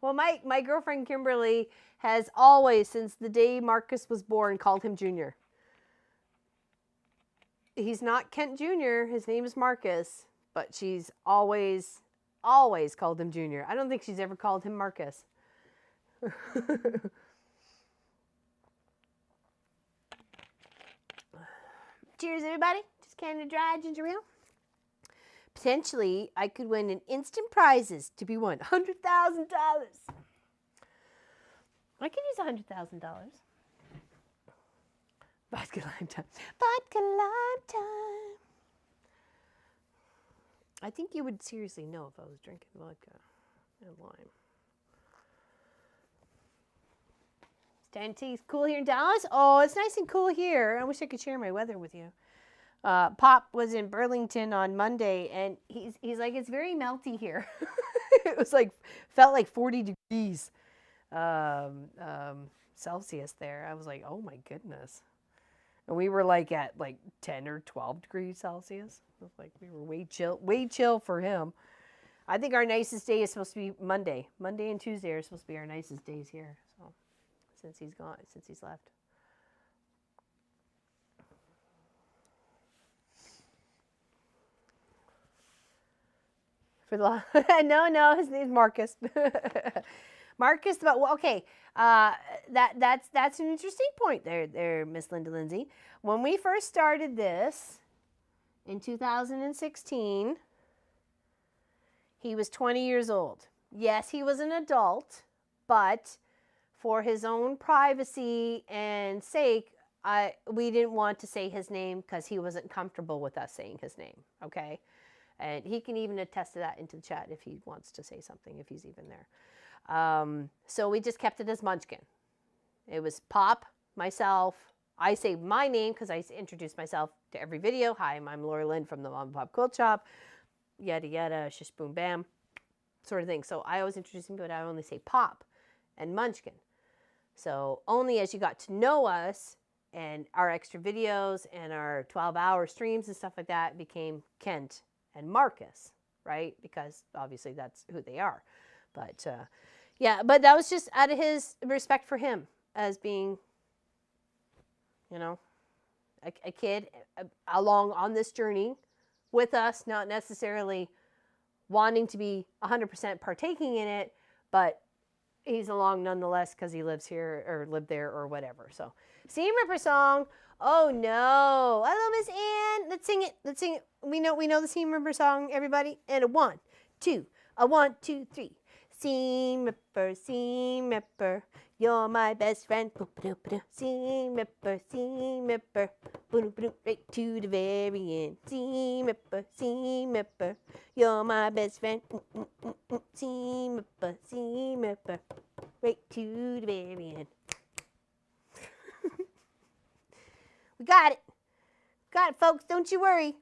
Well, my girlfriend Kimberly has always, since the day Marcus was born, called him Junior. He's not Kent Jr., his name is Marcus, but she's always called him Junior. I don't think she's ever called him Marcus. Cheers, everybody. Just Canada Dry ginger ale. Potentially, I could win an instant prizes to be won. $100,000. I could use $100,000. Vodka lime time. Vodka lime time. I think you would seriously know if I was drinking vodka and lime. It's cool here in Dallas. Oh, it's nice and cool here. I wish I could share my weather with you. Pop was in Burlington on Monday, and he's like, it's very melty here. It was like, felt like 40 degrees Celsius there. I was like, oh my goodness. And we were like at like 10 or 12 degrees Celsius. It was like we were way chill for him. I think our nicest day is supposed to be Monday. Monday and Tuesday are supposed to be our nicest days here. So since he's left. For the no, his name's Marcus. Marcus, but okay, that's an interesting point there, Miss Linda Lindsay. When we first started this in 2016, he was 20 years old. Yes, he was an adult, but for his own privacy and sake, we didn't want to say his name because he wasn't comfortable with us saying his name. Okay. And he can even attest to that into the chat if he wants to say something, if he's even there. So we just kept it as Munchkin. It was Pop, myself. I say my name because I introduce myself to every video. Hi, I'm Laura Lynn from the Mom and Pop Quilt Shop. Yada, yada, shish, boom, bam, sort of thing. So I always introduce him, but I only say Pop and Munchkin. So only as you got to know us and our extra videos and our 12-hour streams and stuff like that became Kent and Marcus, right? Because obviously that's who they are. But yeah, but that was just out of his respect for him as being, you know, a kid along on this journey with us, not necessarily wanting to be 100% partaking in it, but he's along nonetheless because he lives here or lived there or whatever. So, Seam Ripper song. Oh no! Hello, Miss Ann. Let's sing it. Let's sing it. We know the Seam Ripper song, everybody. And a 1, 2, 3. Seam Ripper, you're my best friend. Seam Ripper, right to the very end. Seam Ripper, you're my best friend. Seam Ripper, right to the very end. We got it. Got it, folks. Don't you worry.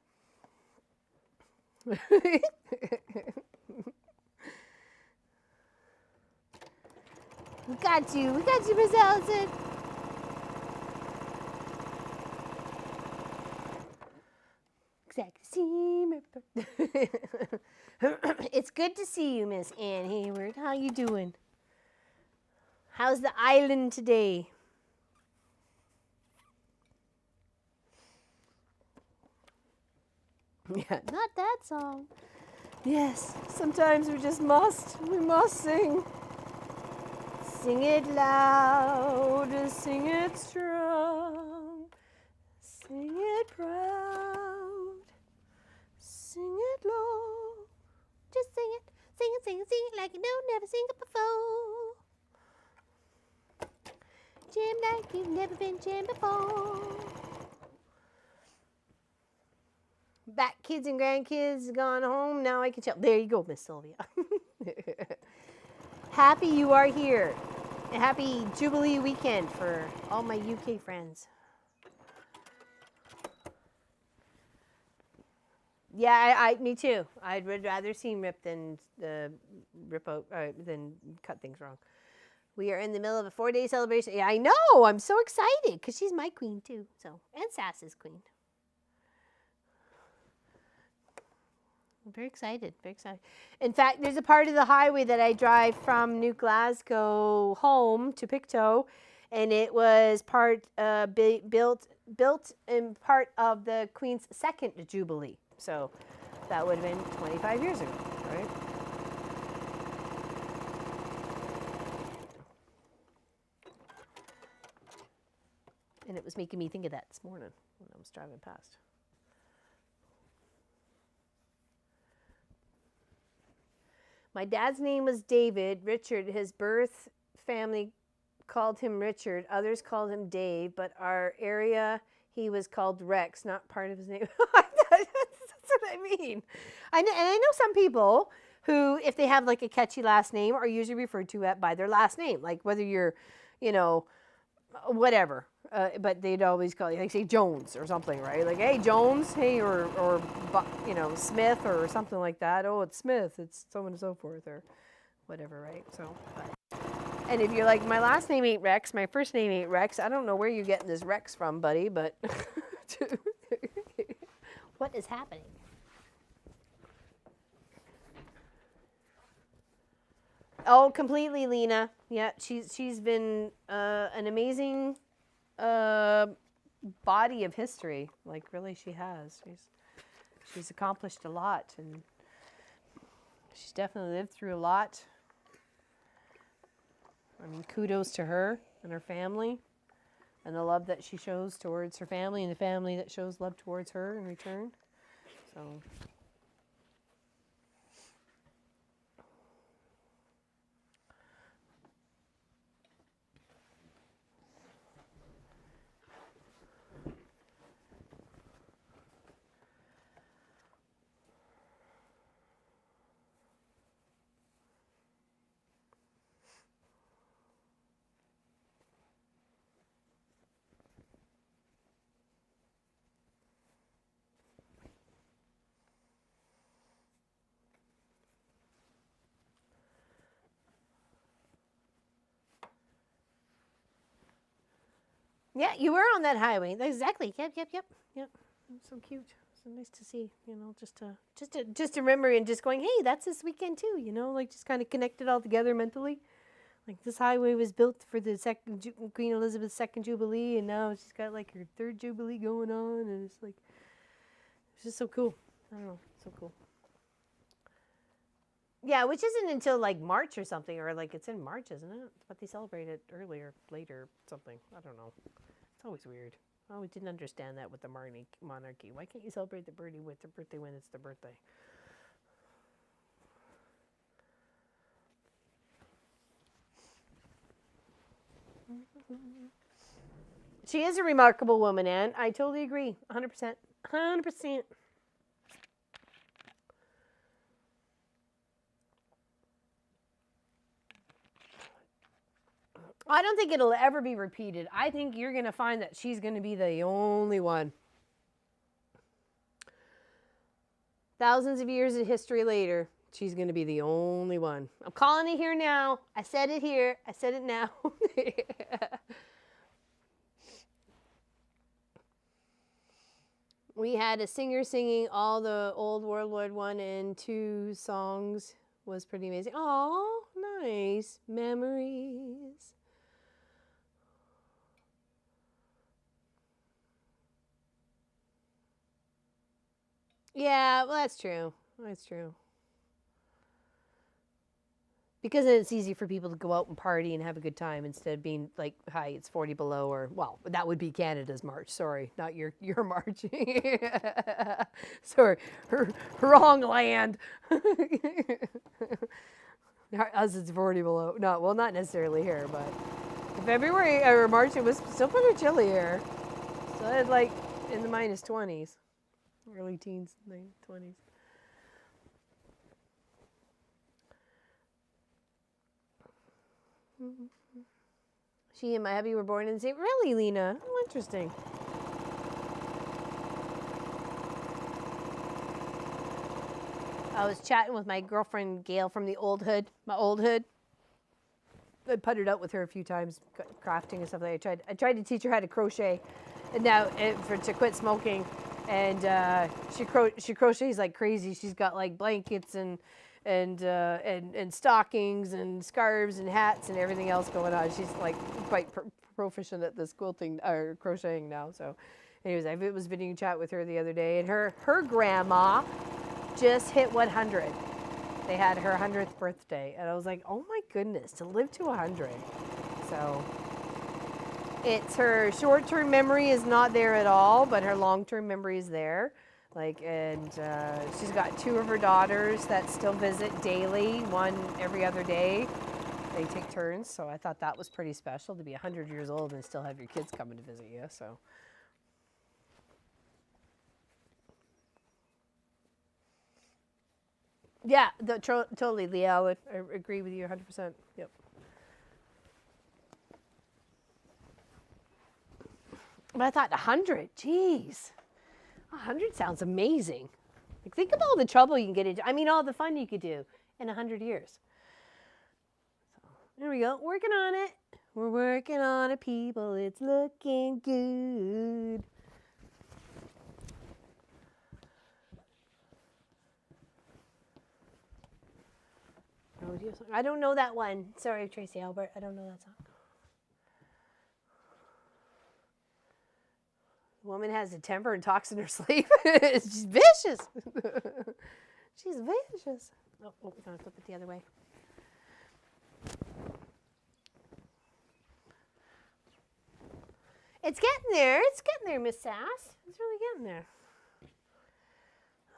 We got you. We got you, Miss Allison. Exactly. Seam Ripper. It's good to see you, Miss Ann Hayward. How you doing? How's the island today? Yeah, not that song. Yes, sometimes we just must. We must sing. Sing it loud, sing it strong, sing it proud, sing it low. Just sing it, sing it, sing it, sing it like you don't never sing it before. Jam like you've never been jammed before. Back kids and grandkids gone home. Now I can chill. There you go, Miss Sylvia. Happy you are here. A happy Jubilee weekend for all my UK friends. Yeah, me too. I'd rather see him rip than rip out than cut things wrong. We are in the middle of a 4-day celebration. Yeah, I know. I'm so excited because she's my queen too. So, and Sass's queen. I'm very excited. Very excited. In fact, there's a part of the highway that I drive from New Glasgow home to Pictou, and it was built in part of the Queen's second Jubilee. So that would have been 25 years ago, right? And it was making me think of that this morning when I was driving past. My dad's name was David. Richard, his birth family called him Richard. Others called him Dave, but our area, he was called Rex, not part of his name. That's what I mean. And I know some people who, if they have like a catchy last name, are usually referred to by their last name. Like whether you're, you know, whatever. But they'd always call you, like say Jones or something, right? Like, hey, Jones, hey, or you know, Smith or something like that. Oh, it's Smith, it's so on and so forth, or whatever, right? So, and if you're like, my last name ain't Rex, my first name ain't Rex, I don't know where you're getting this Rex from, buddy, but what is happening? Oh, completely, Lena. Yeah, she's been an amazing body of history. Like really, she has. She's accomplished a lot, and she's definitely lived through a lot. I mean, kudos to her and her family, and the love that she shows towards her family, and the family that shows love towards her in return. So. Yeah, you were on that highway. Exactly. Yep. So cute. So nice to see. You know, just to remember and just going, hey, that's this weekend too. You know, like just kind of connect it all together mentally. Like this highway was built for the Queen Elizabeth's second Jubilee, and now she's got like her third Jubilee going on, and it's like it's just so cool. I don't know, so cool. Yeah, which isn't until like March or something, or like it's in March, isn't it? But they celebrate it earlier, later, something. I don't know. It's always weird. I always didn't understand that with the monarchy. Why can't you celebrate the birthday with the birthday when it's the birthday? She is a remarkable woman, Anne. I totally agree. 100%. 100%. I don't think it'll ever be repeated. I think you're going to find that she's going to be the only one. Thousands of years of history later, she's going to be the only one. I'm calling it here now. I said it here. I said it now. We had a singer singing all the old World War I and II songs. Was pretty amazing. Oh, nice memories. Yeah, well, that's true. That's true. Because it's easy for people to go out and party and have a good time instead of being like, hi, it's 40 below, or, well, that would be Canada's March. Sorry, not your March. Sorry, wrong land. Us, it's 40 below. No, well, not necessarily here, but February or March, it was still pretty chilly here. So it's like in the minus 20s, early teens, 20s. She and my hubby were born in the same. Really, Lena? Oh, interesting. I was chatting with my girlfriend Gail from the old hood, my old hood. I puttered out with her a few times, crafting and stuff like that. I tried to teach her how to crochet, and now to quit smoking. And she crochets like crazy. She's got like blankets and stockings and scarves and hats and everything else going on. She's like quite proficient at this quilting or crocheting now. So, anyways, I was video chat with her the other day, and her grandma just hit 100. They had her 100th birthday, and I was like, oh my goodness, to live to 100. So it's her short-term memory is not there at all, but her long-term memory is there. Like, and she's got 2 of her daughters that still visit daily, one every other day. They take turns, so I thought that was pretty special to be 100 years old and still have your kids coming to visit you. So. Yeah, totally, Leah. I agree with you 100%. Yep. But I thought 100, geez. 100 sounds amazing. Like, think of all the trouble you can get into. I mean, all the fun you could do in 100 years. So, there we go. Working on it. We're working on it, people. It's looking good. I don't know that one. Sorry, Tracy Albert. I don't know that song. The woman has a temper and talks in her sleep. She's vicious. She's vicious. Oh, we're going to flip it the other way. It's getting there. It's getting there, Miss Sass. It's really getting there.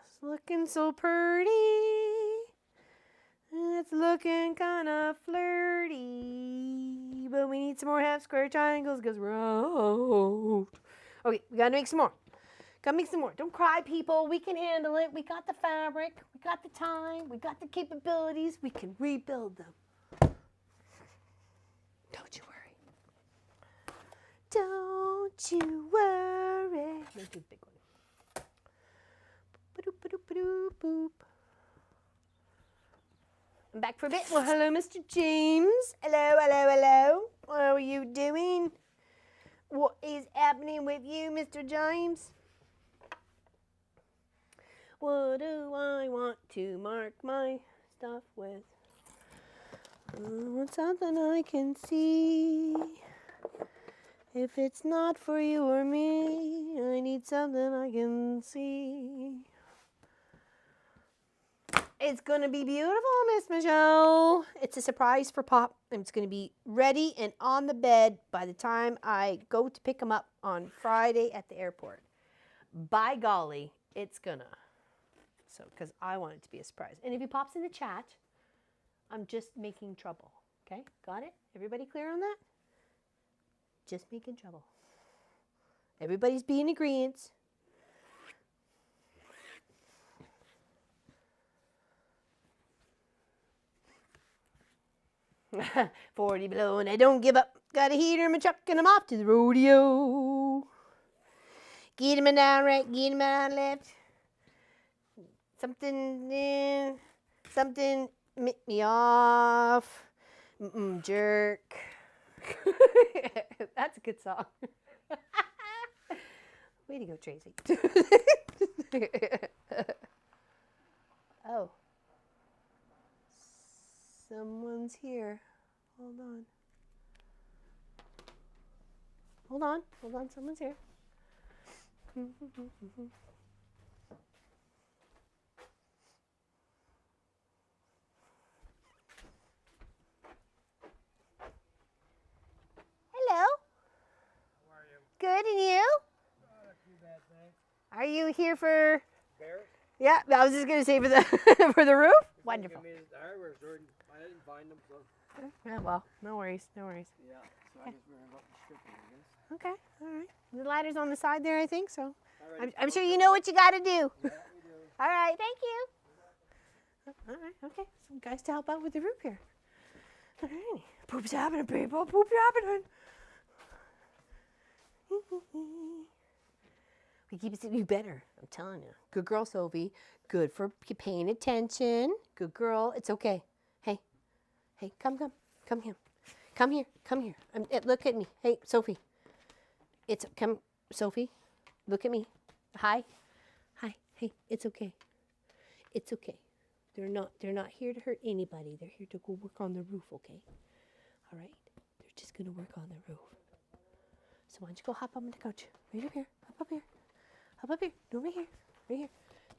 It's looking so pretty. It's looking kind of flirty, but we need some more half square triangles because we're out. Okay, we gotta make some more. Gotta make some more. Don't cry, people. We can handle it. We got the fabric. We got the time. We got the capabilities. We can rebuild them. Don't you worry. Don't you worry. Let's do the big one. Ba-doop, ba-doop, ba-doop, boop. I'm back for a bit. Well, hello, Mr. James. Hello, hello, hello. How are you doing? What is happening with you, Mr. James? What do I want to mark my stuff with? I want something I can see. If it's not for you or me, I need something I can see. It's going to be beautiful, Miss Michelle. It's a surprise for Pop. It's going to be ready and on the bed by the time I go to pick him up on Friday at the airport. By golly, it's gonna. So, because I want it to be a surprise. And if he pops in the chat, I'm just making trouble. Okay? Got it? Everybody clear on that? Just making trouble. Everybody's being agreeance. 40 below and I don't give up. Got a heater in my truck and I'm off to the rodeo. Get him down right, get him down left. Something make me off. Jerk. That's a good song. Way to go, Tracy. Oh. Someone's here. Hold on. Hold on. Hold on. Someone's here. Hello. How are you? Good, and you? Not too bad, thanks. Are you here for? Bears? Yeah, I was just gonna say for the for the roof. Wonderful. Give me the hardware store. I didn't find them, so. Yeah, well, no worries, no worries. Yeah, so I guess we're about to strip it, I guess. Okay, all right. The ladder's on the side there, I think. So Alright. I'm sure you know what you got to do. Yeah, we do. All right, thank you. All right, okay. Some guys to help out with the roof here. All right. Poop's happening, people. Poop's happening. We keep it. You better. I'm telling you. Good girl, Sophie. Good for paying attention. Good girl. It's okay. Hey, hey, come here. Come here. Look at me. Hey, Sophie. Come, Sophie. Look at me. Hi. Hey, it's okay. It's okay. They're not here to hurt anybody. They're here to go work on the roof, okay? All right? They're just going to work on the roof. So why don't you go hop up on the couch? Right up here. Hop up here. Hop up here. No, right here. Right here.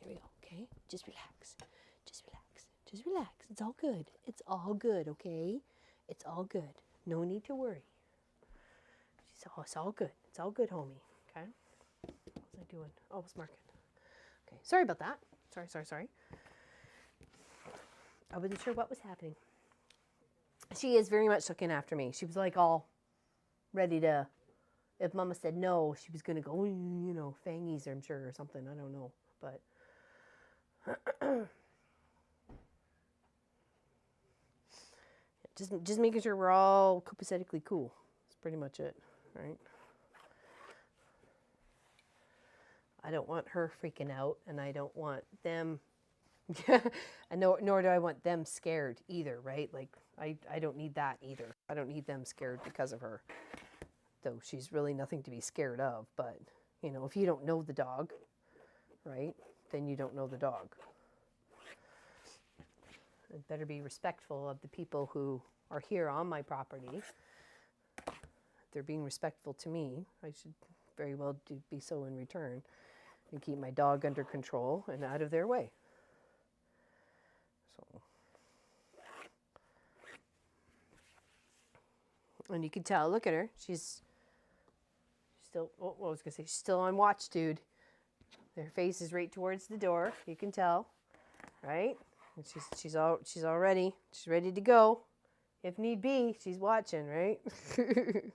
There we go, okay? Just relax. Just relax. Just relax. It's all good. It's all good, okay? It's all good. No need to worry. It's all good. It's all good, homie. Okay? What was I doing? Oh, I was marking. Okay. Sorry about that. Sorry. I wasn't sure what was happening. She is very much looking after me. She was like all ready to, if Mama said no, she was going to go, you know, fangies, I'm sure, or something. I don't know. But just making sure we're all copacetically cool. That's pretty much it, right? I don't want her freaking out, and I don't want them, nor do I want them scared either, right? Like, I don't need that either. I don't need them scared because of her. Though she's really nothing to be scared of, but, you know, if you don't know the dog, right, then you don't know the dog. I'd better be respectful of the people who are here on my property. If they're being respectful to me, I should very well be so in return and keep my dog under control and out of their way. So, and you can tell, look at her, she's still, oh, I was gonna say, she's still on watch, dude. Their face is right towards the door. You can tell, right? And she's all ready. She's ready to go, if need be. She's watching, right? Okay,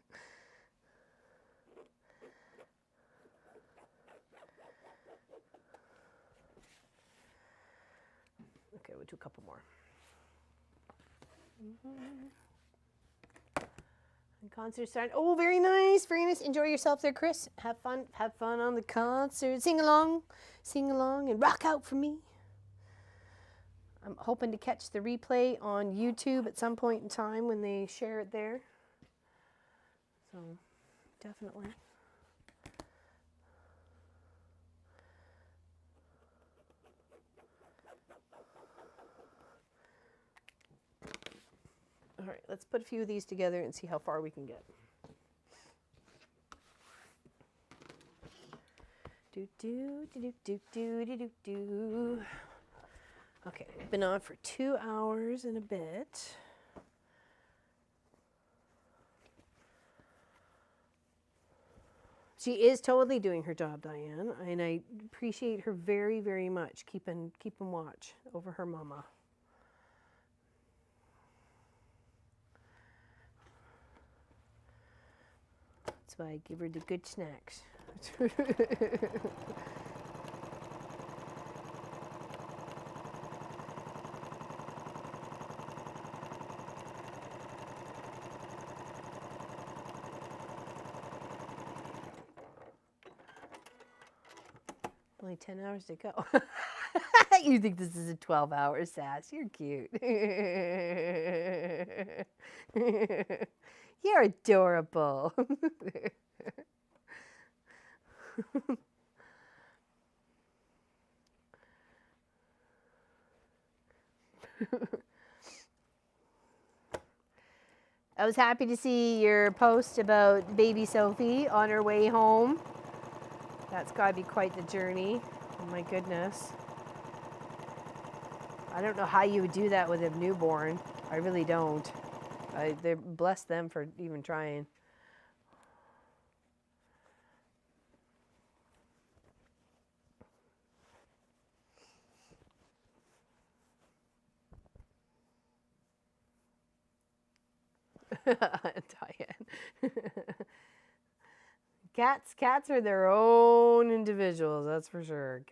we'll do a couple more. And concert starting. Oh, very nice, very nice. Enjoy yourself there, Chris. Have fun on the concert. Sing along, and rock out for me. I'm hoping to catch the replay on YouTube at some point in time when they share it there. So, definitely. All right, let's put a few of these together and see how far we can get. Okay, we've been on for 2 hours and a bit. She is totally doing her job, Diane, and I appreciate her very, very much keeping watch over her mama. That's why I give her the good snacks. Only 10 hours to go. You think this is a 12-hour sass? You're cute. You're adorable. I was happy to see your post about baby Sophie on her way home. That's got to be quite the journey. Oh my goodness. I don't know how you would do that with a newborn. I really don't. Bless them for even trying. Diane. Cats are their own individuals, that's for sure.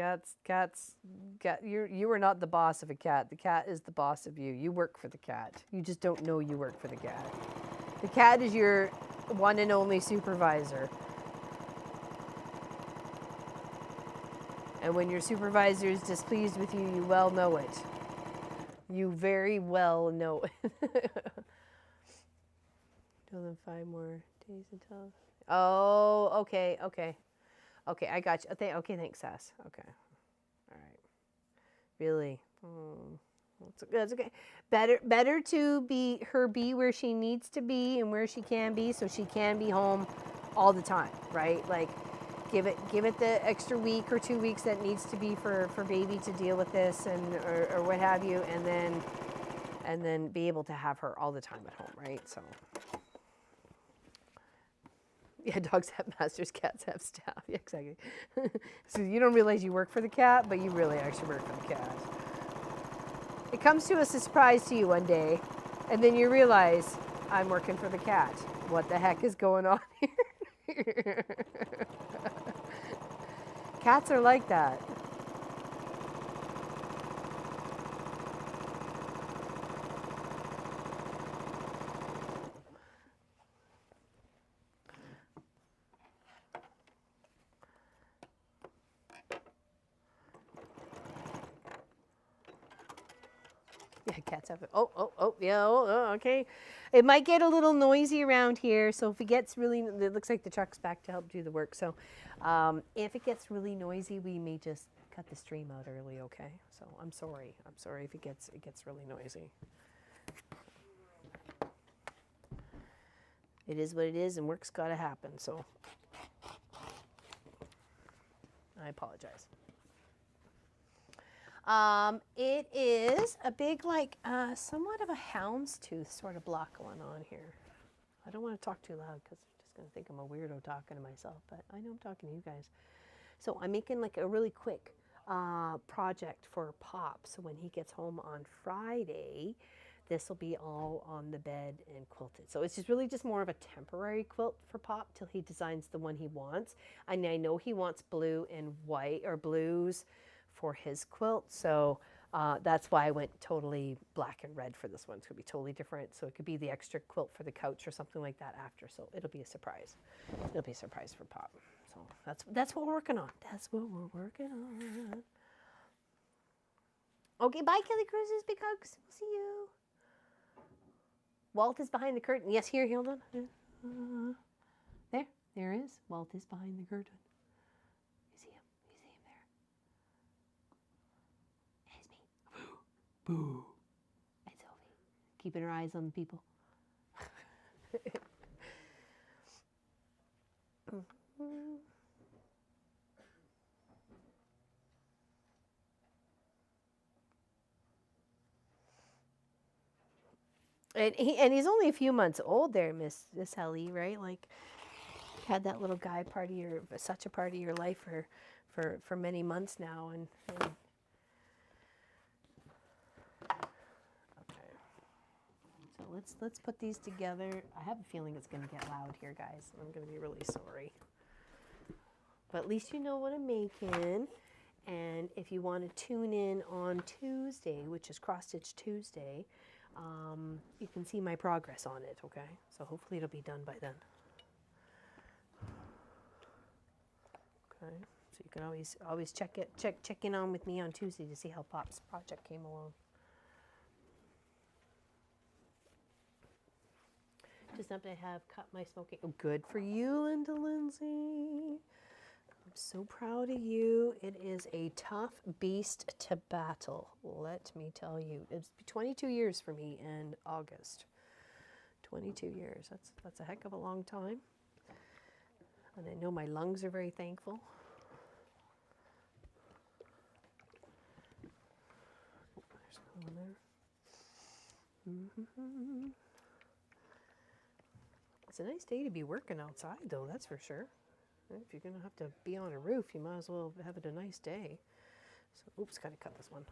You are not the boss of a cat. The cat is the boss of you. You work for the cat. You just don't know you work for the cat. The cat is your one and only supervisor. And when your supervisor is displeased with you, you well know it. You very well know it. Till then 5 more days until. Oh, okay, okay. Okay, I got you. Okay, thanks, Sass. Okay. All right. Really? That's okay. Better to be where she needs to be and where she can be, so she can be home all the time, right? Like, give it the extra week or 2 weeks that needs to be for baby to deal with this and or what have you, and then be able to have her all the time at home, right? So. Yeah, dogs have masters, cats have staff. Yeah, exactly. So you don't realize you work for the cat, but you really actually work for the cat. It comes to us as a surprise to you one day, and then you realize, I'm working for the cat. What the heck is going on here? Cats are like that. Yeah, cats have it. Oh, yeah, okay. It might get a little noisy around here, so if it gets really, it looks like the truck's back to help do the work. So if it gets really noisy, we may just cut the stream out early, okay? So I'm sorry. I'm sorry if it gets really noisy. It is what it is, and work's got to happen, so I apologize. It is a big, like, somewhat of a houndstooth sort of block going on here. I don't want to talk too loud because I'm just going to think I'm a weirdo talking to myself, but I know I'm talking to you guys. So I'm making like a really quick project for Pop. So when he gets home on Friday, this will be all on the bed and quilted. So it's just really just more of a temporary quilt for Pop till he designs the one he wants. And I know he wants blue and white or blues for his quilt. So that's why I went totally black and red for this one. It's going to be totally different. So it could be the extra quilt for the couch or something like that after. So it'll be a surprise. It'll be a surprise for Pop. So that's what we're working on. That's what we're working on. Okay, bye, Kelly Cruises, big hugs. We'll see you. Walt is behind the curtain. Yes, here, hold on. There is. Walt is behind the curtain. You see him? You see him there? It's me. Boo. It's Sophie. Keeping her eyes on the people. And he's only a few months old there, Miss Helly, right? Like, had that little guy part of such a part of your life for many months now, and okay. So let's put these together. I have a feeling it's going to get loud here, guys. I'm going to be really sorry, but at least you know what I'm making. And if you want to tune in on Tuesday, which is Cross Stitch Tuesday, you can see my progress on it, okay? So hopefully it'll be done by then. Okay, so you can always check in on with me on Tuesday to see how Pop's project came along. Just happen to have cut my smoking. Oh, good for you, Linda Lindsay. I'm so proud of you. It is a tough beast to battle, let me tell you. It's 22 years for me in August. 22 years. That's a heck of a long time. And I know my lungs are very thankful. Oh, there's one there. It's a nice day to be working outside, though, that's for sure. If you're going to have to be on a roof, you might as well have it a nice day. So, oops, got to cut this one.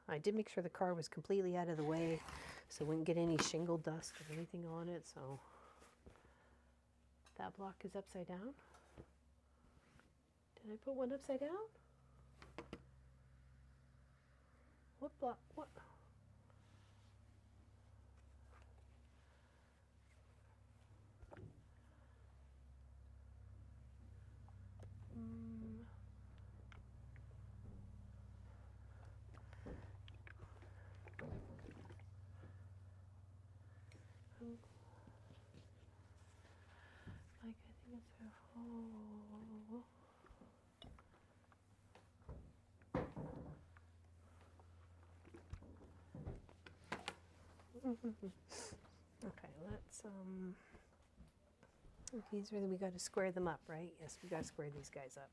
I did make sure the car was completely out of the way so we wouldn't get any shingle dust or anything on it. So that block is upside down. Did I put one upside down? What block? What? Like I think it's her hole. Okay, let's these are we got to square them up, right? Yes, we got to square these guys up.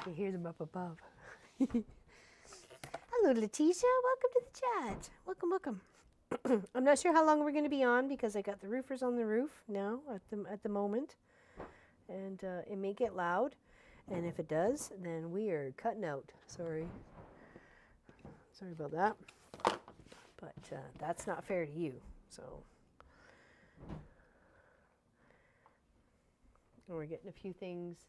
You hear them up above. Hello, Letitia. Welcome to the chat. Welcome, welcome. I'm not sure how long we're going to be on because I got the roofers on the roof now at the moment, and it may get loud. And if it does, then we are cutting out. Sorry about that. But that's not fair to you. So and we're getting a few things.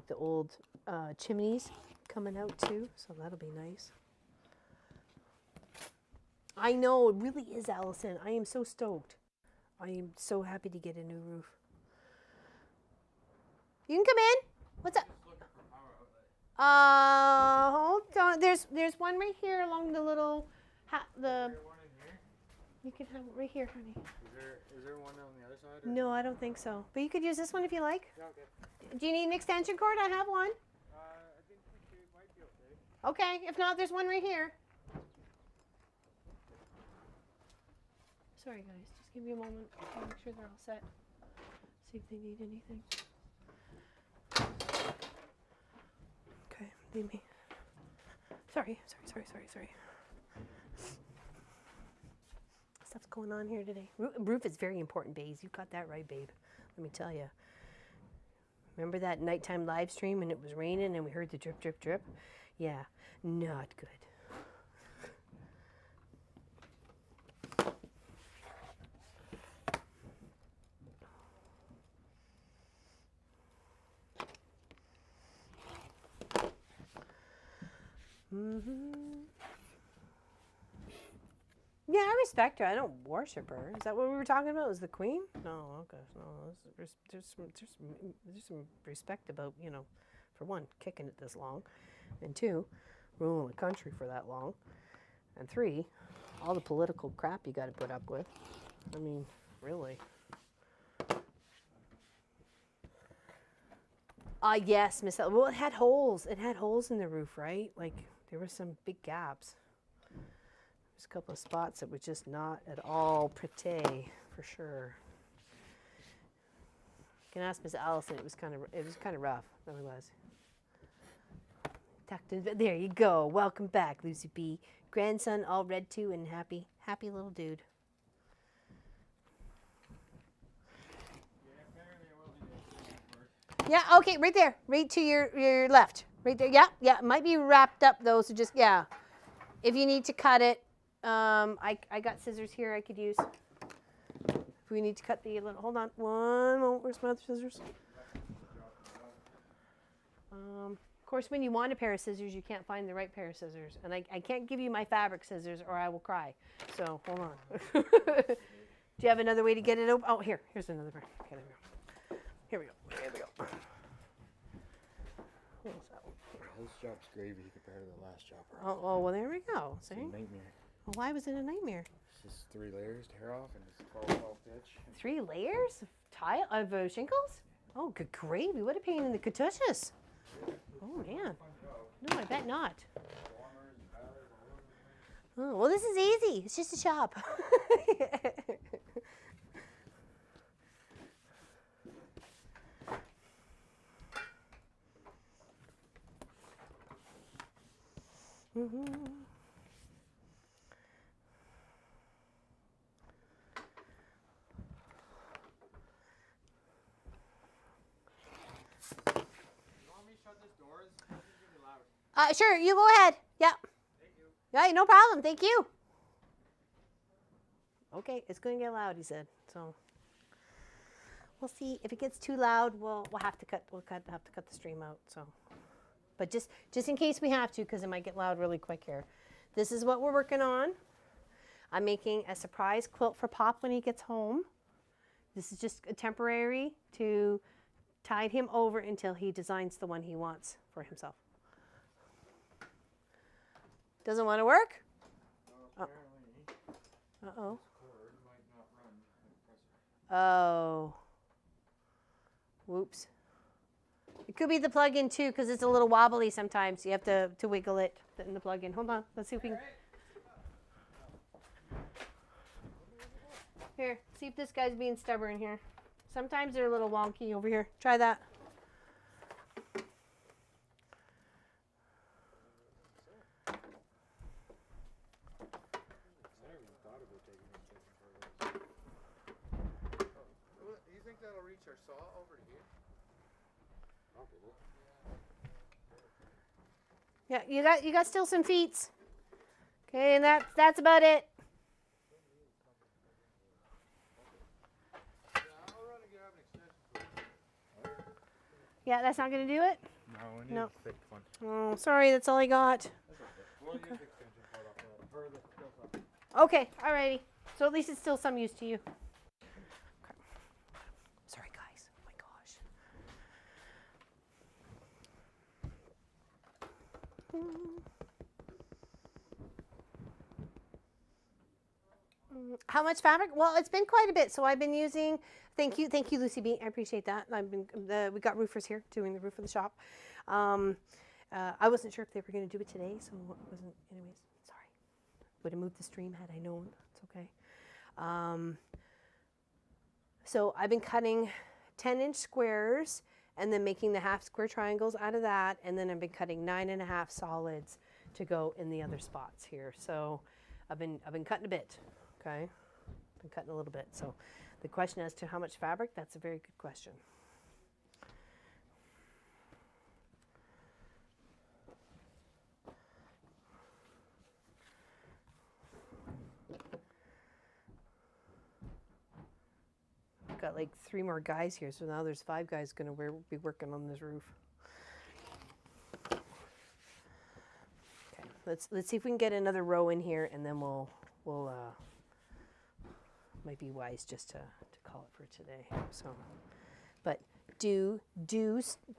The old chimneys coming out too, so that'll be nice. I know, it really is, Allison. I am so stoked. I am so happy to get a new roof. You can come in. What's up? Hold on. There's one right here along the little Is there one in here? You can have it right here, honey. Is there one on the other side? Or? No, I don't think so. But you could use this one if you like. Yeah, okay. Do you need an extension cord? I have one. I think it might be okay. Okay, if not, there's one right here. Sorry, guys. Just give me a moment to make sure they're all set. See if they need anything. Okay, leave me. Sorry. Stuff's going on here today. Roof is very important, Baze. You got that right, babe. Let me tell you. Remember that nighttime live stream when it was raining and we heard the drip, drip, drip? Yeah, not good. Yeah, I respect her. I don't worship her. Is that what we were talking about? Was the queen? No, okay. No, there's some respect about, for one, kicking it this long, and two, ruling the country for that long, and three, all the political crap you got to put up with. I mean, really. Yes, Miss. Well, it had holes. It had holes in the roof, right? Like there were some big gaps. There's a couple of spots that were just not at all pretty, for sure. You can ask Miss Allison. It was kind of rough. It really was. Tucked in, there you go. Welcome back, Lucy B. Grandson all red too and happy little dude. Yeah, okay, right there. Right to your left. Right there. Yeah. It might be wrapped up though, so just, yeah. If you need to cut it, I got scissors here I could use. If we need to cut the little, hold on. One moment, where's my other scissors? Of course, when you want a pair of scissors, you can't find the right pair of scissors. And I can't give you my fabric scissors or I will cry. So, hold on. Do you have another way to get it open? Oh, here's another pair. Okay, there we go. Here we go. What was that one? This job's gravy compared to the last job. Oh, well, there we go. See? It's a nightmare. Well, why was it a nightmare? It's just 3 layers to tear off and it's 12 pitch. 3 layers of shingles? Oh, good gravy. What a pain in the catushes. Oh, man. No, I bet not. Oh, well, this is easy. It's just a shop. Sure, you go ahead. Yeah. Thank you. Yeah, no problem. Thank you. Okay, it's going to get loud, he said. So we'll see. If it gets too loud, we'll have to cut. Have to cut the stream out. So, but just in case we have to, because it might get loud really quick here. This is what we're working on. I'm making a surprise quilt for Pop when he gets home. This is just a temporary to tide him over until he designs the one he wants for himself. Doesn't want to work? Uh-oh. Oh. Whoops. It could be the plug-in too, because it's a little wobbly sometimes. You have to wiggle it in the plug-in. Hold on. Let's see if we can. Here, see if this guy's being stubborn here. Sometimes they're a little wonky over here. Try that. You think that'll reach our saw over to here? Yeah, you got still some feet. Okay, and that's about it. Yeah, that's not gonna do it. No, we need a thick one. Oh, sorry, that's all I got. Okay. Okay, alrighty. So at least it's still some use to you. Okay. Sorry, guys. Oh my gosh. How much fabric? Well, it's been quite a bit. So I've been using. Thank you, Lucy B. I appreciate that. We got roofers here doing the roof of the shop. I wasn't sure if they were going to do it today, so it wasn't. Anyways, sorry. Would have moved the stream had I known. It's okay. So I've been cutting 10-inch squares and then making the half square triangles out of that, and then I've been cutting 9.5 solids to go in the other spots here. So I've been cutting a bit. Okay, been cutting a little bit. So the question as to how much fabric, that's a very good question. I've got like 3 more guys here, so now there's 5 guys going to be working on this roof. Okay, let's see if we can get another row in here, and then we'll might be wise just to call it for today. So, but do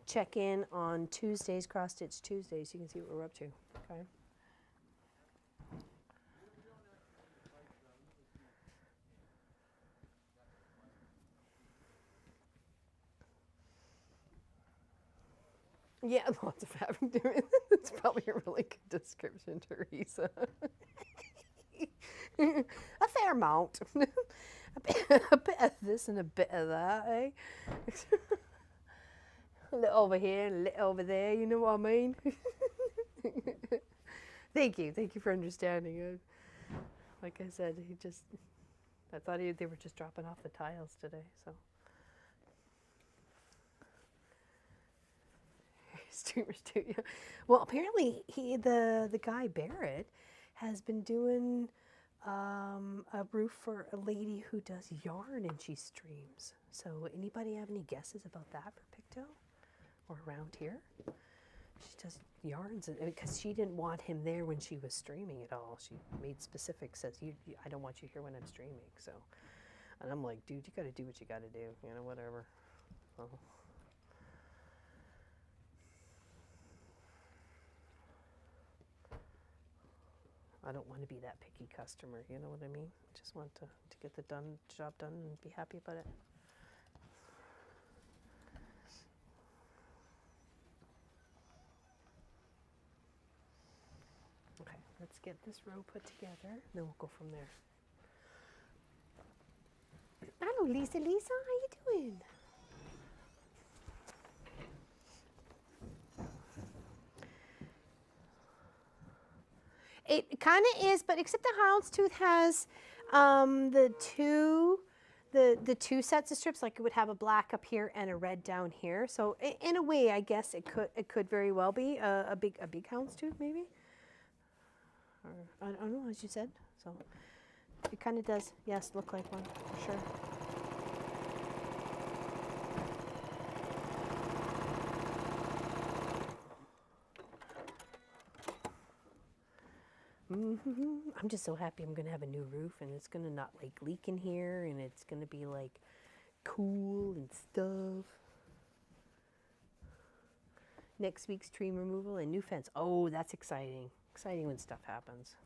check in on Tuesdays, Cross Stitch Tuesdays. You can see what we're up to. Okay. Yeah, lots of fabric doing. It's probably a really good description, Teresa. A fair amount. a bit of this and a bit of that, eh? A little over here and a little over there, you know what I mean? Thank you for understanding. Like I said, I thought they were just dropping off the tiles today, so. Streamer Studio. Well, apparently the guy Barrett has been doing a roof for a lady who does yarn and she streams. So anybody have any guesses about that for Picto or around here? She does yarns because she didn't want him there when she was streaming at all. She made specific says I don't want you here when I'm streaming. So, and I'm like, dude, you got to do what you got to do, you know, whatever. So. I don't want to be that picky customer, you know what I mean? I just want to get the job done and be happy about it. Okay, let's get this row put together, then we'll go from there. Hello, Lisa. How you doing? It kind of is, but except the houndstooth has the two sets of strips. Like it would have a black up here and a red down here. So in a way, I guess it could very well be a big houndstooth, maybe. Or I don't know, as you said. So it kind of does, yes, look like one for sure. I'm just so happy I'm gonna have a new roof and it's gonna not like leak in here and it's gonna be like cool and stuff. Next week's tree removal and new fence. Oh, that's exciting. Exciting when stuff happens.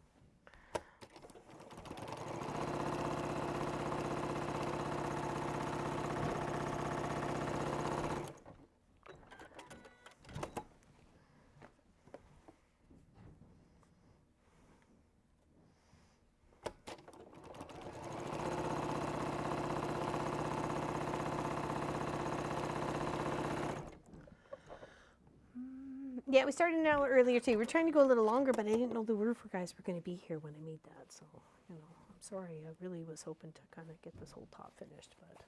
Yeah, we started an hour earlier too. We're trying to go a little longer, but I didn't know the roofer guys were going to be here when I made that. So, you know, I'm sorry. I really was hoping to kind of get this whole top finished, but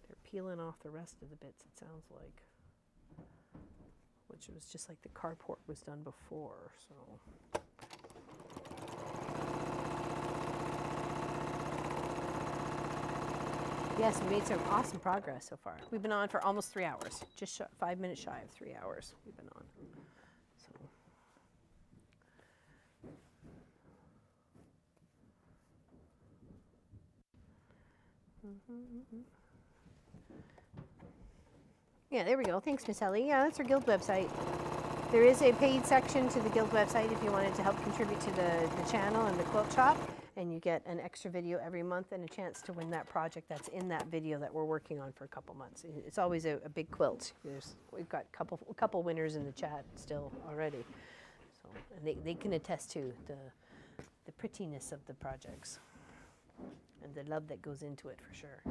they're peeling off the rest of the bits, it sounds like. Which was just like the carport was done before, so. Yes, we made some awesome progress so far. We've been on for almost 3 hours, just 5 minutes shy of 3 hours we've been on. So. Yeah, there we go. Thanks, Miss Ellie. Yeah, that's our guild website. There is a paid section to the guild website if you wanted to help contribute to the channel and the quilt shop. And you get an extra video every month and a chance to win that project that's in that video that we're working on for a couple months. It's always a big quilt. We've got a couple winners in the chat still already. So, and they can attest to the prettiness of the projects and the love that goes into it for sure.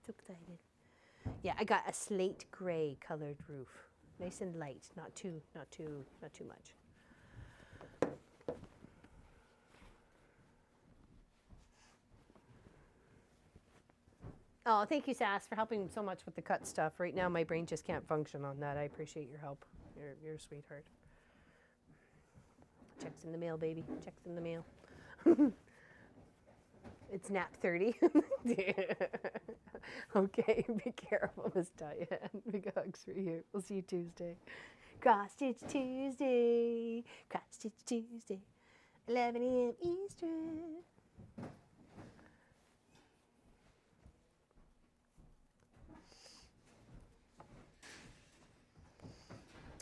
So excited. Yeah, I got a slate gray colored roof. Nice and light, not too much. Oh, thank you, Sass, for helping so much with the cut stuff. Right now, my brain just can't function on that. I appreciate your help. You're a sweetheart. Checks in the mail, baby. Checks in the mail. It's nap 30. Okay, be careful, Miss Diane. Big hugs for you. We'll see you Tuesday. Cross Stitch Tuesday. Cross Stitch Tuesday. 11 a.m. Eastern.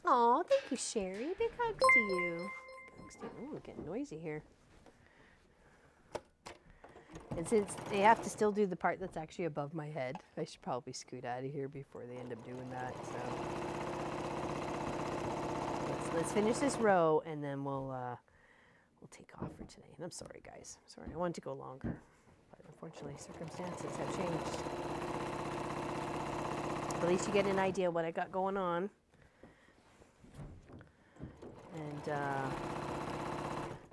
Aw, thank you, Sherry. Big hugs to you. Big hugs to you. Ooh, getting noisy here. And since they have to still do the part that's actually above my head, I should probably scoot out of here before they end up doing that. So let's finish this row and then we'll take off for today. And I'm sorry, guys. I'm sorry. I wanted to go longer, but unfortunately, circumstances have changed. At least you get an idea what I got going on. And the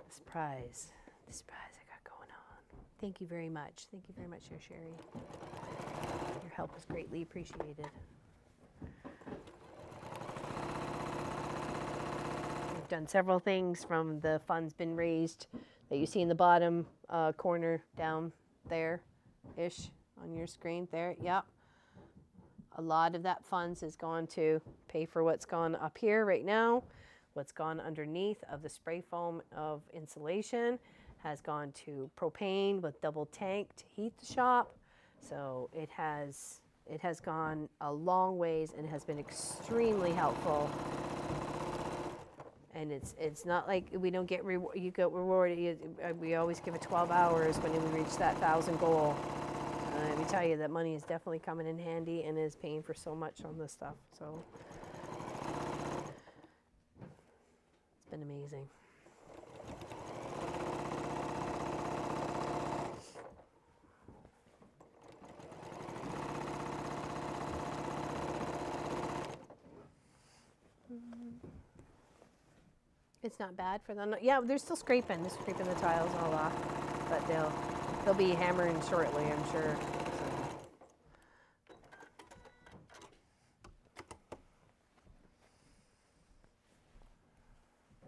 surprise I got going on. Thank you very much. Thank you very much, Sherry. Your help is greatly appreciated. We've done several things from the funds been raised that you see in the bottom corner down there-ish on your screen there. Yep. A lot of that funds has gone to pay for what's gone up here right now. What's gone underneath of the spray foam of insulation has gone to propane with double tank to heat the shop. So it has gone a long ways and has been extremely helpful. And it's not like we don't get you get rewarded. We always give it 12 hours when we reach that 1,000 goal. Let me tell you, that money is definitely coming in handy and is paying for so much on this stuff. So it's been amazing. It's not bad for them. Yeah, they're still scraping. They're scraping the tiles all off, but they'll be hammering shortly, I'm sure.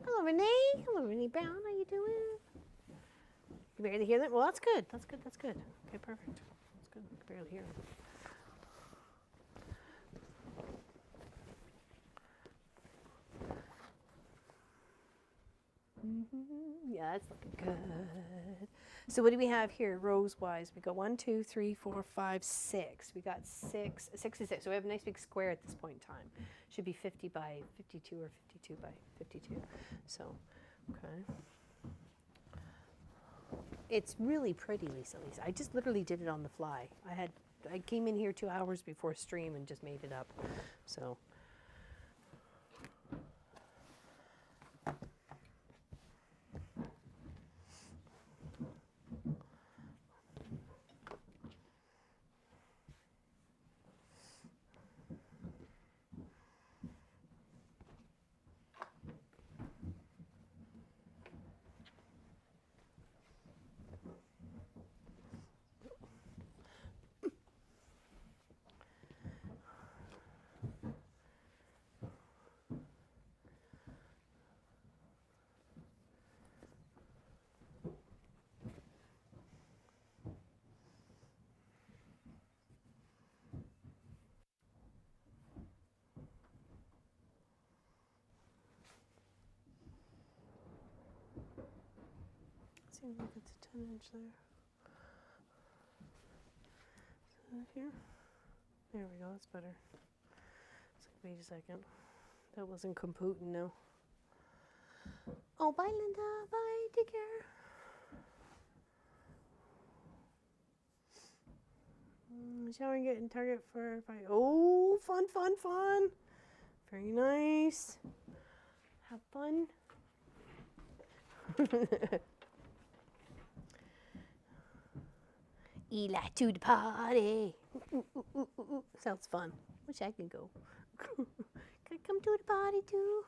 Hello, Renee. Hello, Renee Brown. How you doing? You barely hear them? Well, that's good. That's good. That's good. Okay, perfect. That's good. I can barely hear them. Yeah, that's looking good. So what do we have here, rows-wise? We got 1, 2, 3, 4, 5, 6. We got 66. So we have a nice big square at this point in time. Should be 50 by 52 or 52 by 52. So, okay. It's really pretty, Lisa. I just literally did it on the fly. I came in here 2 hours before stream and just made it up. So. Seems like it's a 10-inch there. Here. There we go, that's better. It's like, wait a second. That wasn't computing, no. Oh, bye, Linda. Bye. Take care. Showering it in Target for 5. Oh, fun, fun, fun. Very nice. Have fun. Eli to the party. Sounds fun. Wish I could go. Can I come to the party too?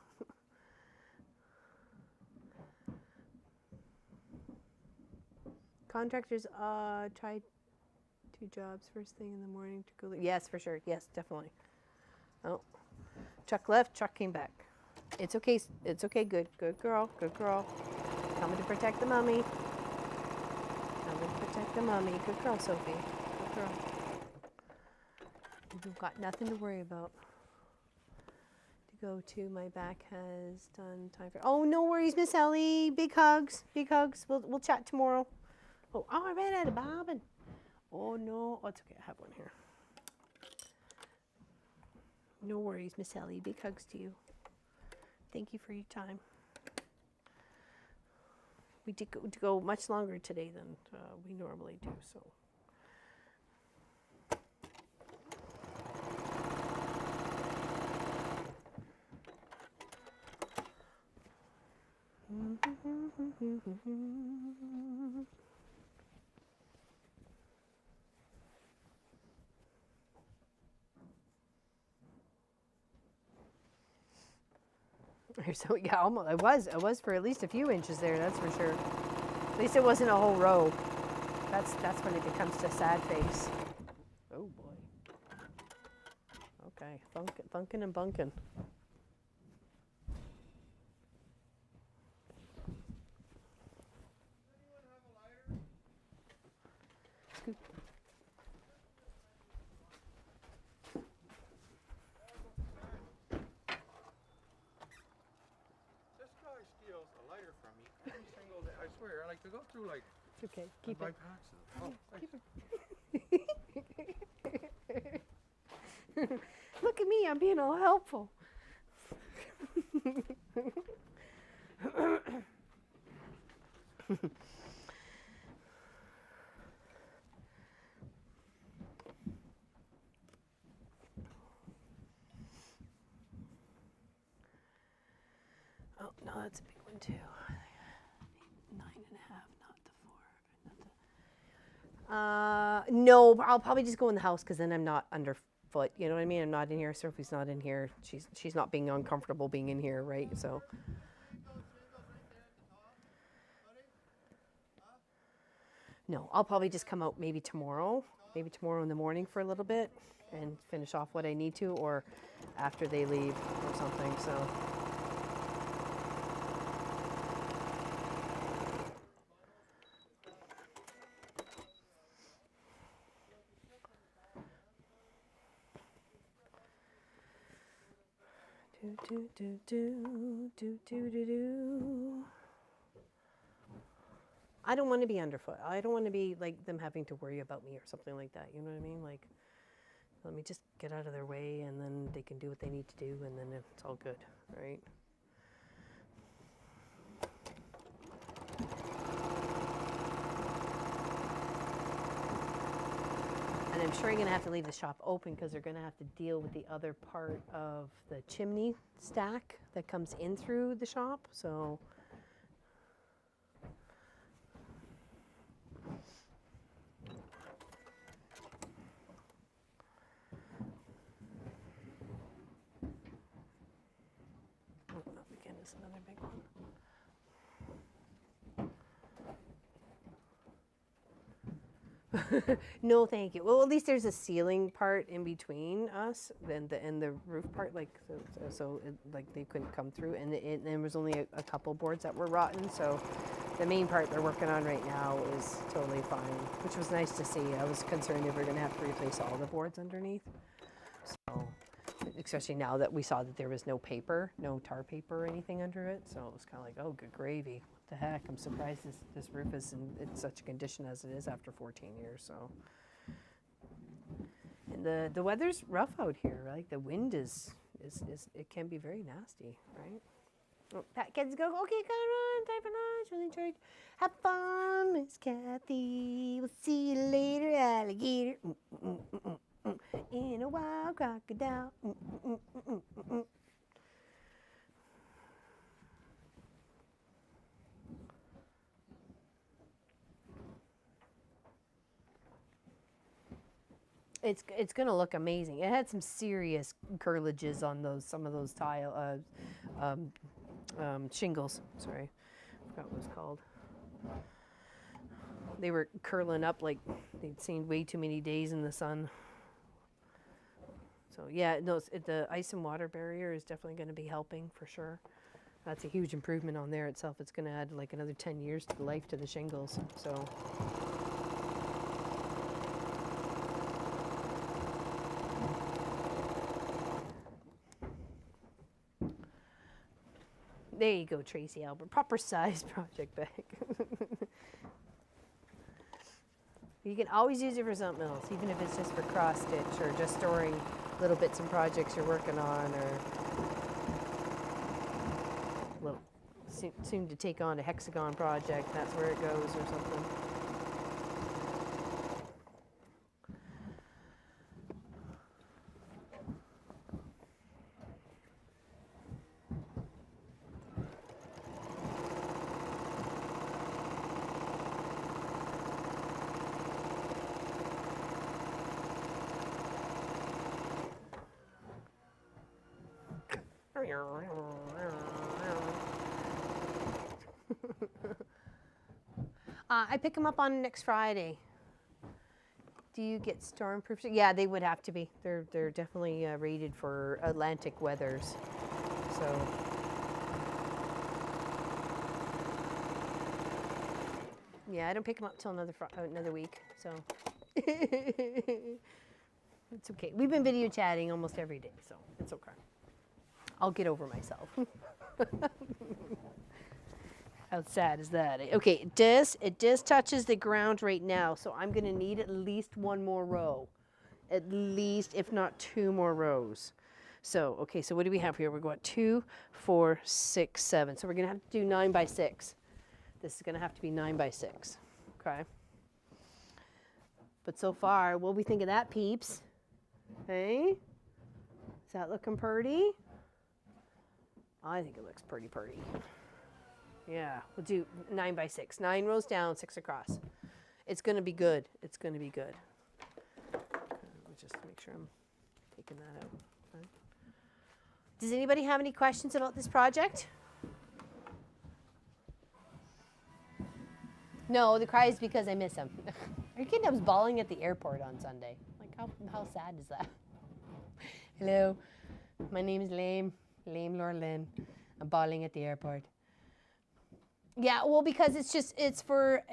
Contractors try 2 jobs first thing in the morning to go. Yes, for sure. Yes, definitely. Oh, truck left, truck came back. It's okay. It's okay. Good girl. Good girl. Coming to protect the mummy. Coming to protect the mummy. Good girl, Sophie. Good girl. You've got nothing to worry about. To go to, my back has done time for. Oh, no worries, Miss Ellie. Big hugs. Big hugs. We'll chat tomorrow. Oh, I ran out of bobbin. Oh no. Oh, it's okay. I have one here. No worries, Miss Ellie. Big hugs to you. Thank you for your time. We did go much longer today than we normally do, so. So yeah, almost. I was for at least a few inches there. That's for sure. At least it wasn't a whole row. That's when it becomes a sad face. Oh boy. Okay, funkin' and bunkin'. Scoop. Steals a lighter from me every single day. I swear, I like to go through like. It's okay. Keep it. Packs of, oh, Keep it. Look at me. I'm being all helpful. Oh no, that's a big one too. 9.5, not the 4. No, I'll probably just go in the house because then I'm not underfoot. You know what I mean? I'm not in here. Sophie's not in here. She's not being uncomfortable being in here, right? So. No, I'll probably just come out maybe tomorrow in the morning for a little bit and finish off what I need to, or after they leave or something. So. Do. I don't want to be underfoot. I don't want to be like them having to worry about me or something like that. You know what I mean? Like, let me just get out of their way, and then they can do what they need to do, and then it's all good, right? And I'm sure you're going to have to leave the shop open because they're going to have to deal with the other part of the chimney stack that comes in through the shop. So, oh, again, is another big one. No, thank you. Well, at least there's a ceiling part in between us and the roof part, like like they couldn't come through, and there was only a couple boards that were rotten. So the main part they're working on right now is totally fine, which was nice to see. I was concerned they were going to have to replace all the boards underneath. So, especially now that we saw that there was no paper, no tar paper or anything under it. So it was kind of like, oh, good gravy. What the heck? I'm surprised this roof is in such a condition as it is after 14 years. So, and the weather's rough out here. Like the wind is it can be very nasty, right? Oh, that kids go, okay, gotta run, time for lunch, really enjoyed. Have fun, Miss Kathy. We'll see you later, alligator. In a wild crocodile. It's gonna look amazing. It had some serious curliges on some of those tile shingles. Sorry, I forgot what it was called. They were curling up like they'd seen way too many days in the sun. So yeah, no, the ice and water barrier is definitely going to be helping for sure. That's a huge improvement on there itself. It's going to add like another 10 years to the life to the shingles. So. There you go, Tracy Albert. Proper size project bag. You can always use it for something else, even if it's just for cross stitch or just storing little bits and projects you're working on, or soon to take on a hexagon project. That's where it goes, or something. I pick them up on next Friday. Do you get stormproof? Yeah, they would have to be. They're definitely rated for Atlantic weathers. So. Yeah, I don't pick them up till another week. So. It's okay. We've been video chatting almost every day, so it's okay. I'll get over myself. How sad is that? Okay, it just touches the ground right now, so I'm going to need at least one more row. At least, if not two more rows. So, okay, so what do we have here? We're going 2, 4, 6, 7. So we're going to have to do 9 by 6. This is going to have to be 9 by 6. Okay. But so far, what do we think of that, peeps? Hey? Is that looking pretty? I think it looks pretty. Yeah, we'll do 9 by 6. 9 rows down, 6 across. It's going to be good. It's going to be good. Just make sure I'm taking that out. Okay. Does anybody have any questions about this project? No, the cry is because I miss him. Are you kidding? I was bawling at the airport on Sunday. Like, how sad is that? Hello, my name is Lame Laura Lynn. I'm bawling at the airport. Yeah, well, because it's for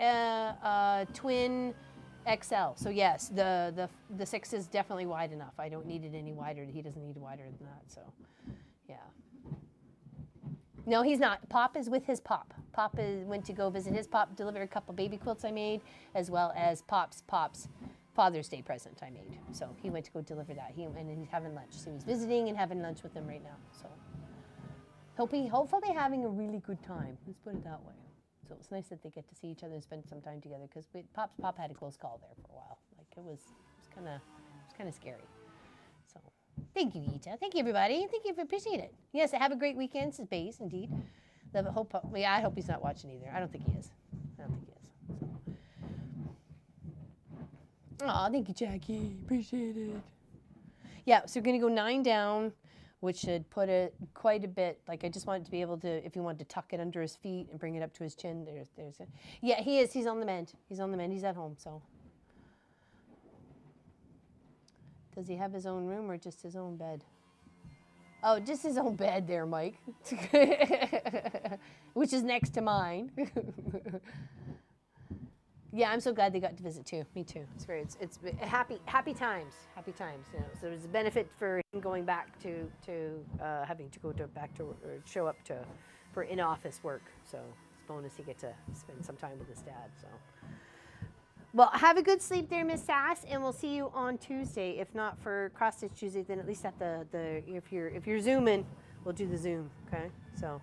twin XL. So yes, the 6 is definitely wide enough. I don't need it any wider. He doesn't need it wider than that. So, yeah. No, he's not. Pop is with his pop. went to go visit his pop, deliver a couple baby quilts I made, as well as Pop's Father's Day present I made. So he went to go deliver that. And he's having lunch. So he's visiting and having lunch with them right now. So hopefully having a really good time. Let's put it that way. So it's nice that they get to see each other and spend some time together, because Pop had a close call there for a while. Like it was kind of scary. So thank you, Ita. Thank you, everybody. Thank you, appreciate it. Yes, have a great weekend, says Bass, indeed. I hope he's not watching either. I don't think he is. Oh, thank you, Jackie. Appreciate it. Yeah, so we're going to go 9 down, which should put it quite a bit. Like, I just want it to be able to, if you want to tuck it under his feet and bring it up to his chin, there's it. Yeah, he is. He's on the mend. He's on the mend. He's at home, so. Does he have his own room or just his own bed? Oh, just his own bed there, Mike. Which is next to mine. Yeah, I'm so glad they got to visit too. Me too. It's happy times. Happy times. You know, so there's a benefit for him going back to having to go back to or show up for in-office work. So it's a bonus he get to spend some time with his dad. So, well, have a good sleep there, Miss Sass, and we'll see you on Tuesday. If not for Cross Stitch Tuesday, then at least at the if you're zooming, we'll do the Zoom. Okay, so.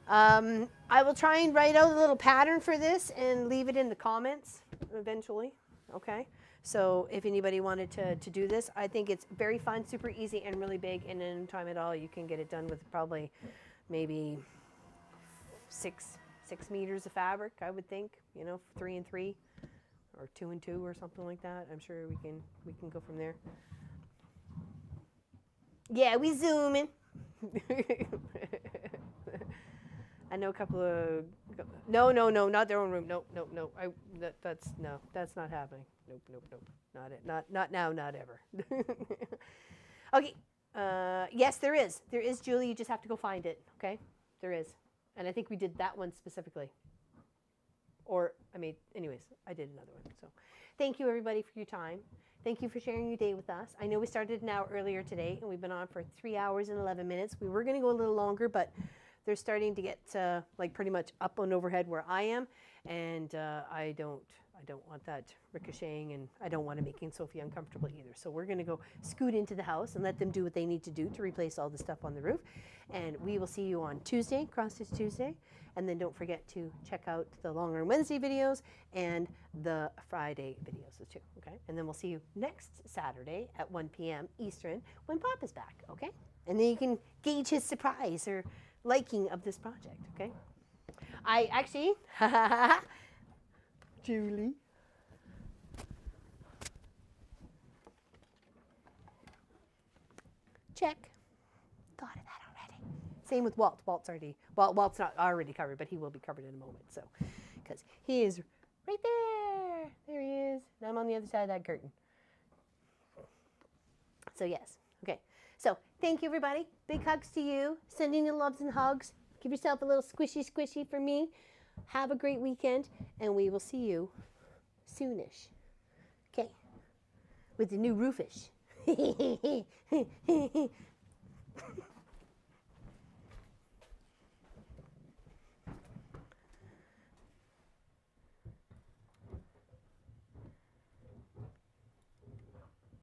I will try and write out a little pattern for this and leave it in the comments eventually, okay? So if anybody wanted to do this, I think it's very fun, super easy, and really big, and in no time at all, you can get it done with probably maybe 6 meters of fabric, I would think, you know, 3 and 3, or 2 and 2, or something like that. I'm sure we can go from there. Yeah, we zooming. I know a couple of no, not their own room. No. That's not happening. Nope. Not now, not ever. Okay. Yes, there is. There is, Julie. You just have to go find it. Okay. There is, and I think we did that one specifically. Or anyways, I did another one. So, thank you everybody for your time. Thank you for sharing your day with us. I know we started an hour earlier today, and we've been on for 3 hours and 11 minutes. We were going to go a little longer, but they're starting to get like pretty much up and overhead where I am, and I don't want that ricocheting, and I don't want to making Sophie uncomfortable either. So we're going to go scoot into the house and let them do what they need to do to replace all the stuff on the roof. And we will see you on Tuesday, Cross Stitch Tuesday. And then don't forget to check out the Long Arm Wednesday videos and the Friday videos too, okay? And then we'll see you next Saturday at 1 p.m. Eastern when Pop is back, okay? And then you can gauge his surprise or liking of this project, okay? I actually, Julie. Check. Thought of that already. Same with Walt. Walt's not already covered, but he will be covered in a moment. So, because he is right there. There he is. And I'm on the other side of that curtain. So yes. Okay. So thank you, everybody. Big hugs to you. Sending you loves and hugs. Give yourself a little squishy for me. Have a great weekend, and we will see you soonish. Okay. With the new roofish.